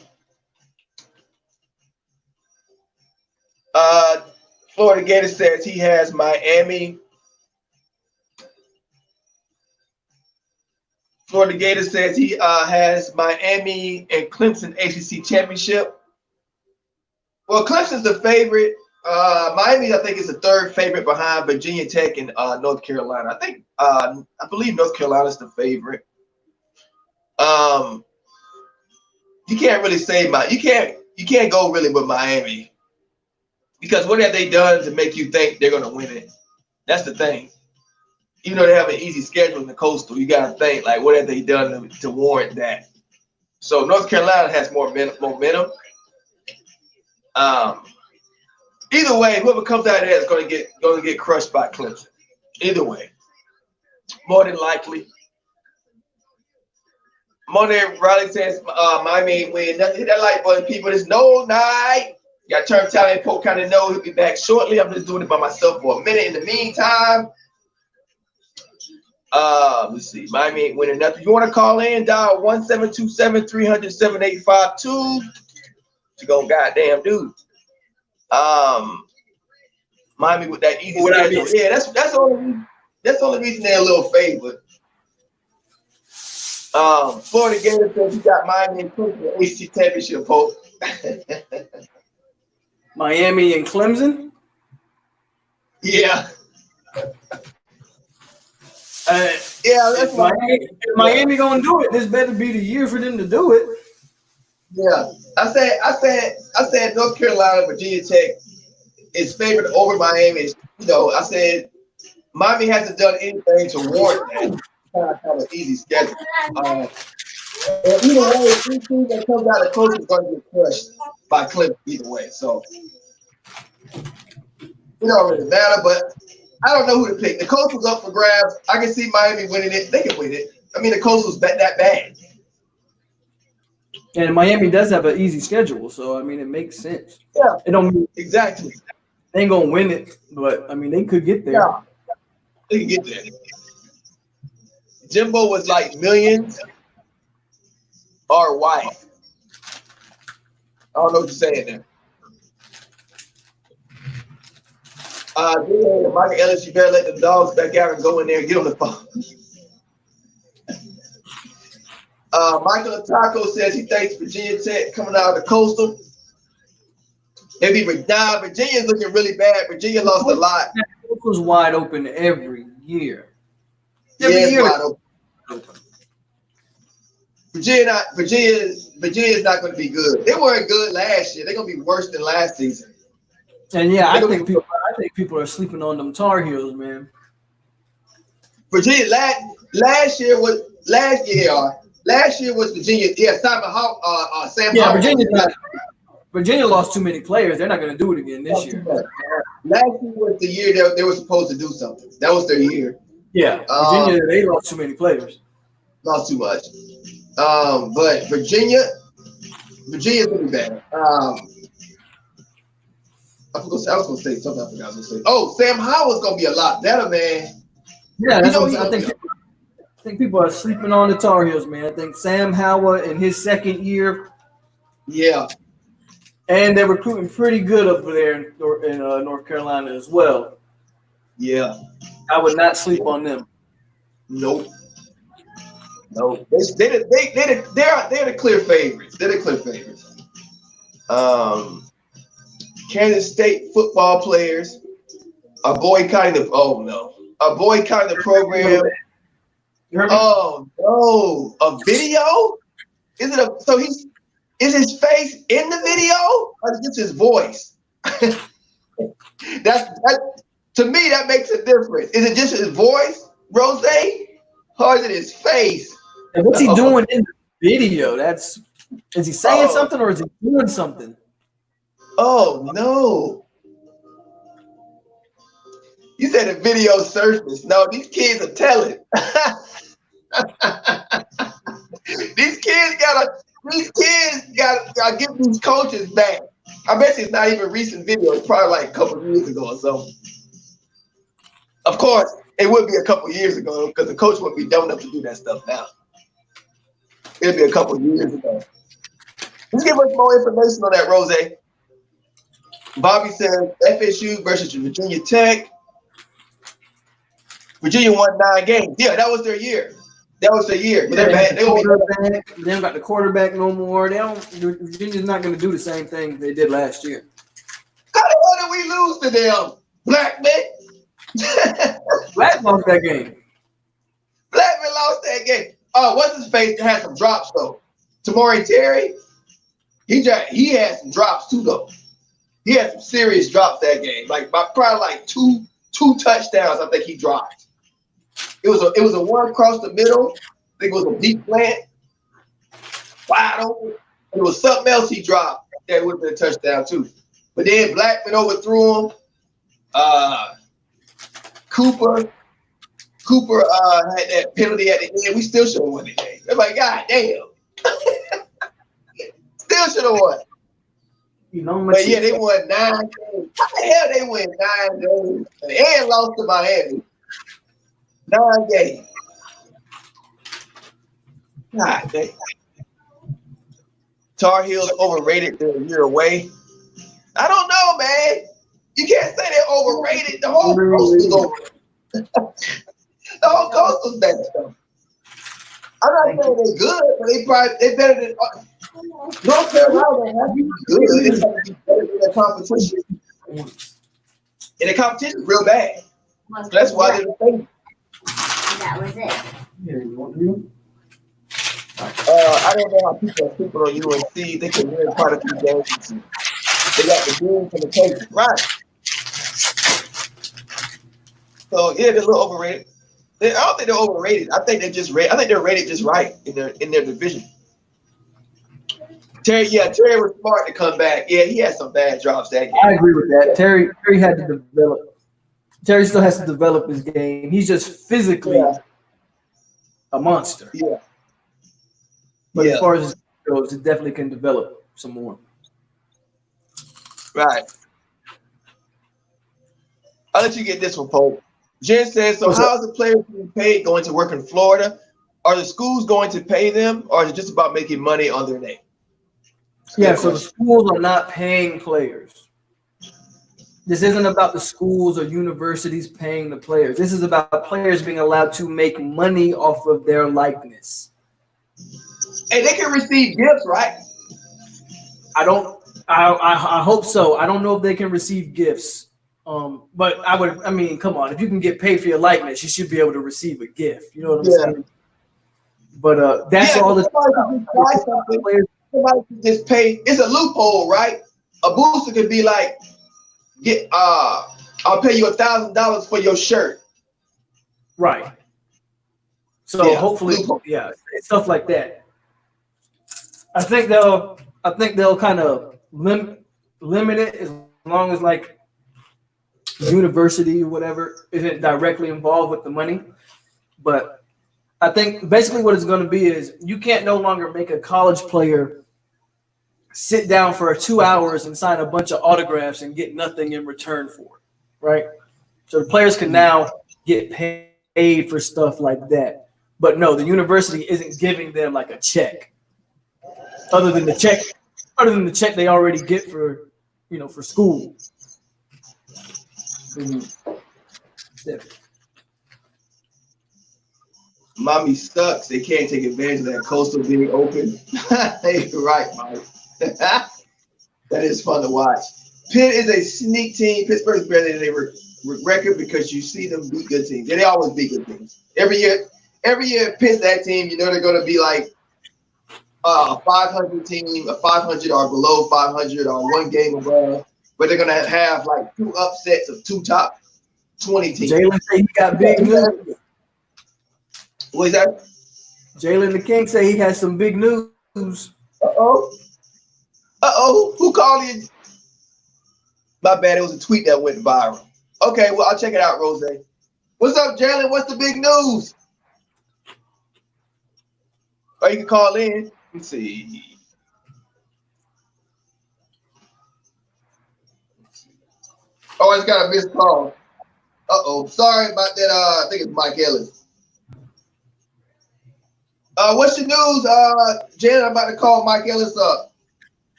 Speaker 4: Florida Gator says he has Miami. Florida Gator says he has Miami and Clemson ACC championship. Well, Clemson's the favorite. Miami, I think, is the 3rd favorite behind Virginia Tech and North Carolina. I believe North Carolina's the favorite. You can't really say you can't go really with Miami because what have they done to make you think they're gonna win it? That's the thing. Even though they have an easy schedule in the Coastal, you gotta think like what have they done to warrant that? So North Carolina has more momentum. Either way, whoever comes out of there is going to get crushed by Clemson. Either way, more than likely. Monday Riley says Miami win. Hit that like button, people. It's Nole night. Got TURNTTALLY Polk kind of know he'll be back shortly. I'm just doing it by myself for a minute. In the meantime, let's see. Miami ain't winning nothing. You want to call in? Dial 1-727-300-7852. You go goddamn dude. Miami with that easy schedule. Yeah, that's the only reason they're a little favored. Florida Gators says you got Miami and Clemson for the ACC championship, Polk.
Speaker 1: Miami and Clemson.
Speaker 4: Yeah.
Speaker 1: Yeah, that's Miami. If Miami gonna do it, this better be the year for them to do it.
Speaker 4: Yeah, I said North Carolina, Virginia Tech is favored over Miami. You know, I said Miami hasn't done anything to warrant that. Kind of an easy schedule. And either way, anything that comes out of coach is going to get crushed by Clemson either way. So it don't really matter. But I don't know who to pick. The coach was up for grabs. I can see Miami winning it. They can win it. I mean, the coach was that bad.
Speaker 1: And Miami does have an easy schedule, so I mean it makes sense.
Speaker 4: Yeah,
Speaker 1: it don't mean
Speaker 4: exactly.
Speaker 1: They ain't gonna win it, but I mean they could get there.
Speaker 4: Yeah, they can get there. Jimbo was like millions or wife. I don't know what you're saying there. Michael Ellis, you better let the dogs back out and go in there and get on the phone. Michael Taco says he thinks Virginia Tech coming out of the Coastal. Maybe Virginia's looking really bad. Virginia lost a lot.
Speaker 1: It was wide open every year.
Speaker 4: Every year. Wide open. Virginia is not going to be good. They weren't good last year. They're going to be worse than last season.
Speaker 1: And yeah, I think people are sleeping on them Tar Heels, man.
Speaker 4: Virginia last year was Virginia. Yeah, Sam Howell.
Speaker 1: Virginia lost too many players. They're not going to do it again this year.
Speaker 4: Last year was the year that they were supposed to do something. That was their year.
Speaker 1: Yeah, Virginia, they lost too many players.
Speaker 4: Lost too much. But Virginia's gonna be bad. I was gonna say something. I forgot what I was gonna say. Oh, Sam Howell's gonna be a lot better, man.
Speaker 1: Yeah, that's what I think people are sleeping on the Tar Heels, man. I think Sam Howell in his second year.
Speaker 4: Yeah.
Speaker 1: And they're recruiting pretty good up there in North Carolina as well.
Speaker 4: Yeah.
Speaker 1: I would not sleep on them.
Speaker 4: Nope. No. They're the clear favorites. They're the clear favorites. Kansas State football players are boycotting the program. Oh no, a video? Is his face in the video or is it just his voice? that to me that makes a difference. Is it just his voice, Rose? Or is it his face?
Speaker 1: And what's he doing in the video? Is he saying something or is he doing something? Oh no. You said the video surfaced. No, these kids are telling. These kids gotta get these coaches back. I bet it's not even recent video. It's probably like a couple of years ago or something. Of course, it would be a couple of years ago because the coach wouldn't be dumb enough to do that stuff now. It'd be a couple of years ago. Let's give us more information on that, Rose. Bobby says FSU versus Virginia Tech. Virginia won 9 games. Yeah, that was their year. That was their year. They don't got the quarterback no more. Virginia's not going to do the same thing they did last year.
Speaker 4: How the hell did we lose to them? Blackman?
Speaker 1: Black lost that game.
Speaker 4: Blackman lost that game. Oh, what's his face? Had some drops though. Tamori Terry, he had some drops too though. He had some serious drops that game. Probably like two touchdowns. I think he dropped. It was a one across the middle. I think it was a deep plant, wide open. It was something else he dropped that would have been a touchdown too. But then Blackman overthrew him. Cooper had that penalty at the end. We still should have won the game. They're like, God damn. Still should have won.
Speaker 1: You know,
Speaker 4: But yeah, they won 9 games. How the hell they win 9 games and lost to Miami? 9 games. God dang. Tar Heels overrated. They're a year away. I don't know, man. You can't say they're overrated. The whole coast was over. The whole coast was bad. I'm not saying they're good, but they better than North Carolina. Has to be good. They have to be better than the competition. And the competition is real bad. So that's why they're the favorite.
Speaker 6: That was it.
Speaker 4: I don't know how people on UNC they can win quite a few games. They got the boom from the Patriots, right? So yeah, they're a little overrated. I don't think they're overrated. I think they're just rated. I think they're rated just right in their division. Terry was smart to come back. Yeah, he had some bad drops that game.
Speaker 1: I agree with that. Terry had to develop. Terry still has to develop his game. He's just physically a monster.
Speaker 4: Yeah.
Speaker 1: But as far as his goes, it definitely can develop some more.
Speaker 4: Right. I'll let you get this one, Polk. Jen says, so how is the players being paid going to work in Florida? Are the schools going to pay them, or is it just about making money on their name?
Speaker 1: Yeah, so the schools are not paying players. This isn't about the schools or universities paying the players. This is about players being allowed to make money off of their likeness.
Speaker 4: And they can receive gifts, right?
Speaker 1: I hope so. I don't know if they can receive gifts. But I mean, come on, if you can get paid for your likeness, you should be able to receive a gift. You know what I'm saying? But that's all the
Speaker 4: somebody can just pay. It's a loophole, right? A booster could be like, I'll pay you $1,000 for your shirt.
Speaker 1: Right. So hopefully, stuff like that. I think they'll kind of limit it as long as like university or whatever isn't directly involved with the money. But I think basically what it's going to be is you can't no longer make a college player sit down for 2 hours and sign a bunch of autographs and get nothing in return for it, right? So the players can now get paid for stuff like that. But no, the university isn't giving them like a check. Other than the check they already get for, for school. Yeah.
Speaker 4: Mommy sucks. They can't take advantage of that coastal being open. You're right, Mike. That is fun to watch. Pitt is a sneak team. Pittsburgh's better than they record because you see them beat good teams. They always beat good teams. Every year Pitt's that team, they're going to be like a 500 team, a 500 or below 500 or one game above. But they're going to have like 2 upsets of 2 top 20 teams.
Speaker 1: Jalen say he got big news.
Speaker 4: What is that?
Speaker 1: Jalen the King say he has some big news.
Speaker 4: Who called you? My bad, it was a tweet that went viral. Okay, well, I'll check it out, Rose. What's up, Jalen? What's the big news? Or you can call in. Let's see. Oh, I just got a missed call. Sorry about that. I think it's Mike Ellis. What's your news, Jen? I'm about to call Mike Ellis up.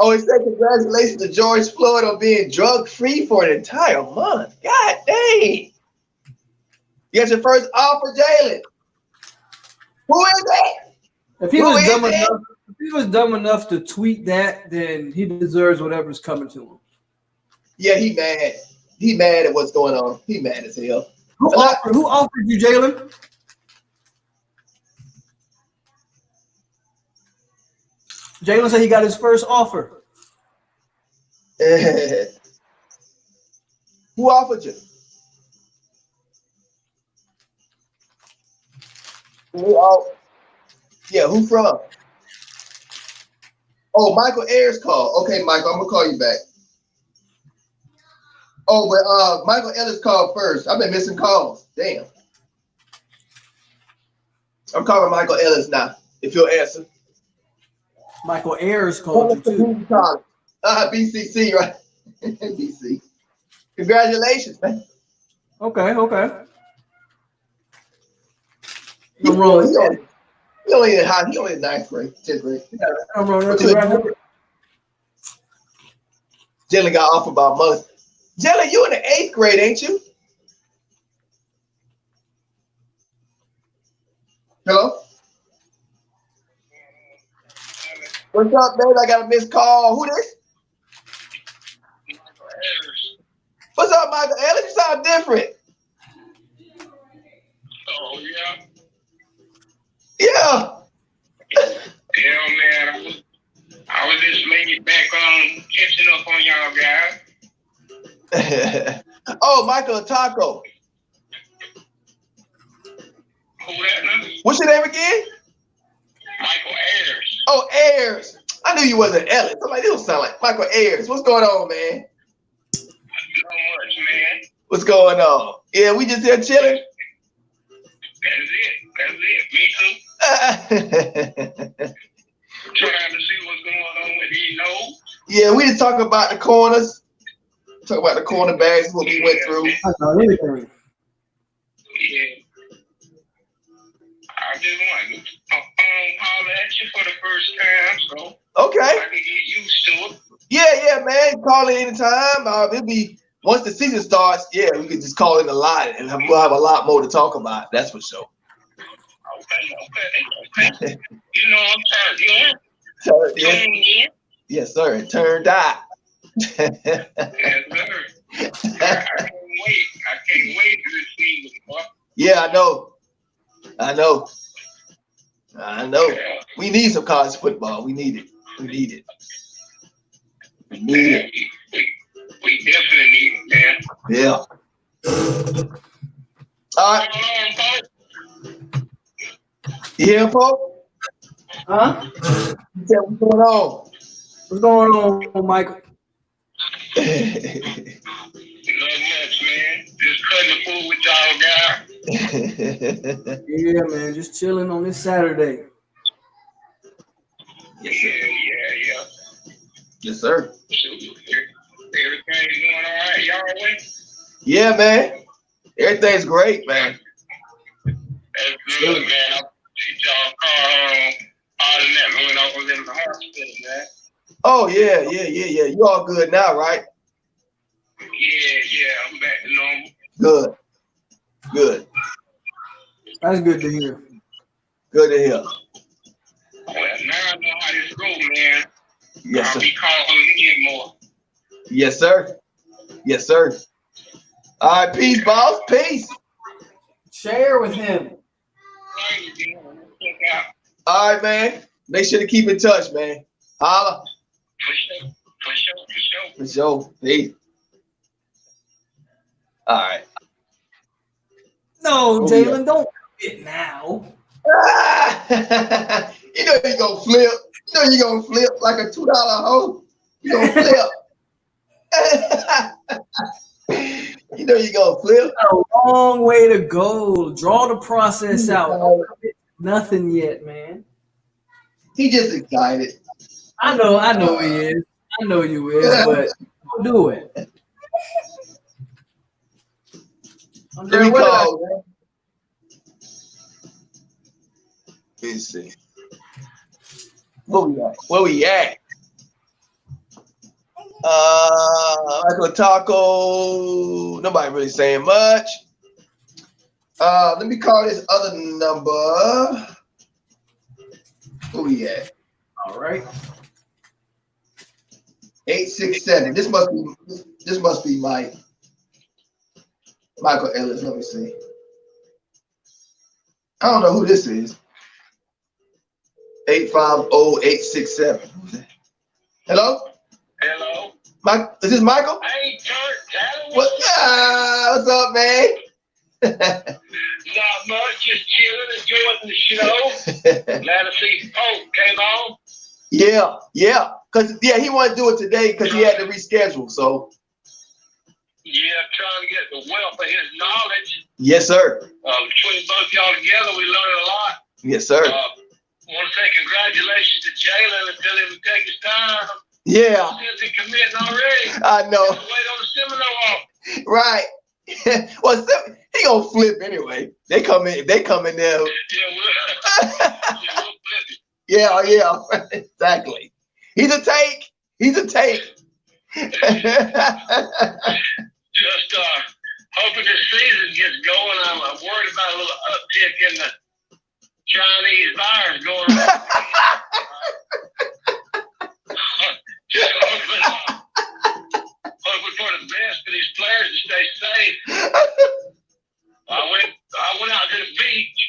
Speaker 4: Oh, he said congratulations to George Floyd on being drug-free for an entire month. God dang. You got your first offer, Jalen. Who is that?
Speaker 1: If he was dumb enough to tweet that, then he deserves whatever's coming to him.
Speaker 4: Yeah, he mad. He mad at what's going on. He mad as hell.
Speaker 1: Who offered you, Jalen? Jalen said he got his first offer.
Speaker 4: Who offered you? Who from? Oh, Michael Ayers called. Okay, Michael, I'm gonna call you back. Oh, but Michael Ellis called first. I've been missing calls. Damn. I'm calling Michael Ellis now. If you'll answer.
Speaker 3: Michael Ayers called you too.
Speaker 4: BCC, right? BC. Congratulations, man.
Speaker 3: Okay.
Speaker 4: He
Speaker 3: I'm rolling.
Speaker 4: only in high. He only in 9th grade, 10th grade.
Speaker 3: I'm rolling.
Speaker 4: What's your- Jalen got off about months. Jalen, you in the 8th grade, ain't you? Hello? What's up, babe? I got a missed call. Who this? What's up, Michael Ellis? You sound different.
Speaker 5: Oh, yeah.
Speaker 4: Yeah.
Speaker 5: Yeah, man. I was just making back on catching up on y'all guys.
Speaker 4: Oh, Michael Taco.
Speaker 5: Who that now?
Speaker 4: What's your name again?
Speaker 5: Michael Ayers.
Speaker 4: Oh, Ayers. I knew you wasn't Ellis. I'm like, you don't sound like Michael Ayers. What's going on, man?
Speaker 5: Not much, man.
Speaker 4: What's going on? Yeah, we just here chilling.
Speaker 5: That's it. Me too. Trying to see what's going on with these Nole.
Speaker 4: Yeah, we just talk about the corners. Talk about the cornerbacks, what we went through.
Speaker 3: I know everything.
Speaker 5: Yeah. I just wanted to holler at you for the first time, so
Speaker 4: Okay.
Speaker 5: I can get used to it.
Speaker 4: Yeah, man. Call in anytime. It'll be once the season starts. Yeah, we can just call in a lot, and we'll have a lot more to talk about. That's for sure.
Speaker 5: Okay. You know I'm turned in. Tune in.
Speaker 4: Yes, sir. Turned out.
Speaker 5: Yes, sir. I can't wait. I can't wait to this season, boy.
Speaker 4: Yeah, I know. We need some college football. We need it.
Speaker 5: We definitely need it, man.
Speaker 4: Yeah. All right. You hear, Polk?
Speaker 3: Huh?
Speaker 4: You tell what's going on.
Speaker 3: What's going on, Michael?
Speaker 5: Not much, man. Just cutting the food with y'all, guys.
Speaker 3: Yeah, man. Just chilling on this Saturday.
Speaker 4: Yes, sir.
Speaker 5: Yeah.
Speaker 4: Yes, sir.
Speaker 5: Everything going all right, y'all way?
Speaker 4: Yeah, man. Everything's great, man.
Speaker 5: That's good, man. I'll get y'all calling that when I was in the hospital, man.
Speaker 4: Oh, yeah. You all good now, right?
Speaker 5: Yeah, I'm back to normal.
Speaker 4: Good.
Speaker 3: That's good to hear.
Speaker 4: Good to hear.
Speaker 5: Well, now I know how this goes, man.
Speaker 4: Yes,
Speaker 5: I'll
Speaker 4: sir.
Speaker 5: be calling in more.
Speaker 4: Yes, sir. All right, peace, boss. Peace.
Speaker 3: Share with him.
Speaker 4: All right, man. Make sure to keep in touch, man. Holla.
Speaker 5: For sure.
Speaker 4: For sure. Peace. All right.
Speaker 3: No,
Speaker 4: Oh,
Speaker 3: Jalen, don't quit now.
Speaker 4: You know you're gonna flip. Like a $2 hoe. You're gonna flip. You know you're gonna flip.
Speaker 3: A long way to go. Draw the process out. Don't commit nothing yet, man.
Speaker 4: He just excited.
Speaker 3: I know he is. I know you is, but don't do it.
Speaker 4: Let me call. Let me see. Where we at? Michael Taco. Nobody really saying much. Let me call this other number. Where we at?
Speaker 3: All right.
Speaker 4: 867. This must be Michael Ellis. Let me see. I don't know who this is. 850-867. Hello?
Speaker 5: Hello?
Speaker 4: Is this Michael?
Speaker 5: Hey, TURNTTALLY.
Speaker 4: What's up, man?
Speaker 5: Not much, just chilling, enjoying the show. Glad to see Polk came on.
Speaker 4: Yeah. He wanted to do it today because he had to reschedule. So.
Speaker 5: Yeah, trying to get the wealth of his knowledge.
Speaker 4: Yes, sir.
Speaker 5: Between both y'all together, we learned a lot.
Speaker 4: Yes, sir.
Speaker 5: Want to say congratulations to Jalen and tell him to take his time.
Speaker 4: Yeah.
Speaker 5: He's committing already.
Speaker 4: I know.
Speaker 5: Wait on the Seminole off.
Speaker 4: Right. Well, he gonna flip anyway. They come in there.
Speaker 5: Yeah, we'll flip it.
Speaker 4: Yeah, exactly. He's a take.
Speaker 5: Just hoping this season gets going. I'm worried about a little uptick in the Chinese virus going on. Just hoping for the best for these players to stay safe. I went out to the beach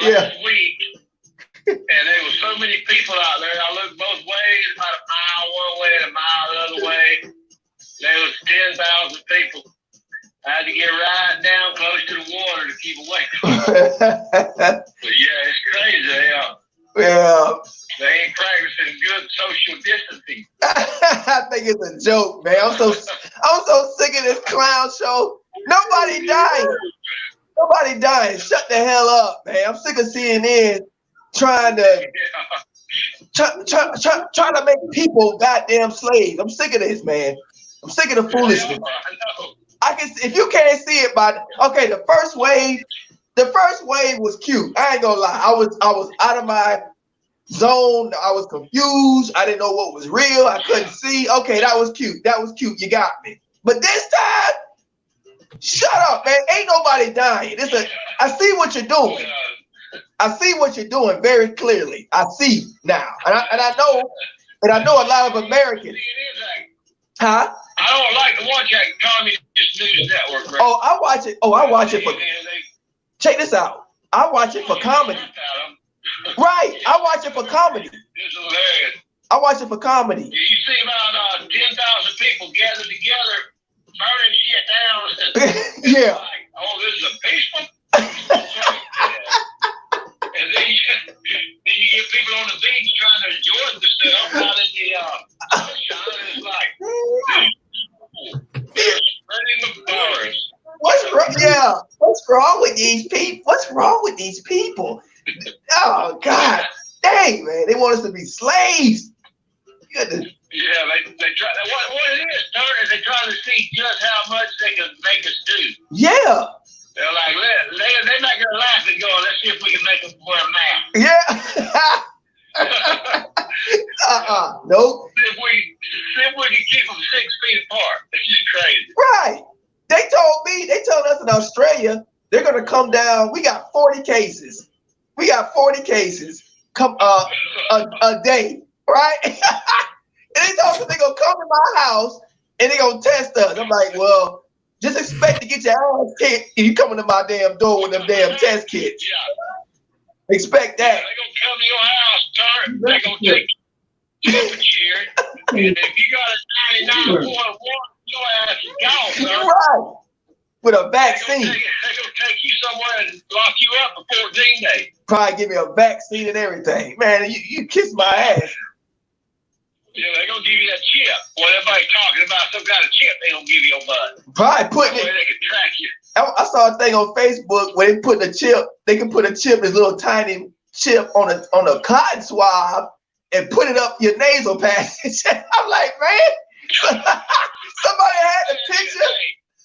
Speaker 5: last week, and there were so many people out there. I looked both ways, about a mile one way and a mile the other way. There was 10,000 people. I had to get right down close to the water to keep away from it. But yeah, it's crazy.
Speaker 4: Yeah.
Speaker 5: They ain't practicing good social distancing.
Speaker 4: I think it's a joke, man. I'm so sick of this clown show. Nobody dying. Shut the hell up, man. I'm sick of CNN trying to trying to make people goddamn slaves. I'm sick of this, man. I'm sick of the foolishness. I can, if you can't see it by okay, the first wave was cute. I ain't gonna lie. I was out of my zone. I was confused. I didn't know what was real. I couldn't see. Okay, that was cute. You got me. But this time, shut up, man. Ain't nobody dying. I see what you're doing. I see what you're doing very clearly. I see now, and I know a lot of Americans. Huh?
Speaker 5: I don't like to watch that communist news network. Right?
Speaker 4: Oh, I watch it. For. Check this out. I watch it for comedy. Right. I watch it for comedy.
Speaker 5: It's hilarious.
Speaker 4: I watch it for comedy.
Speaker 5: You see about 10,000 people gathered together, burning shit down.
Speaker 4: Yeah.
Speaker 5: Like, oh, this is a peaceful. And then you get people on the beach trying to enjoy themselves out in the sunshine. It's like, they're spreading the virus.
Speaker 4: What's wrong? Yeah. What's wrong with these people? Oh God. Dang, man. They want us to be slaves.
Speaker 5: Yeah, they try. What it is, Turnt, is they trying to see just how much they can make us do.
Speaker 4: Yeah.
Speaker 5: They're like, they're not gonna laugh and go, let's see if we can make them wear a mask.
Speaker 4: Yeah. Nope.
Speaker 5: See if we can keep them 6 feet apart. It's just crazy.
Speaker 4: Right. They told us in Australia, they're gonna come down. We got 40 cases. Come a day, right? And they told us they're gonna come to my house and they're gonna test us. I'm like, well, just expect to get your ass kicked if you coming to my damn door with them damn test kits.
Speaker 5: Yeah.
Speaker 4: Expect that.
Speaker 5: They're gonna come to your house, Turnt. They're gonna take your temperature, and if you got a 99.1, your ass is gone, Turnt.
Speaker 4: Right. With a vaccine.
Speaker 5: They're gonna take you somewhere and lock you up for 14 days.
Speaker 4: Probably give me a vaccine and everything. Man, you kiss my ass.
Speaker 5: Yeah, they're gonna give you that chip. Well, everybody talking about some kind of chip they gonna give you your butt.
Speaker 4: Probably putting
Speaker 5: That way
Speaker 4: it.
Speaker 5: they can track you.
Speaker 4: I saw a thing on Facebook where they put a chip. They can put a chip, this little tiny chip on a cotton swab, and put it up your nasal passage. I'm like, man, somebody had the picture.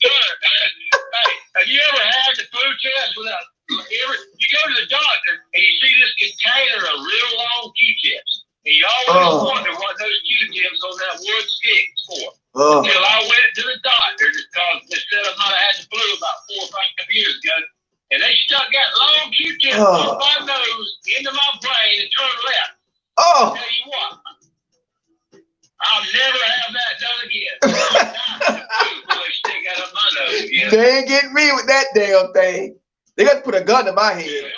Speaker 5: Hey, have you ever had the flu test without? You go to the doctor and you see this container of real long Q-tips, and you always wonder what those Q-tips on that wood stick is for. Until I went to the doctor because they said I might have had the flu about 4 or 5 years ago, and they stuck that long Q-tip on my nose into my brain and turned left. I'll tell you what, I'll never have that done again. They stick out of my nose again.
Speaker 4: They ain't getting me with that damn thing. They got to put a gun in my head.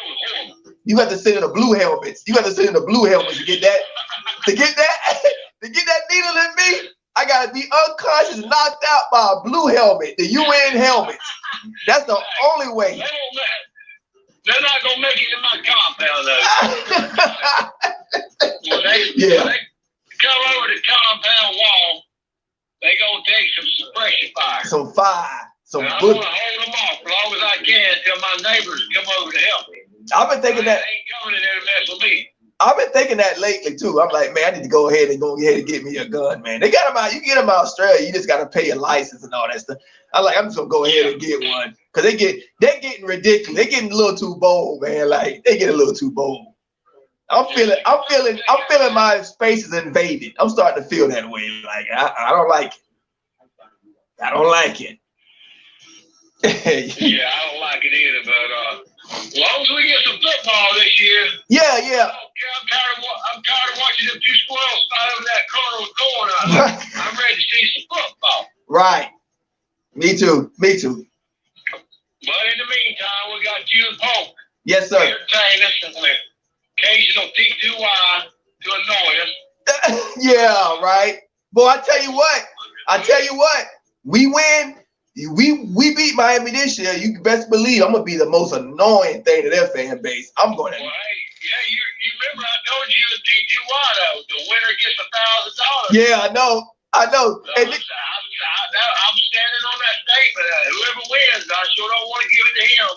Speaker 4: You got to sit in the blue helmets. You got to sit in the blue helmets to get that. To get that needle in me, I got to be unconscious, knocked out by a blue helmet, the UN helmet. That's the only way.
Speaker 5: They're not gonna make it in my compound though. When they come over the compound wall, they gonna take some suppression fire.
Speaker 4: Some fire.
Speaker 5: I'm gonna hold them off as long as I can until my neighbors come over to help me.
Speaker 4: I've been thinking that.
Speaker 5: They ain't coming in there to mess with me.
Speaker 4: I've been thinking that lately too. I'm like, man, I need to go ahead and get me a gun, man. They got them out. You can get them out of Australia. You just got to pay a license and all that stuff. I'm just gonna go ahead and get one because they're getting ridiculous. They're getting a little too bold, man. Like they get a little too bold. I'm feeling my space is invaded. I'm starting to feel that way. Like I don't like it. I don't like it.
Speaker 5: Yeah, I don't like it either. But as long as we get some football this year.
Speaker 4: Yeah.
Speaker 5: I'm tired of watching them two squirrels fight over that corner. I'm ready to see some football.
Speaker 4: Right. Me too.
Speaker 5: But in the meantime, we got you and Polk.
Speaker 4: Yes, sir.
Speaker 5: Entertain us and with occasional T2Y to annoy us.
Speaker 4: Yeah, right. Boy, I tell you what. We win. We beat Miami this year. You best believe I'm gonna be the most annoying thing to their fan base. I'm gonna.
Speaker 5: Well, hey, yeah, you remember I told you the T2Y though. The winner gets $1,000.
Speaker 4: Yeah, I know.
Speaker 5: So I'm standing on that statement. Whoever wins, I sure don't want to give it to him.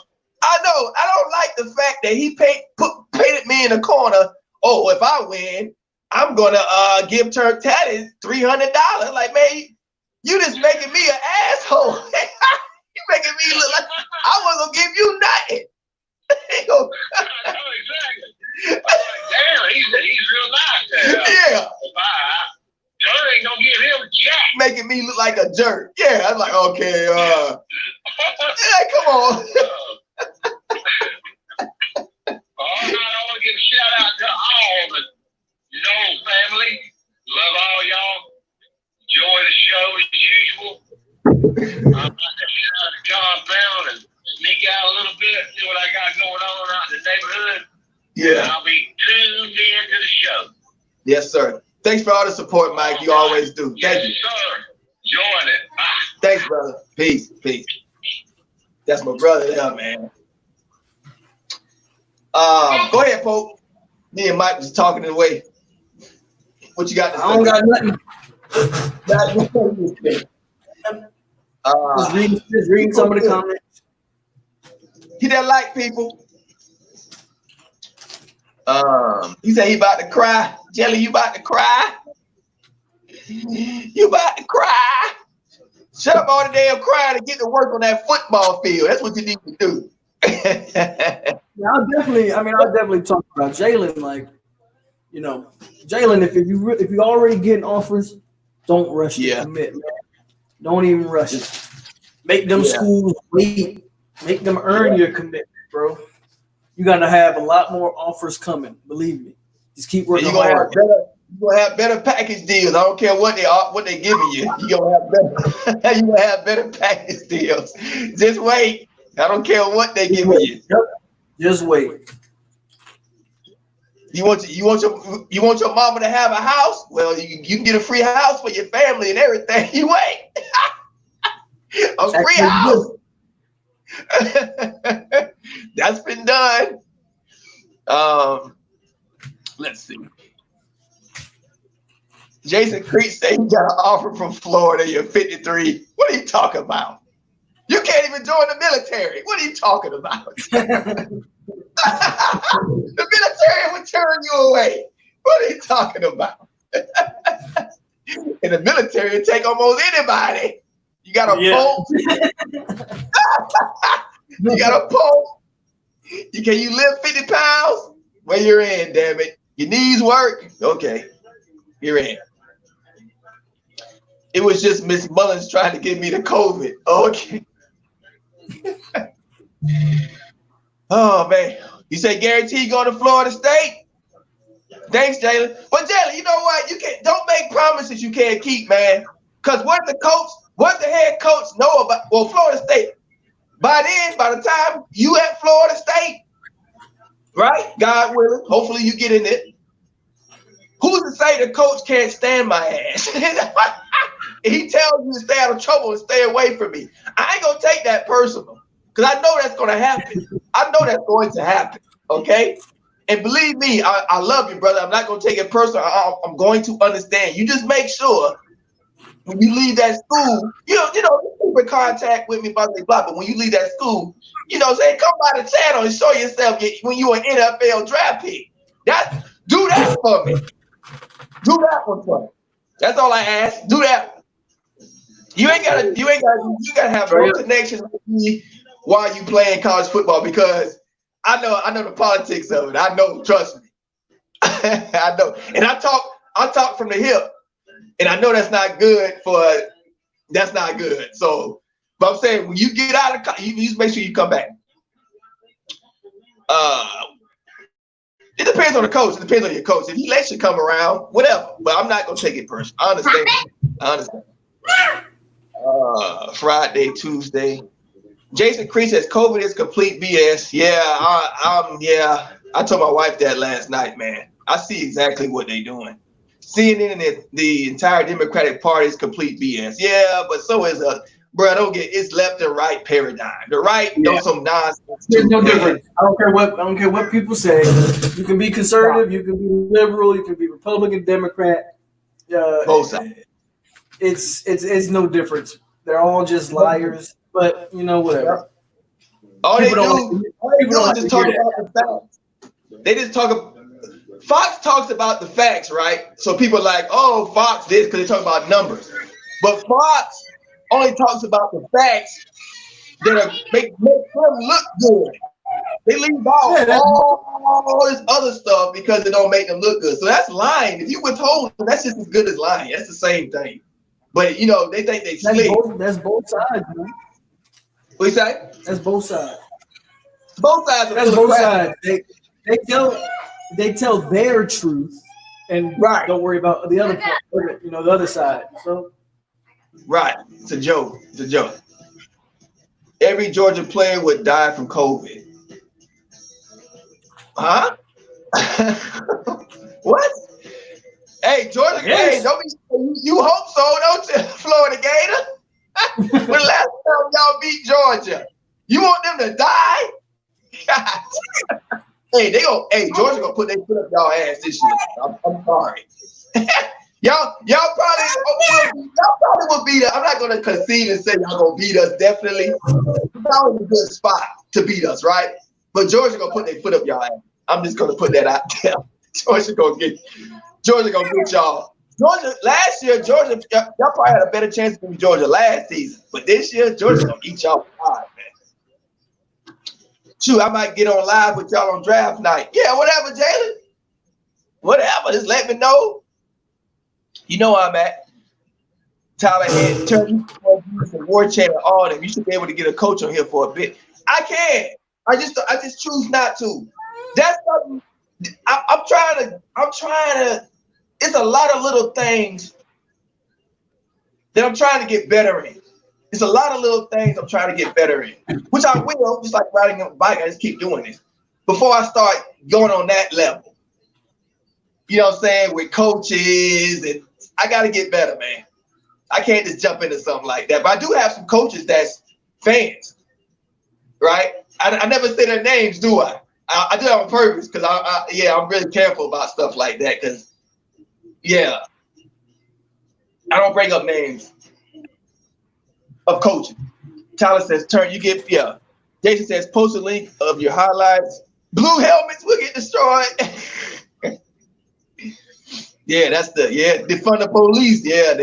Speaker 4: I know. I don't like the fact that he painted me in the corner. Oh, if I win, I'm gonna give TURNTTALLY $300. Like, man, you just making me an asshole. You making me look like I wasn't gonna give you nothing.
Speaker 5: I know exactly. I'm like, damn, he's real nice.
Speaker 4: Yeah.
Speaker 5: Turn ain't gonna give him jack.
Speaker 4: Making me look like a jerk. Yeah, I'm like, okay, yeah, come on.
Speaker 5: All right, I want to give a shout out to all the Nole family. Love all y'all. Enjoy the show as usual. I'm about to head out of the compound and sneak out a little bit, see what I got going on out in the neighborhood.
Speaker 4: Yeah.
Speaker 5: And I'll be tuned in to the show.
Speaker 4: Yes, sir. Thanks for all the support, Mike. You always do. Thank you.
Speaker 5: Yes, sir. Enjoying it. Bye.
Speaker 4: Thanks, brother. Peace. That's my brother there, man. Go ahead, Polk. Me and Mike was talking away. What you got to say?
Speaker 3: I don't got nothing. Just reading some of the comments.
Speaker 4: Hit that like, people. He said he about to cry. Jelly, you about to cry? You about to cry? Shut up all the damn crying and get to work on that football field. That's what you need to do.
Speaker 3: Yeah, I'll definitely talk about Jalen. Like, you know, Jalen, if you already getting offers, don't rush to commit, man. Don't even rush it. Make them schools wait. Make them earn your commitment, bro. You gotta have a lot more offers coming. Believe me. Just keep working hard.
Speaker 4: You're gonna have better package deals. I don't care what they giving you. You're gonna have better package deals. Just wait. I don't care what they giving you.
Speaker 3: Just wait.
Speaker 4: You want your mama to have a house? Well, you can get a free house for your family and everything. You wait. A free house. That's been done. Let's see. Jason Creek said he got an offer from Florida. You're 53. What are you talking about? You can't even join the military. What are you talking about? The military would turn you away. What are you talking about? In the military, it take almost anybody. You got a Polk. You got a Polk. Can you lift 50 pounds? Well, you're in, damn it. Your knees work? Okay. You're in. It was just Miss Mullins trying to get me the COVID. Okay. Oh, man. You say guarantee going to Florida State? Thanks, Jalen. But Jalen, you know what? Don't make promises you can't keep, man. Because what the head coach know about Florida State? By the time you at Florida State, right? God willing, hopefully you get in it. Who's to say the coach can't stand my ass? He tells you to stay out of trouble and stay away from me. I ain't gonna take that personal because I know that's gonna happen. I know that's going to happen. Okay. And believe me, I love you, brother. I'm not gonna take it personal. I'm going to understand. You just make sure when you leave that school, you know, keep in contact with me, blah, blah, blah. But when you leave that school, you know, say, come by the channel and show yourself when you're an NFL draft pick. Do that for me. Do that one for me. That's all I ask. Do that. You gotta have no connection with me while you playing college football, because I know the politics of it. I know, trust me. I know. And I talk from the hip. And I know that's not good. So, but I'm saying, when you get out of college, you just make sure you come back. It depends on the coach. It depends on your coach. If he lets you come around, whatever. But I'm not gonna take it personal. I understand. Friday, Tuesday. Jason Cree says COVID is complete BS. Yeah, I told my wife that last night, man. I see exactly what they're doing. CNN and the entire Democratic Party is complete BS. Yeah, but so is it's left and right paradigm. The right knows some nonsense.
Speaker 3: There's no difference. I don't care what people say. You can be conservative, you can be liberal, you can be Republican, Democrat.
Speaker 4: Both sides.
Speaker 3: It's no difference. They're all just liars. But you know, whatever.
Speaker 4: All they do is just talk about the facts. They just talk. Fox talks about the facts, right? So people are like, oh, Fox this because they talk about numbers. But Fox only talks about the facts that make them look good. They leave out all this other stuff because it don't make them look good. So that's lying. If you withhold, that's just as good as lying. That's the same thing. But you know, they think they slick.
Speaker 3: That's both sides, man.
Speaker 4: What you say?
Speaker 3: That's both sides.
Speaker 4: Both sides.
Speaker 3: That's both sides. They tell their truth and don't worry about the other part, you know, the other side. So
Speaker 4: right. It's a joke. It's a joke. Every Georgia player would die from COVID. Huh? What? Hey, Georgia, hey, don't be, you hope so, don't you, Florida Gator? When the last time y'all beat Georgia, you want them to die? God. Hey, Georgia gonna put their foot up y'all ass this year. I'm sorry. y'all probably will beat us. I'm not gonna concede and say y'all gonna beat us. Definitely, y'all in a good spot to beat us, right? But Georgia gonna put their foot up y'all ass. I'm just gonna put that out there. Georgia gonna get y'all. Georgia last year, y'all probably had a better chance than Georgia last season. But this year, Georgia gonna eat y'all alive, man. Shoot, I might get on live with y'all on draft night. Yeah, whatever, Jalen. Whatever, just let me know. You know where I'm at. Tyler had turned War Channel, all them. You should be able to get a coach on here for a bit. I can. I just choose not to. That's something I'm trying to. It's a lot of little things that I'm trying to get better in. It's a lot of little things I'm trying to get better in, which I will, just like riding a bike. I just keep doing this before I start going on that level. You know what I'm saying? With coaches, and I got to get better, man. I can't just jump into something like that. But I do have some coaches that's fans, right? I never say their names, do I? I do that on purpose because I'm really careful about stuff like that because, yeah, I don't bring up names of coaches. Tyler says, turn, you get, yeah. Jason says, post a link of your highlights. Blue helmets will get destroyed. Yeah, that's defund the police. Yeah,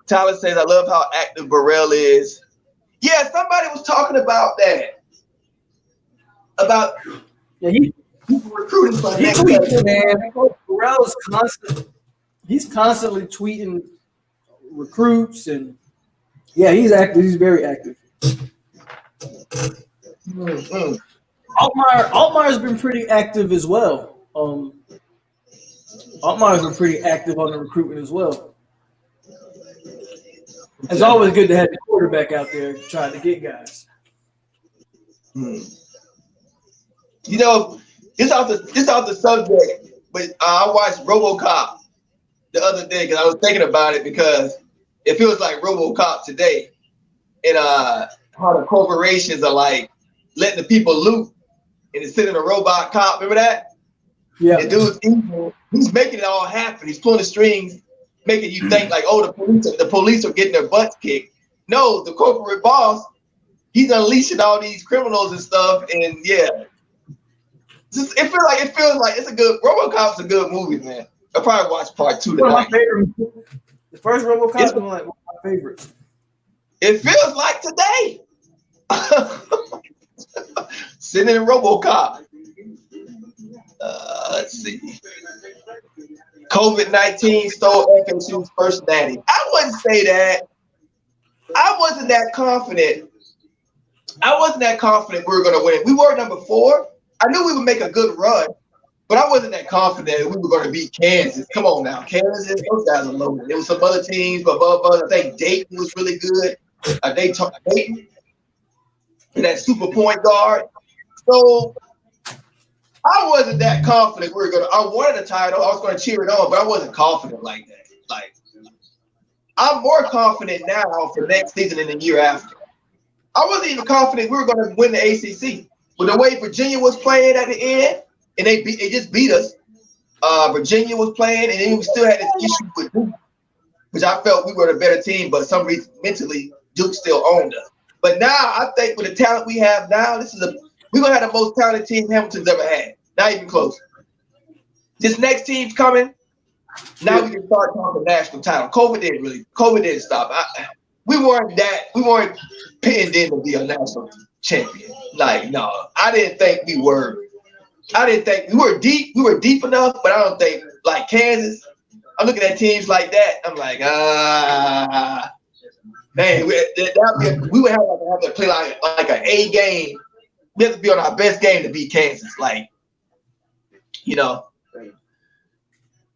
Speaker 4: Tyler says, I love how active Burrell is. Yeah, somebody was talking about that.
Speaker 3: He
Speaker 4: recruiting for
Speaker 3: he tweets, man. Burrell's constantly tweeting recruits, and yeah, he's active. He's very active.
Speaker 4: Mm-hmm.
Speaker 3: Altmaier's been pretty active as well. Altmaier's been pretty active on the recruitment as well. It's always good to have the quarterback out there trying to get guys.
Speaker 4: You know, it's off the subject, but I watched RoboCop the other day because I was thinking about it because it feels like RoboCop today, and how the corporations are like letting the people loot and it's sending a robot cop. Remember that?
Speaker 3: Yeah.
Speaker 4: The dude's evil. He's making it all happen. He's pulling the strings, making you think like, oh, the police are getting their butts kicked. No, the corporate boss, he's unleashing all these criminals and stuff, and yeah, it feels like it's a good RoboCop's a good movie, man. I'll probably watch part 2 tonight.
Speaker 3: One of my favorites. The first RoboCop is one of my favorites.
Speaker 4: It feels like today. Sitting in RoboCop. Let's see. COVID-19 stole FSU's first natty. I wouldn't say that. I wasn't that confident. We were going to win. We were number 4. I knew we would make a good run, but I wasn't that confident we were going to beat Kansas. Come on now. Kansas, those guys are loaded. There was some other teams, but I think Dayton was really good. Dayton. And that super point guard. So I wasn't that confident we were going to. I wanted a title. I was going to cheer it on, but I wasn't confident like that. Like, I'm more confident now for next season and the year after. I wasn't even confident we were going to win the ACC. But the way Virginia was playing at the end, and they just beat us. Virginia was playing, and then we still had this issue with Duke, which I felt we were the better team, but some reason mentally Duke still owned us. But now I think with the talent we have now, we're gonna have the most talented team Hamilton's ever had. Not even close. This next team's coming. Now we can start talking national title. COVID didn't stop. We weren't pinned in to be a national champion. Like, no, I didn't think we were deep. We were deep enough, but I don't think like Kansas. I'm looking at teams like that. I'm like, man, we would have to play like an A game. We have to be on our best game to beat Kansas. Like, you know.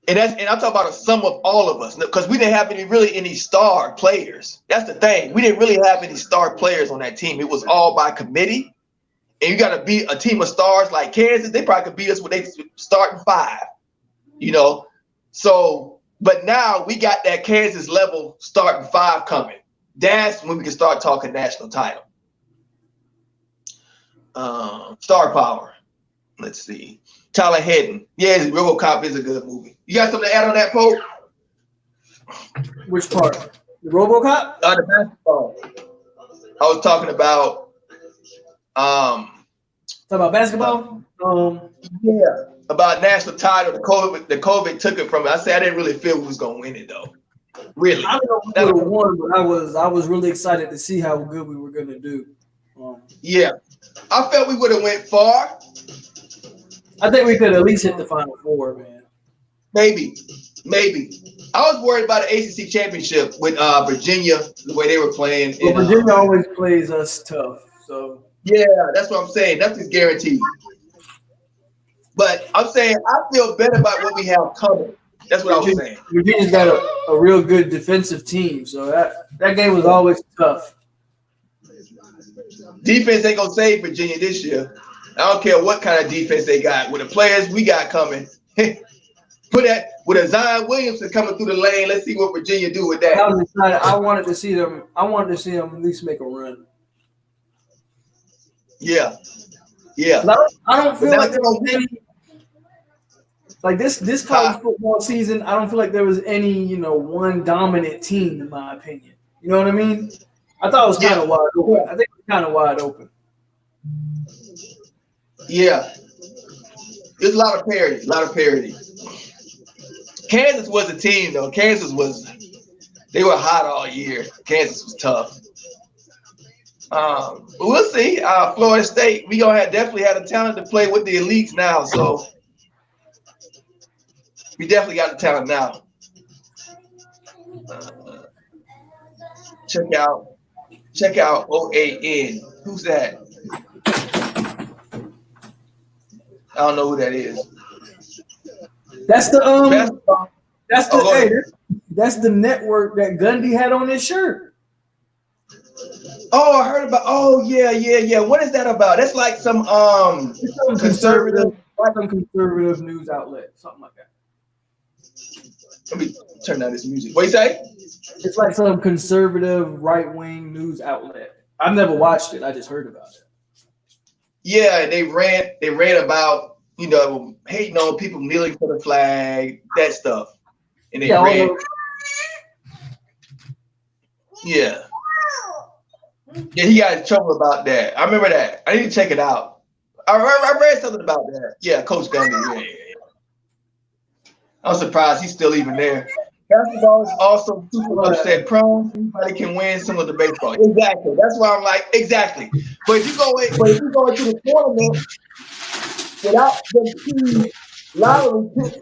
Speaker 4: And I'm talking about a sum of all of us, because we didn't have any star players. That's the thing. We didn't really have any star players on that team. It was all by committee. And you got to beat a team of stars like Kansas. They probably could beat us when they starting 5, you know. So, but now we got that Kansas level starting 5 coming. That's when we can start talking national title. Star power. Let's see. Tyler Hedden. Yeah, RoboCop is a good movie. You got something to add on that, Polk?
Speaker 3: Which part? The RoboCop?
Speaker 4: The basketball. I was talking about.
Speaker 3: Talk about basketball?
Speaker 4: Yeah, about national title. The COVID took it from it. I said I didn't really feel we was gonna win it though. Really,
Speaker 3: I don't know if we would have won, but I was really excited to see how good we were gonna do.
Speaker 4: Yeah, I felt we would have went far.
Speaker 3: I think we could at least hit the Final Four, man.
Speaker 4: Maybe. I was worried about the ACC championship with Virginia, the way they were playing.
Speaker 3: Well, Virginia always plays us tough, so.
Speaker 4: Yeah, that's what I'm saying. Nothing's guaranteed. But I'm saying I feel better about what we have coming. That's what I was saying.
Speaker 3: Virginia's got a real good defensive team, so that game was always tough.
Speaker 4: Defense ain't gonna save Virginia this year. I don't care what kind of defense they got. With the players we got coming, with a Zion Williamson coming through the lane, let's see what Virginia do with that.
Speaker 3: I was excited. I wanted to see them at least make a run.
Speaker 4: Yeah.
Speaker 3: I don't feel like there was any, like this college football season. I don't feel like there was any, one dominant team in my opinion. You know what I mean? I thought it was kind of wide open. I think it was kind of wide open.
Speaker 4: Yeah, there's a lot of parity. Kansas was a team though. They were hot all year. Kansas was tough. But we'll see. Florida State, we gonna definitely have the talent to play with the elites now. So we definitely got the talent now. Check out OAN. Who's that? I don't know who that is.
Speaker 3: That's the that's the network that Gundy had on his shirt.
Speaker 4: Oh, I heard about. Oh, yeah. What is that about? That's like some conservative
Speaker 3: news outlet, something like that.
Speaker 4: Let me turn down this music. What you say?
Speaker 3: It's like some conservative right-wing news outlet. I've never watched it. I just heard about it.
Speaker 4: Yeah, they ran about, hating on people kneeling for the flag, that stuff. And they ran. Yeah. Yeah, he got in trouble about that. I remember that. I need to check it out. I read something about that. Yeah, Coach Gundy. Yeah. I'm surprised he's still even there. Basketball is also super upset prone. Anybody can win similar to baseball. Exactly. That's why I'm like, exactly. But if you go into the tournament without the key lottery picks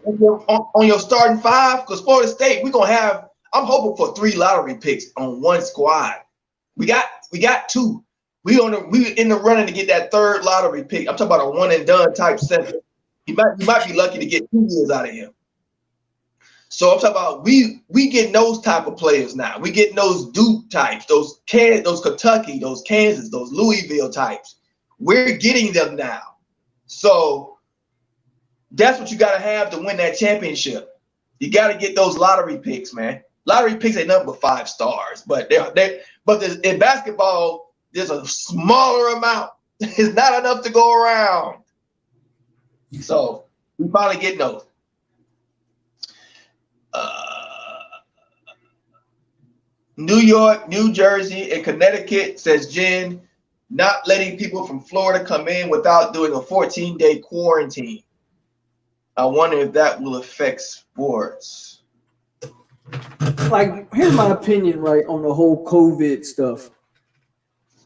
Speaker 4: on your starting five, because Florida State, I'm hoping for 3 lottery picks on one squad. We got 2. We in the running to get that 3rd lottery pick. I'm talking about a one and done type center. You might be lucky to get 2 years out of him. So I'm talking about we getting those type of players now. We getting those Duke types, those Kentucky, those Kansas, those Louisville types. We're getting them now. So that's what you got to have to win that championship. You got to get those lottery picks, man. Lottery picks ain't nothing but 5 stars, but in basketball, there's a smaller amount. It's not enough to go around. So we finally getting those. New York, New Jersey, and Connecticut, says Jen, not letting people from Florida come in without doing a 14-day quarantine. I wonder if that will affect sports.
Speaker 3: Like, here's my opinion, right, on the whole COVID stuff.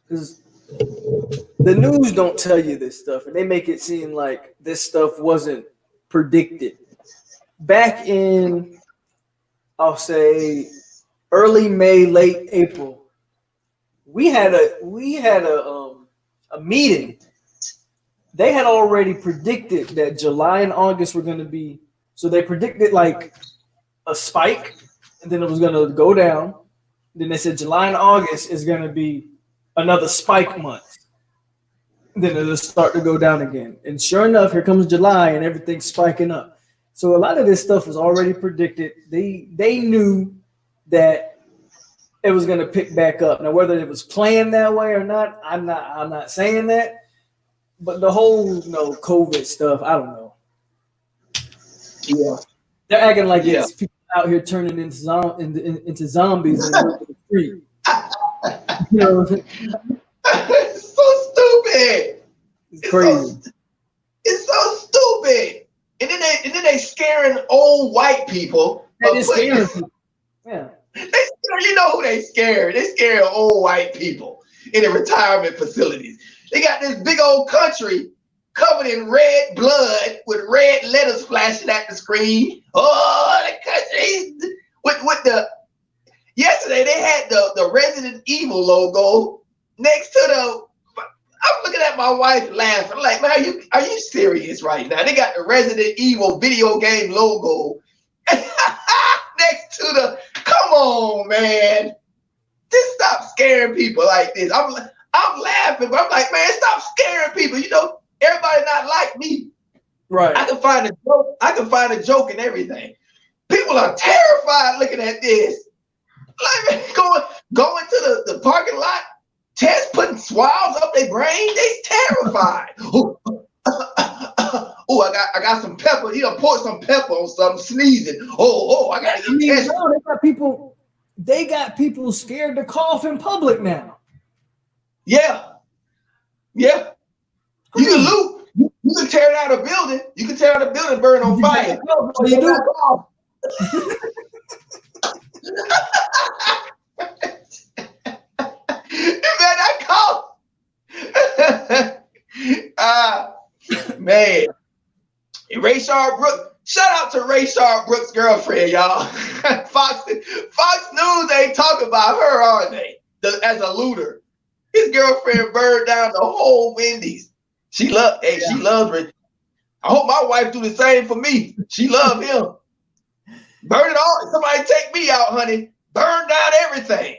Speaker 3: Because the news don't tell you this stuff, and they make it seem like this stuff wasn't predicted. Back in, I'll say, early May, late April, we had a meeting. They had already predicted that July and August were going to be, so they predicted like a spike, and then it was going to go down. Then they said July and August is going to be another spike month. Then it'll start to go down again. And sure enough, here comes July and everything's spiking up. So a lot of this stuff was already predicted. They knew that it was going to pick back up. Now, whether it was planned that way or not, I'm not saying that. But the whole COVID stuff, I don't know.
Speaker 4: Yeah,
Speaker 3: they're acting like it's people out here turning into zombies in the street. You know what I'm saying?
Speaker 4: It's so stupid.
Speaker 3: It's crazy.
Speaker 4: It's so stupid. And then they scaring old white people.
Speaker 3: They scaring people. Yeah.
Speaker 4: You know who they scared? They scaring old white people in the retirement facilities. They got this big old country covered in red blood with red letters flashing at the screen. Oh, the country with the yesterday they had the Resident Evil logo next to the. I'm looking at my wife laughing. I'm like, man, are you serious right now? They got the Resident Evil video game logo next to the. Come on, man. Just stop scaring people like this. I'm laughing, but I'm like, man, stop scaring people. You know, everybody not like me.
Speaker 3: Right.
Speaker 4: I can find a joke. I can find a joke in everything. People are terrified looking at this. Like, man, going to the parking lot, Tess putting swabs up their brain. They terrified. Oh, I got some pepper. He done poured some pepper on something, sneezing. Oh, I gotta get tested.
Speaker 3: They got people scared to cough in public now.
Speaker 4: Yeah. You can loot. You can tear out a building. You can tear out a building, burn on fire.
Speaker 3: You do.
Speaker 4: Man, I cough. Man. Rayshard Brooks. Shout out to Rayshard Brooks' girlfriend, y'all. Fox News ain't talking about her, are they? As a looter. His girlfriend burned down the whole Wendy's. She loves Ray. I hope my wife do the same for me. She love him. Burn it all. Somebody take me out, honey. Burn down everything.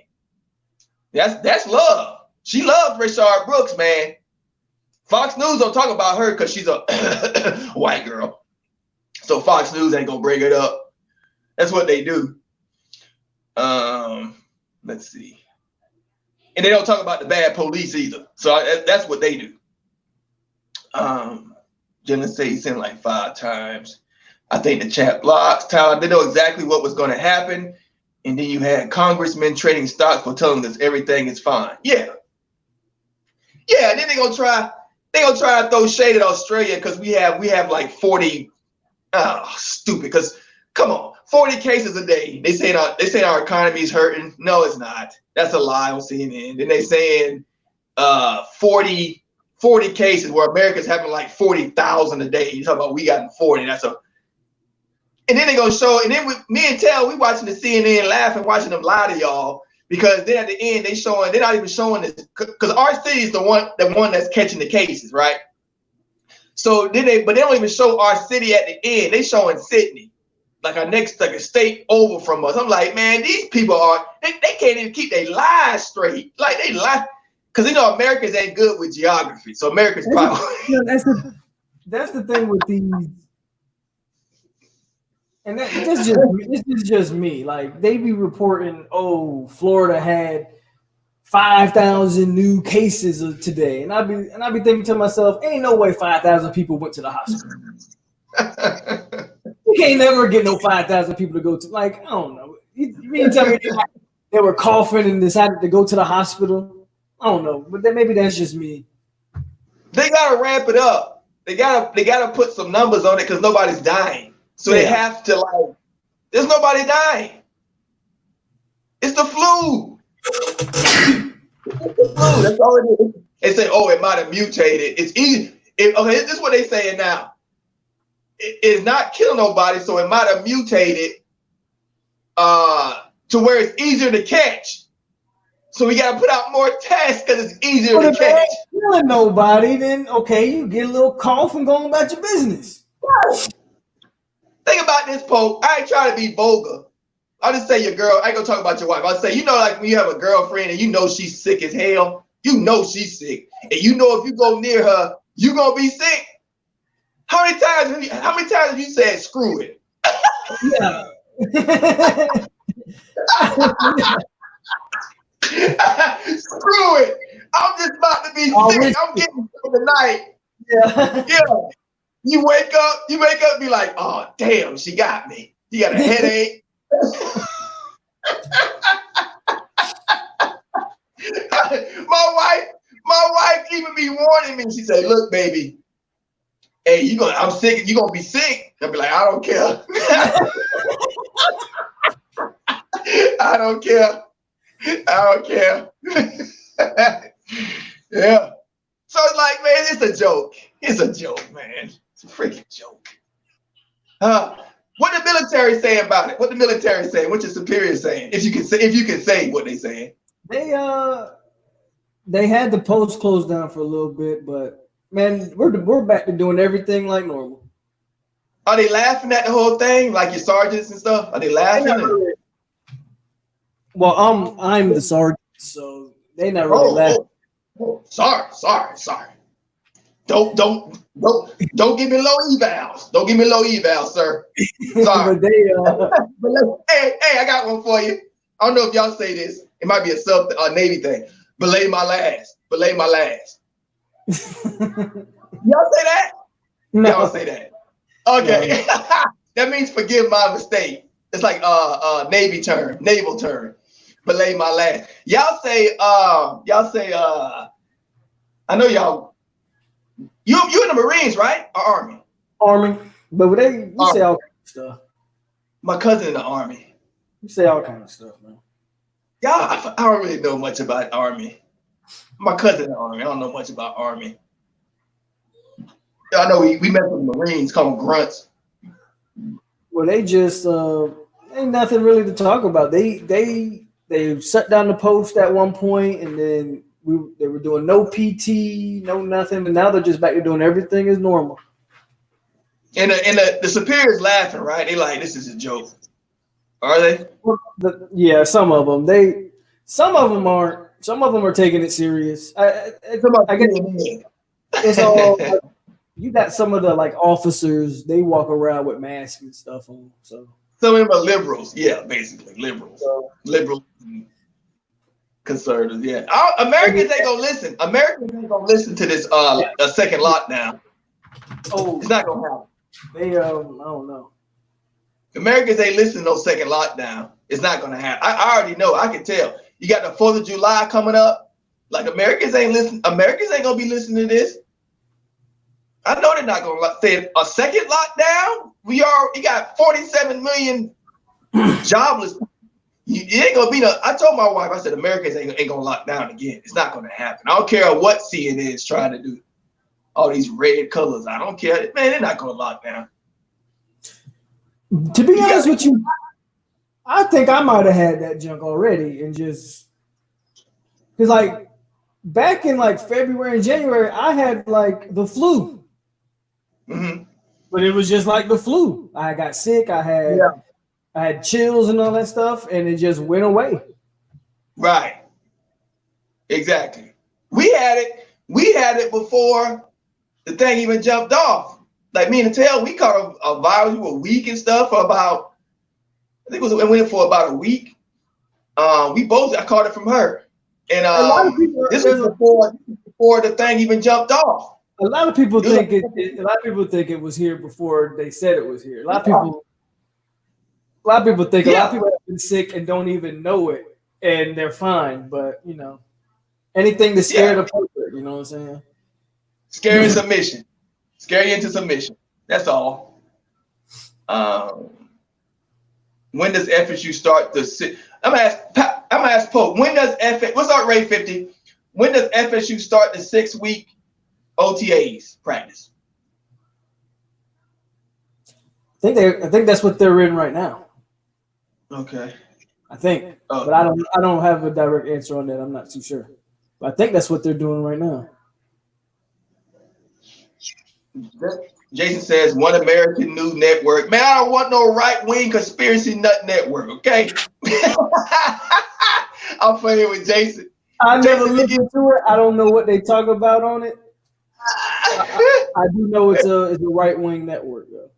Speaker 4: That's love. She loves Rayshard Brooks, man. Fox News don't talk about her because she's a white girl. So Fox News ain't gonna bring it up. That's what they do. Let's see. And they don't talk about the bad police either. So that's what they do. Jenna said he sent like 5 times. I think the chat blocks. Tyler, they know exactly what was going to happen. And then you had congressmen trading stocks for telling us everything is fine. Yeah. Yeah, and then they're gonna try to throw shade at Australia because we have like 40 stupid, because come on, 40 cases a day. They say our economy is hurting. No, it's not. That's a lie on CNN. Then they saying 40 cases where America's having like 40,000 a day. You talk about we got 40. And then they gonna show, and then me and Tel, we watching the CNN laughing, watching them lie to y'all, because then at the end they're not even showing this, because our city is the one that's catching the cases, right? So but they don't even show our city at the end. They showing Sydney, like a state over from us. I'm like, man, these people they can't even keep their lies straight. Like they lie, because Americans ain't good with geography. So America's probably
Speaker 3: that's the thing with these. And this is just me. Like they be reporting, oh, Florida had 5,000 new cases today, and I be thinking to myself, ain't no way 5,000 people went to the hospital. You can't never get no 5,000 people to go to. Like, I don't know. You mean to tell me they were coughing and decided to go to the hospital? I don't know, but then maybe that's just me.
Speaker 4: They gotta ramp it up. They gotta put some numbers on it because nobody's dying. So they have to, like, there's nobody dying. It's the flu. That's all it is. They say, oh, it might have mutated. It's easy. Okay, this is what they saying now. It's not killing nobody, so it might have mutated to where it's easier to catch. So we got to put out more tests because it's easier to catch.
Speaker 3: If it ain't killing nobody, then okay, you get a little cough and go about your business.
Speaker 4: Think about this, Polk. I ain't trying to be vulgar. I'll just say your girl. I ain't gonna talk about your wife. I'll say, like when you have a girlfriend and she's sick as hell, she's sick, and if you go near her, you gonna be sick. How many times have you said screw it?
Speaker 3: Yeah.
Speaker 4: Screw it. I'm just about to be sick. I'm getting sick tonight.
Speaker 3: Yeah.
Speaker 4: Yeah. You wake up, be like, oh damn, she got me. You got a headache. My wife even be warning me. She said, look, baby, hey, I'm sick, you're gonna be sick. I'll be like, I don't care. I don't care. Yeah. So it's like, man, it's a joke. It's a joke, man. It's a freaking joke. What the military say about it? What the military saying? What your superiors saying? If you can say what they saying.
Speaker 3: They had the post closed down for a little bit, but man, we're back to doing everything like normal.
Speaker 4: Are they laughing at the whole thing, like your sergeants and stuff? Are they laughing?
Speaker 3: Well, I'm the sergeant, so they not really laughing.
Speaker 4: Oh, sorry. Don't give me low evals. Don't give me low evals, sir. Sorry.
Speaker 3: But
Speaker 4: hey, I got one for you. I don't know if y'all say this. It might be a Navy thing. Belay my last. Y'all say that?
Speaker 3: No.
Speaker 4: Y'all say that. Okay. No. That means forgive my mistake. It's like naval term. Belay my last. Y'all say I know y'all you in the Marines, right? Or Army?
Speaker 3: Army. But we say all kind of stuff.
Speaker 4: My cousin in the Army.
Speaker 3: You say all kind of stuff, man.
Speaker 4: Y'all, I don't really know much about Army. My cousin in the Army. I don't know much about Army. I know we met with the Marines, call them grunts.
Speaker 3: Well, they just ain't nothing really to talk about. They shut down the post at one point, and then they were doing no PT, no nothing, and now they're just back to doing everything as normal.
Speaker 4: And the superiors laughing, right? They like, this is a joke. Are they?
Speaker 3: Yeah, some of them. Some of them aren't. Some of them are taking it serious. I guess it's all. You got some of the like officers. They walk around with masks and stuff on. So
Speaker 4: some of them are liberals. Yeah, basically liberals. Liberals, and conservatives. Yeah, Americans ain't gonna listen. Americans ain't gonna listen to this a second lockdown.
Speaker 3: Oh,
Speaker 4: it's not gonna happen.
Speaker 3: I don't know.
Speaker 4: Americans ain't listening to no second lockdown. It's not gonna happen. I already know. I can tell. You got the 4th of July coming up. Like Americans ain't listening. Americans ain't gonna be listening to this. I know they're not gonna say a second lockdown. You got 47 million jobless. It ain't gonna be no. I told my wife, I said, Americans ain't gonna lock down again. It's not gonna happen. I don't care what CNN is trying to do. All these red colors. I don't care. Man, they're not gonna lock down.
Speaker 3: To be honest with you, I think I might have had that junk already, and just because like back in like February and January, I had like the flu, but it was just like the flu. I got sick. I had chills and all that stuff, and it just went away.
Speaker 4: Right. Exactly. We had it before the thing even jumped off. Like me and Tail, we caught a virus. We were weak and stuff for about, I think it went for about a week. I caught it from her. And this was before the thing even jumped off.
Speaker 3: A lot of people think it was here before they said it was here. A lot of people think a lot of people have been sick and don't even know it, and they're fine. But you know, anything to scare the public, you know what I'm saying?
Speaker 4: Scare and submission. Scare you into submission. That's all. When does FSU start to sit? I'm gonna ask Polk. When does what's up, Ray 50? When does FSU start the 6-week OTAs practice?
Speaker 3: I think that's what they're in right now.
Speaker 4: Okay.
Speaker 3: I think, but I don't have a direct answer on that. I'm not too sure. But I think that's what they're doing right now.
Speaker 4: Jason says One American News Network. Man, I don't want no right-wing conspiracy nut network, okay? I'm playing with Jason.
Speaker 3: I never looked into it. I don't know what they talk about on it. I do know it's a right-wing network, though.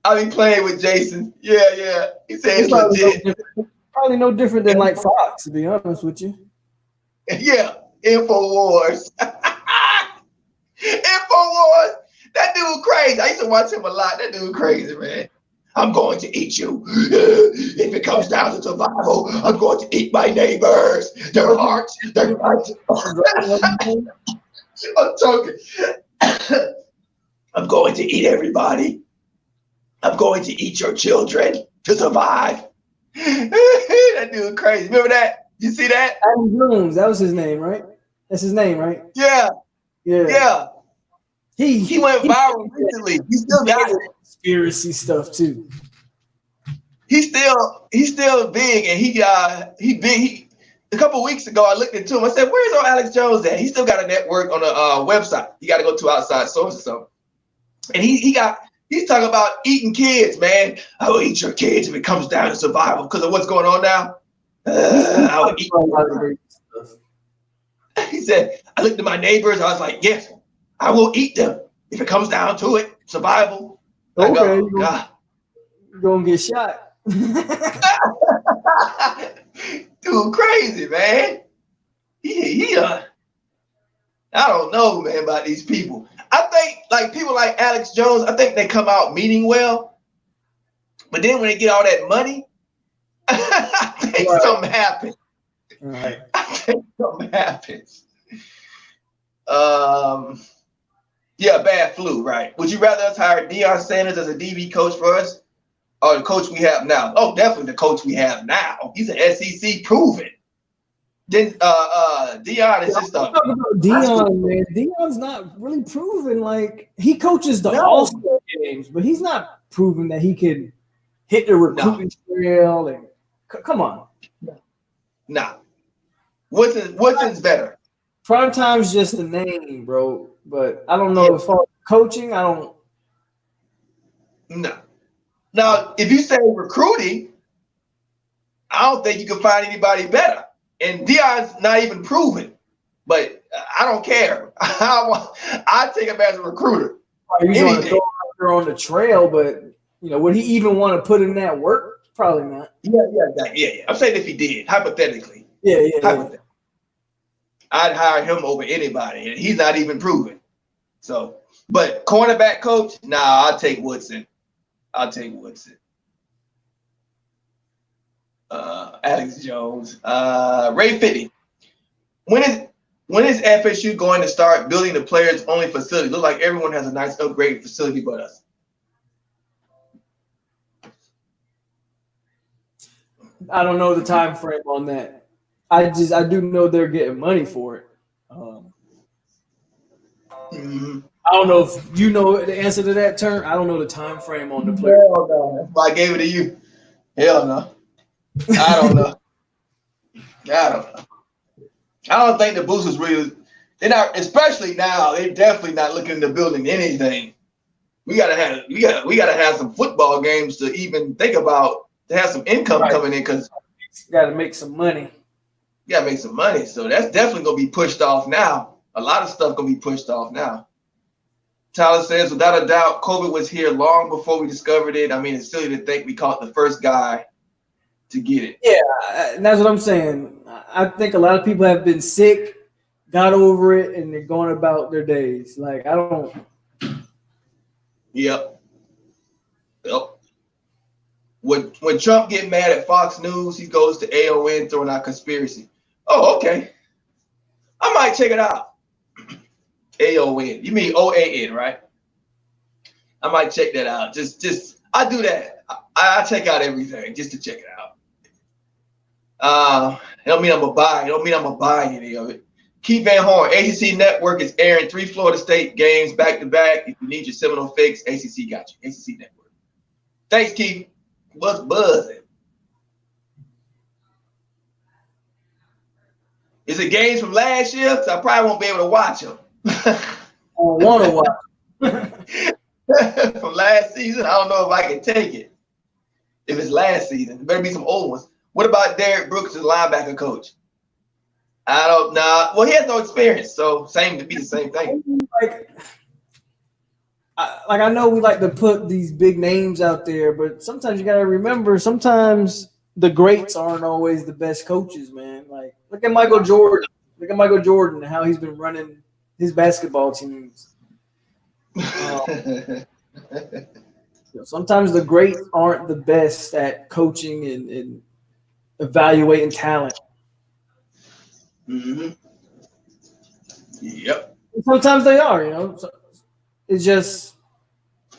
Speaker 4: I be playing with Jason. Yeah. He said it's legit.
Speaker 3: Probably no different than like Fox, to be honest with you.
Speaker 4: Yeah, InfoWars. InfoWars. That dude crazy. I used to watch him a lot. That dude crazy, man. I'm going to eat you. If it comes down to survival, I'm going to eat my neighbors. Their hearts, their lives. I'm talking. I'm going to eat everybody. I'm going to eat your children to survive. That dude crazy. Remember that? You see that?
Speaker 3: Adam Jones. That was his name, right? That's his name, right?
Speaker 4: Yeah. He went viral recently. He still got it.
Speaker 3: Conspiracy stuff too.
Speaker 4: He's still big, and he big. A couple of weeks ago, I looked into him. I said, "Where's our Alex Jones at?" He still got a network on a website. You got to go to outside source or something. And he's talking about eating kids, man. I will eat your kids if it comes down to survival because of what's going on now. I will eat. He said, I looked at my neighbors. I was like, yes, I will eat them if it comes down to it. Survival.
Speaker 3: Okay,
Speaker 4: go, God.
Speaker 3: You're gonna get shot.
Speaker 4: Dude, crazy, man. I don't know, man, about these people. I think like people like Alex Jones, I think they come out meaning well, but then when they get all that money, I think something happens.
Speaker 3: Right.
Speaker 4: I think something happens. Yeah, bad flu, right? Would you rather us hire Deion Sanders as a DB coach for us, or the coach we have now? Oh, definitely the coach we have now. He's an SEC proven. Then Deion is just
Speaker 3: Deion, man. Deion's not really proven. Like he coaches the All-Star games, but he's not proven that he can hit the recruiting trail. And come on,
Speaker 4: nah. What's better?
Speaker 3: Primetime's just a name, bro. But I don't know if coaching. I don't.
Speaker 4: No. Now, if you say recruiting, I don't think you can find anybody better. And Deion's not even proven, but I don't care. I take him as a recruiter.
Speaker 3: He's on the trail, but you know, would he even want to put in that work? Probably not.
Speaker 4: Yeah. I'm saying if he did, hypothetically.
Speaker 3: Yeah.
Speaker 4: I'd hire him over anybody, and he's not even proven. So, but cornerback coach, I'll take Woodson. Alex Jones. Ray 50. When is FSU going to start building the players only facility? Look like everyone has a nice upgraded facility but us.
Speaker 3: I don't know the time frame on that. I do know they're getting money for it. I don't know if you know the answer to that, Turn. I don't know the time frame on the player.
Speaker 4: Hell no. That's why I gave it to you. Hell no. I don't know. I don't think the boosters really. They're not, especially now. They're definitely not looking into building anything. We gotta have some football games to even think about to have some income coming in because
Speaker 3: got to make some money.
Speaker 4: You gotta make some money. So that's definitely gonna be pushed off now. A lot of stuff gonna be pushed off now. Tyler says, without a doubt, COVID was here long before we discovered it. I mean, it's silly to think we caught the first guy to get it.
Speaker 3: Yeah, and that's what I'm saying. I think a lot of people have been sick, got over it, and they're going about their days. Like, I don't.
Speaker 4: Yep. When Trump get mad at Fox News, he goes to AON throwing out conspiracy. Oh, okay. I might check it out. AON. You mean OAN, right? I might check that out. Just I do that. I check out everything just to check it out. It don't mean I'm gonna buy. It don't mean I'm gonna buy any of it. Keith Van Horn, ACC Network is airing 3 Florida State games back to back. If you need your Seminole fix, ACC got you. ACC Network. Thanks, Keith. What's buzzing? Is it games from last year? Because I probably won't be able to watch them.
Speaker 3: I don't want to watch.
Speaker 4: From last season, I don't know if I can take it. If it's last season, there better be some old ones. What about Derek Brooks, the linebacker coach? I don't know. Well, he has no experience, so same to be the same thing.
Speaker 3: I know we like to put these big names out there, but sometimes you got to remember, sometimes the greats aren't always the best coaches, man. Like, look at Michael Jordan. Look at Michael Jordan and how he's been running his basketball teams. Sometimes the greats aren't the best at coaching and evaluating talent.
Speaker 4: Mm-hmm. Yep.
Speaker 3: Sometimes they are, you know. So it's just,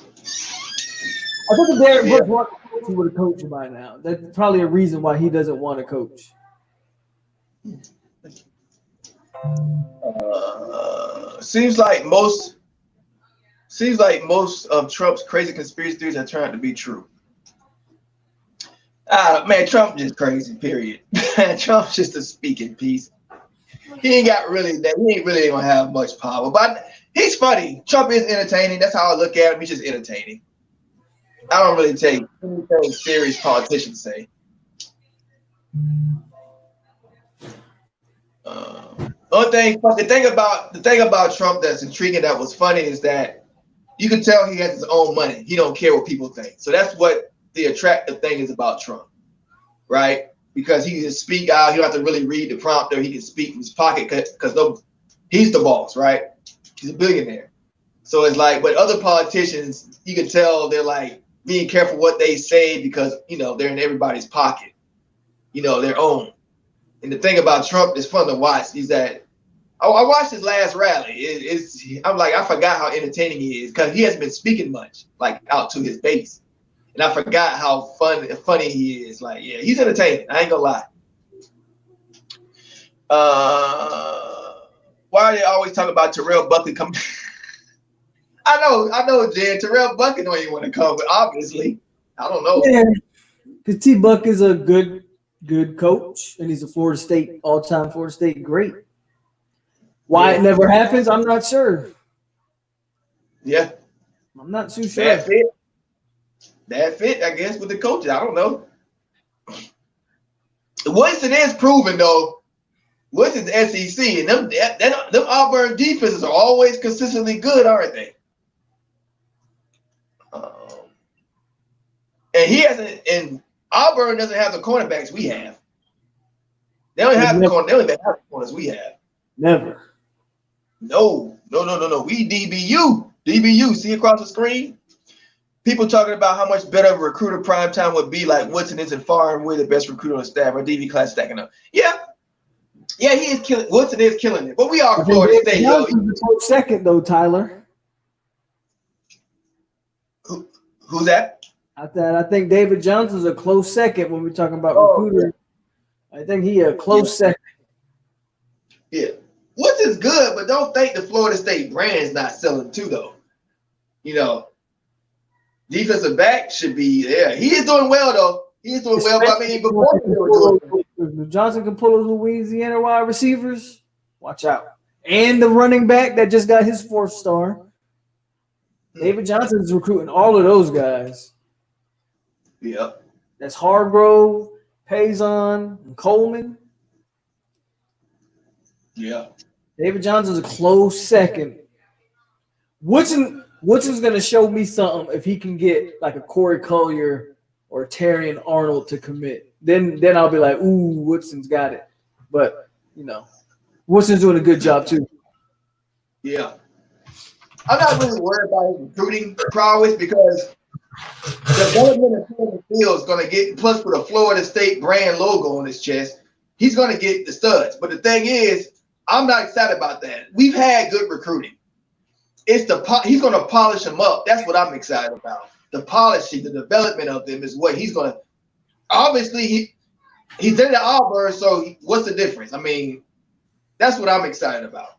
Speaker 3: I think if Derek Brooks wanted to coach, he would have coached by now. That's probably a reason why he doesn't want to coach.
Speaker 4: Seems like most of Trump's crazy conspiracy theories have turned out to be true. Man, Trump just crazy, period. Trump's just a speaking piece. He ain't really gonna have much power, but he's funny. Trump is entertaining. That's how I look at him. He's just entertaining. I don't really take anything serious politicians say. The thing about Trump that's intriguing, that was funny, is that you can tell he has his own money. He don't care what people think. So that's what the attractive thing is about Trump, right? Because he can speak out. He don't have to really read the prompter. He can speak from his pocket because he's the boss, right? He's a billionaire. So it's like, but other politicians, you can tell they're like being careful what they say because, you know, they're in everybody's pocket, you know, their own. And the thing about Trump that's fun to watch is that I watched his last rally. I'm like, I forgot how entertaining he is because he hasn't been speaking much, like out to his base. And I forgot how funny he is. Like, yeah, he's entertaining. I ain't gonna lie. Why are they always talking about Terrell Buckley coming? I know, Jen. Terrell Buckley don't even want to come, but obviously, I don't know.
Speaker 3: Yeah, because T-Buck is a good coach, and he's a all-time Florida State great. Why it never happens, I'm not sure.
Speaker 4: Yeah.
Speaker 3: I'm not too sure.
Speaker 4: That fit, I guess, with the coaches. I don't know. Winston is proven, though. Winston's the SEC, and them Auburn defenses are always consistently good, aren't they? And Auburn doesn't have the cornerbacks we have. They don't have the corners we have.
Speaker 3: Never.
Speaker 4: No. We DBU. DBU. See across the screen? people talking about how much better of a recruiter primetime would be. Like Woodson isn't far and away the best recruiter on the staff. Our DB class stacking up. Yeah, he is killing. Woodson is killing it. But we are Florida State, yo.
Speaker 3: Second though, Tyler.
Speaker 4: Who's that?
Speaker 3: I think David Johnson's a close second when we're talking about recruiter. I think he a close second.
Speaker 4: Yeah. Woodson's good, but don't think the Florida State brand's not selling too, though. You know, defensive back should be there. He is doing well, though. He is doing well. But I mean, before
Speaker 3: if Johnson can pull those Louisiana wide receivers, watch out. And the running back that just got his 4th star. David Johnson's recruiting all of those guys.
Speaker 4: Yeah.
Speaker 3: That's Hargrove, Payson, and Coleman.
Speaker 4: Yeah.
Speaker 3: David Johnson's a close second. Woodson's going to show me something if he can get like a Corey Collier or Terrion Arnold to commit. Then I'll be like, ooh, Woodson's got it. But, you know, Woodson's doing a good job too.
Speaker 4: Yeah. I'm not really worried about his recruiting prowess because the development of the field is going to get, plus with a Florida State brand logo on his chest, he's going to get the studs. But the thing is, I'm not excited about that. We've had good recruiting. It's he's going to polish them up. That's what I'm excited about. The polishing, the development of them is what he's going to. Obviously, he's in the Auburn, so what's the difference? I mean, that's what I'm excited about.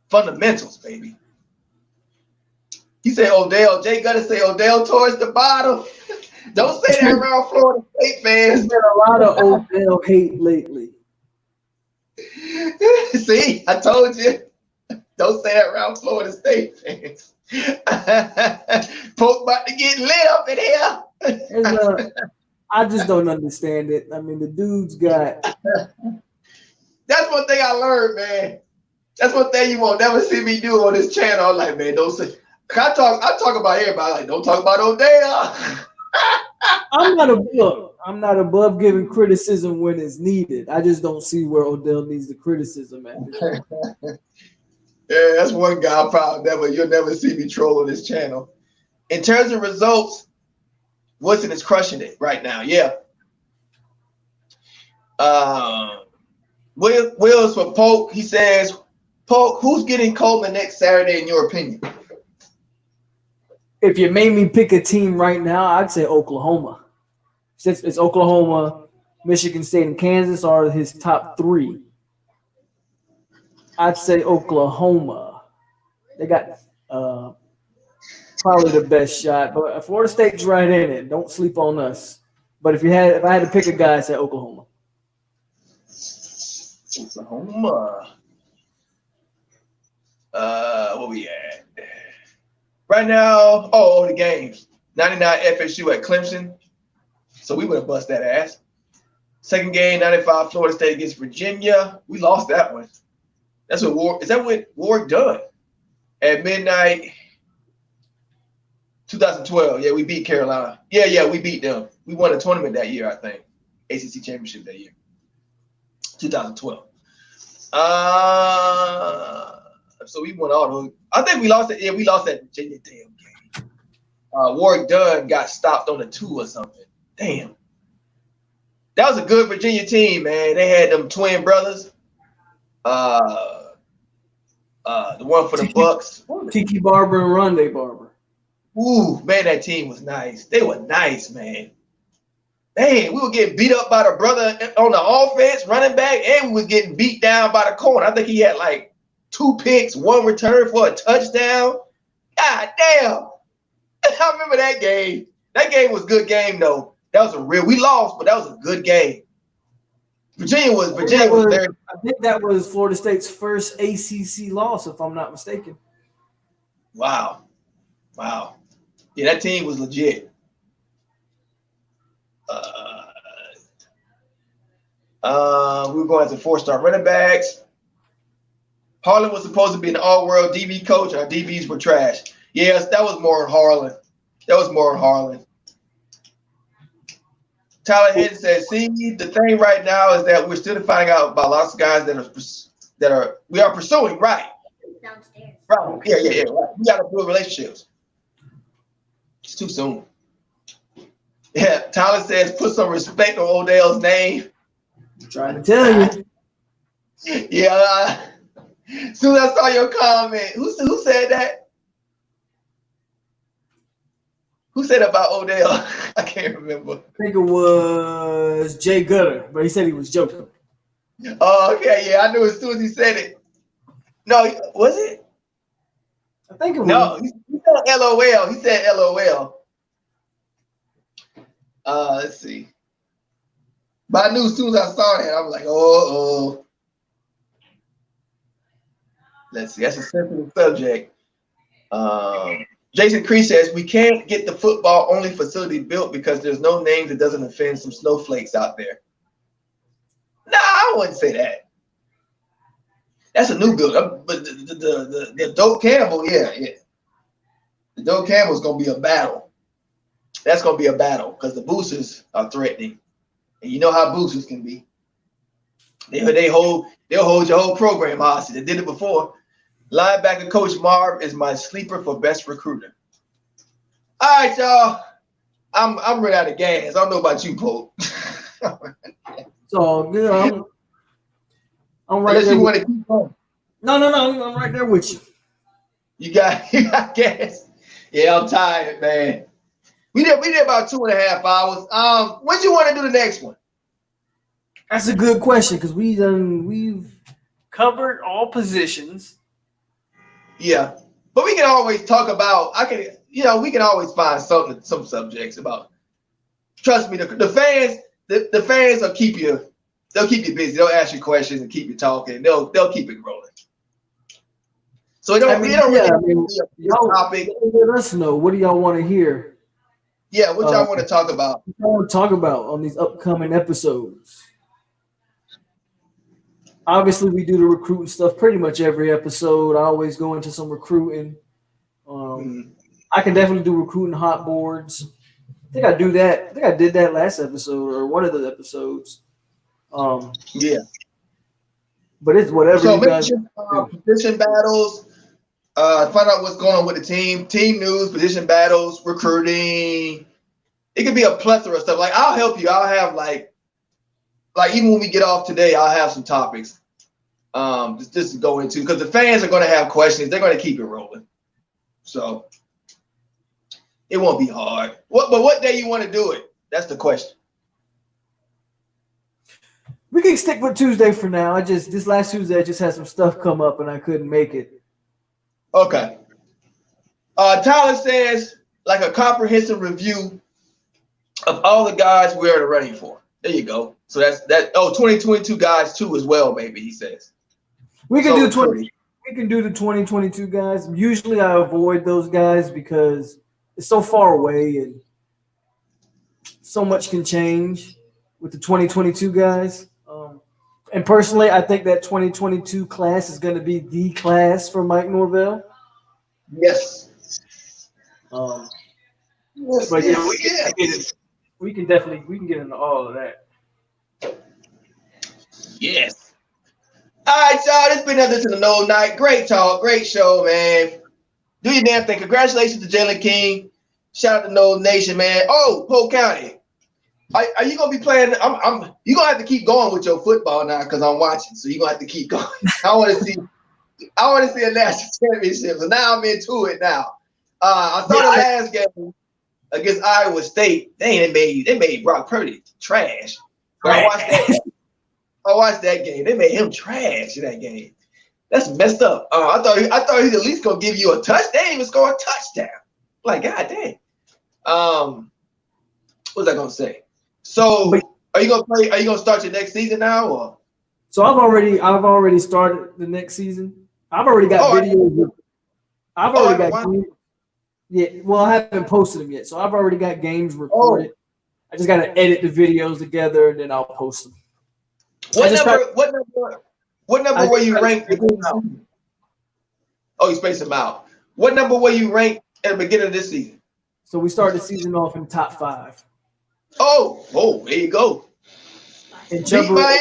Speaker 4: Fundamentals, baby. He said Odell. Jay Gutter say Odell towards the bottom. Don't say that around Florida State fans.
Speaker 3: There's been a lot of Odell hate lately.
Speaker 4: See, I told you. Don't say that around Florida State fans. Polk about to get lit up in here.
Speaker 3: I just don't understand it. I mean, the dude's got.
Speaker 4: That's one thing I learned, man. That's one thing you won't never see me do on this channel. I'm like, man, don't say. I talk about everybody. Like, don't talk about Odell.
Speaker 3: I'm not above giving criticism when it's needed. I just don't see where Odell needs the criticism at.
Speaker 4: Yeah, that's one guy you'll never see me troll on this channel. In terms of results, Woodson is crushing it right now. Yeah. Will's for Polk. He says, Polk, who's getting Coleman next Saturday in your opinion?
Speaker 3: If you made me pick a team right now, I'd say Oklahoma. Since it's Oklahoma, Michigan State, and Kansas are his top 3. I'd say Oklahoma. They got probably the best shot, but Florida State's right in it. Don't sleep on us. But if I had to pick a guy, I'd say Oklahoma.
Speaker 4: Oklahoma. What we at? Right now, the games. 99 FSU at Clemson. So we would have bust that ass. Second game, 95 Florida State against Virginia. We lost that one. That's what Warwick done at midnight 2012. Yeah, we beat Carolina. Yeah, we beat them. We won a tournament that year, I think. ACC championship that year. 2012. So we won all those. I think we lost it. Yeah, we lost that Virginia damn game. Warwick Dunn got stopped on the 2 or something. Damn. That was a good Virginia team, man. They had them twin brothers. The one for the Bucks.
Speaker 3: Tiki Barber and Rondé Barber.
Speaker 4: Ooh, man, that team was nice. They were nice, man. Man, we were getting beat up by the brother on the offense, running back, and we were getting beat down by the corner. I think he had like 2 picks, 1 return for a touchdown. God damn. I remember that game. That game was a good game, though. We lost, but that was a good game. Virginia was there.
Speaker 3: I think that was Florida State's first ACC loss, if I'm not mistaken.
Speaker 4: Wow. Yeah, that team was legit. We were going to 4-star running backs. Harlan was supposed to be an all-world DB coach. Our DBs were trash. Yes, that was more Harlan. Tyler Hayden says, see, the thing right now is that we're still finding out about lots of guys we are pursuing, right?
Speaker 6: Downstairs.
Speaker 4: Right. Yeah, right. We got to build relationships. It's too soon. Yeah, Tyler says put some respect on Odell's name.
Speaker 3: Trying to tell you.
Speaker 4: Yeah. As soon as I saw your comment, who said that? Who said about Odell? I can't remember.
Speaker 3: I think it was Jay Gutter, but he said he was joking.
Speaker 4: Oh, okay, yeah, I knew as soon as he said it. No, was it?
Speaker 3: I think it was.
Speaker 4: No, he said LOL. He said LOL. Let's see. But I knew as soon as I saw that, I was like, oh. Let's see. That's a sensitive subject. Jason Cree says we can't get the football-only facility built because there's no name that doesn't offend some snowflakes out there. Nah, I wouldn't say that. That's a new build. But the Doak Campbell, yeah. The Doak Campbell's gonna be a battle. That's gonna be a battle because the boosters are threatening, and you know how boosters can be. They'll hold your whole program hostage. They did it before. Linebacker coach Marv is my sleeper for best recruiter. All right, y'all. I'm running out of gas. I don't know about you, Polk.
Speaker 3: So good. I'm right
Speaker 4: Unless
Speaker 3: there.
Speaker 4: you want to keep going.
Speaker 3: No. I'm right there with you.
Speaker 4: You got gas. Yeah, I'm tired, man. We did about 2.5 hours. When you want to do the next one?
Speaker 3: That's a good question because we've
Speaker 1: Covered all positions.
Speaker 4: Yeah, but we can always talk about. We can always find some subjects about. Trust me, the fans will keep you. They'll keep you busy. They'll ask you questions and keep you talking. They'll keep it rolling. So it don't really be a topic.
Speaker 3: Let us know. What do y'all want to hear?
Speaker 4: Yeah, what y'all want to talk about?
Speaker 3: What y'all want to talk about on these upcoming episodes? Obviously, we do the recruiting stuff pretty much every episode. I always go into some recruiting. I can definitely do recruiting hot boards. I think I do that. I think I did that last episode or one of the episodes.
Speaker 4: Yeah.
Speaker 3: But it's whatever
Speaker 4: So
Speaker 3: you guys
Speaker 4: position battles. Find out what's going on with the team news, position battles, recruiting. It could be a plethora of stuff. Like I'll help you. I'll have like even when we get off today, I'll have some topics. Just to go into because the fans are going to have questions. They're going to keep it rolling. So it won't be hard. But what day you want to do it? That's the question.
Speaker 3: We can stick with Tuesday for now. This last Tuesday I just had some stuff come up and I couldn't make it.
Speaker 4: Okay. Tyler says like a comprehensive review of all the guys we're in the running for. There you go. So that's that. Oh, 2022 guys too as well. Maybe he says
Speaker 3: we can do 20. We can do the 2022 guys. Usually I avoid those guys because it's so far away and so much can change with the 2022 guys. And personally, I think that 2022 class is going to be the class for Mike Norvell.
Speaker 4: Yes.
Speaker 3: But yeah, we can get into all of that.
Speaker 4: Yes. All right, y'all. It's been another to the Nole night. Great talk, great show, man. Do your damn thing. Congratulations to Jalen King. Shout out to Nole Nation, man. Oh, Polk County. Are you gonna be playing? You gonna have to keep going with your football now because I'm watching. So you are gonna have to keep going. I want to see a national championship. So now I'm into it now. I saw the last game against Iowa State. Dang, they made Brock Purdy trash. But I watched that game. They made him trash in that game. That's messed up. I thought he's at least gonna give you a touch. They didn't even score a touchdown. Like, god dang. What was I gonna say? So are you gonna start your next season now or?
Speaker 3: So I've already started the next season. I've already got videos. I've already got games. Yeah, well, I haven't posted them yet. So I've already got games recorded. I just gotta edit the videos together and then I'll post them.
Speaker 4: What number were you ranked? Oh, you spaced them out. What number were you ranked at the beginning of this season?
Speaker 3: So we started the season off in top 5.
Speaker 4: Oh, there you go.
Speaker 3: And Chuba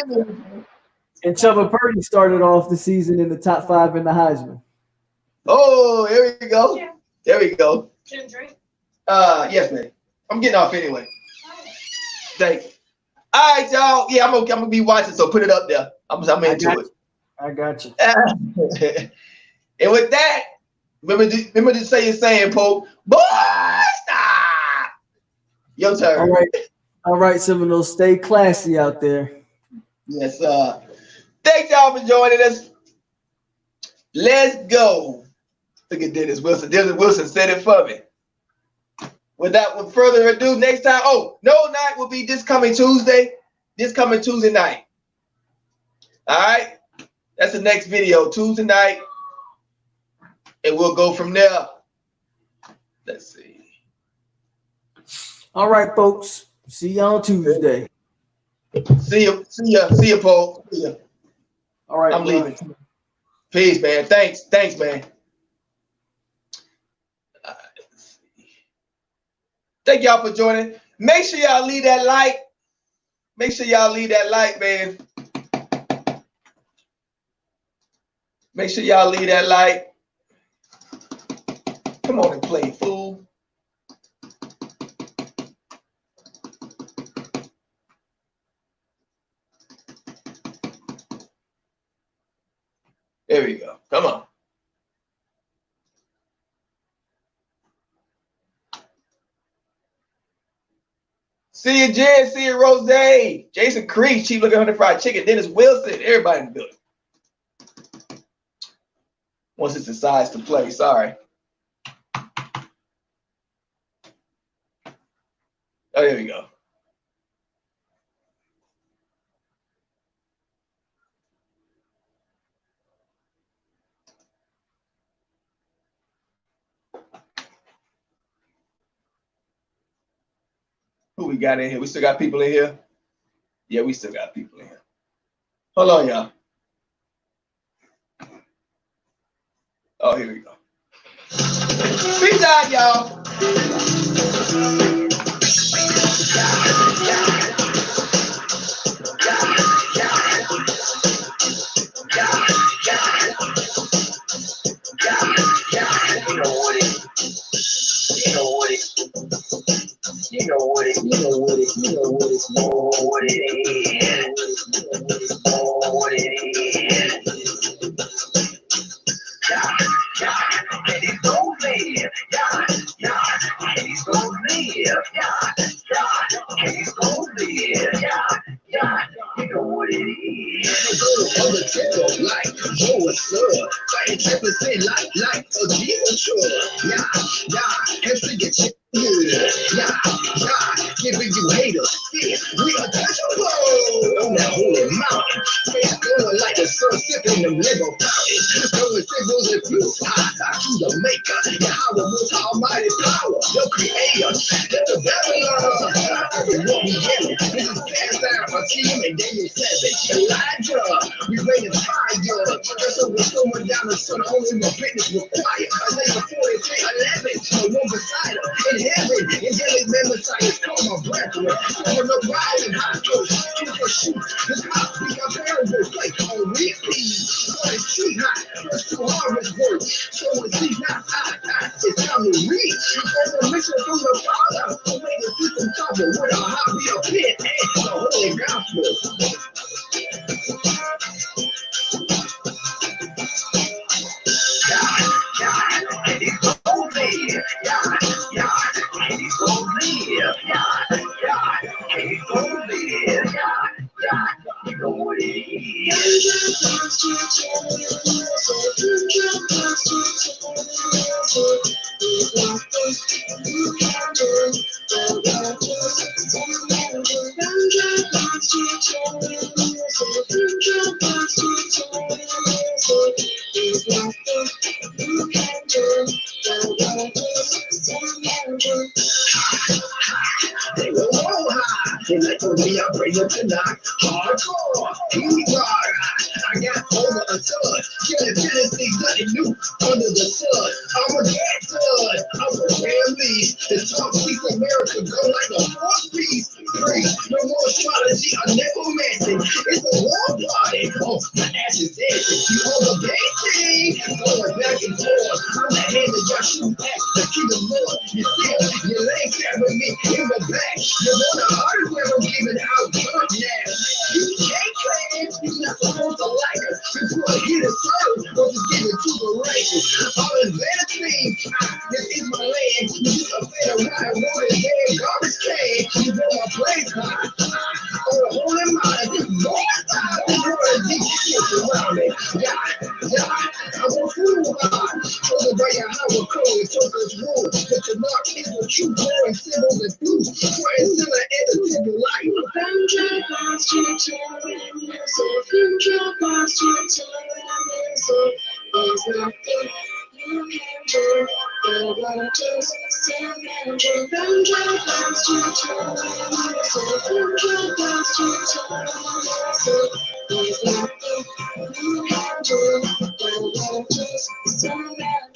Speaker 3: Purdy started off the season in the top 5 in the Heisman.
Speaker 4: Oh, there we go. There we go. Yes, man. I'm getting off anyway. Thank you. All right, y'all. Yeah, I'm gonna be watching, so put it up there. I'm into it.
Speaker 3: I got you.
Speaker 4: And with that, remember to say your saying, Polk. Boy, stop. Your turn.
Speaker 3: All right, Seminoles, stay classy out there.
Speaker 4: Yes, thanks y'all for joining us. Let's go. Look at Dennis Wilson. Dennis Wilson said it for me. Without further ado, next time. Oh, Nole night will be this coming Tuesday. This coming Tuesday night. All right. That's the next video, Tuesday night. And we'll go from there. Let's see.
Speaker 3: All right, folks. See y'all on Tuesday.
Speaker 4: See you, Polk. See ya.
Speaker 3: All right.
Speaker 4: I'm leaving. Peace, man. Thanks, man. Thank y'all for joining. Make sure y'all leave that like. Make sure y'all leave that like, man. Make sure y'all leave that like. Come on and play, fool. There we go. Come on. See you, Jen. See you, Rose. Jason Creek, Cheap Looking Honey Fried Chicken. Dennis Wilson. Everybody in the building. Once it decides to play. Sorry. Oh, there we go. Who we got in here? We still got people in here? Yeah, we still got people in here. Hold on, y'all. Oh, here we go. Peace out, y'all.
Speaker 2: You know what it is. And he's gonna live. And he's gonna live. And he's gonna live. You know what it is. On the tip of life, yo, what's up? Fighting 10% like a G-mature. Hamstring get you. Giving you haters, we untouchable on that holy mountain. Face going like the sun, sipping them liver fountains. Throwing signals and flu, to the maker. Yahweh, most almighty power, the creator. Let the Babylon, everyone we yelling. This is cast out a team and Daniel 7. Elijah, we rated fire. That's what we're throwing down the sun, only my fitness required. Isaiah 43:11, no one beside her. In heaven, angelic Messiahs call my brethren. On the wild and hot coast, shoot for shoot. This hot we got parables like on repeat. What is she hot? First to harvest work. So when she's not hot, it's time to reach. There's a mission from the Father to make the system cover with a hot real pit and the holy gospel. And he's gonna live. And he's gonna live. And he's gonna live. You know what it is. They will roll high. And let the way I bring them tonight. Hardcore. I got over a ton. Killing Tennessee, nothing new under the sun. I'm a bad son. I'm a family. The top piece of America go like a fourth piece. Free. No more astrology. I never mentioned. It's a war party. Oh, my ass is dancing. You on the dancing. going back and forth. I'm the hand that y'all shoot back to keep the more. You still, you ain't stabbing me in the back. You want the hardware, I'm giving out junk now. You can't claim you're not supposed to like us. You put a hit of service, or just give it to the races. All the better things, this is my land. You just a better ride, wanted dead garbage can. You know my place, on a holy mind. Boy, the world is deep shit around me. Yeah, I want food hard. Told the way how we're calling, told us rule. But your mark is the true boy, symbols and fruit. For it's still an entertainment life. There's nothing you can do. They won't just stand and do. Them drive past you to music. Them drive past you to music. There's nothing you can do. They won't just stand and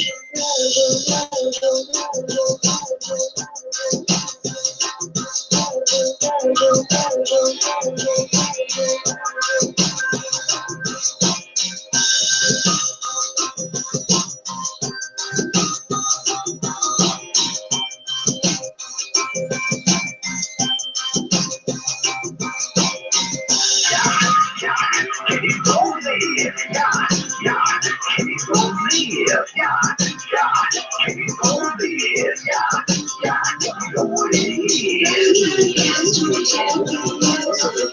Speaker 2: do.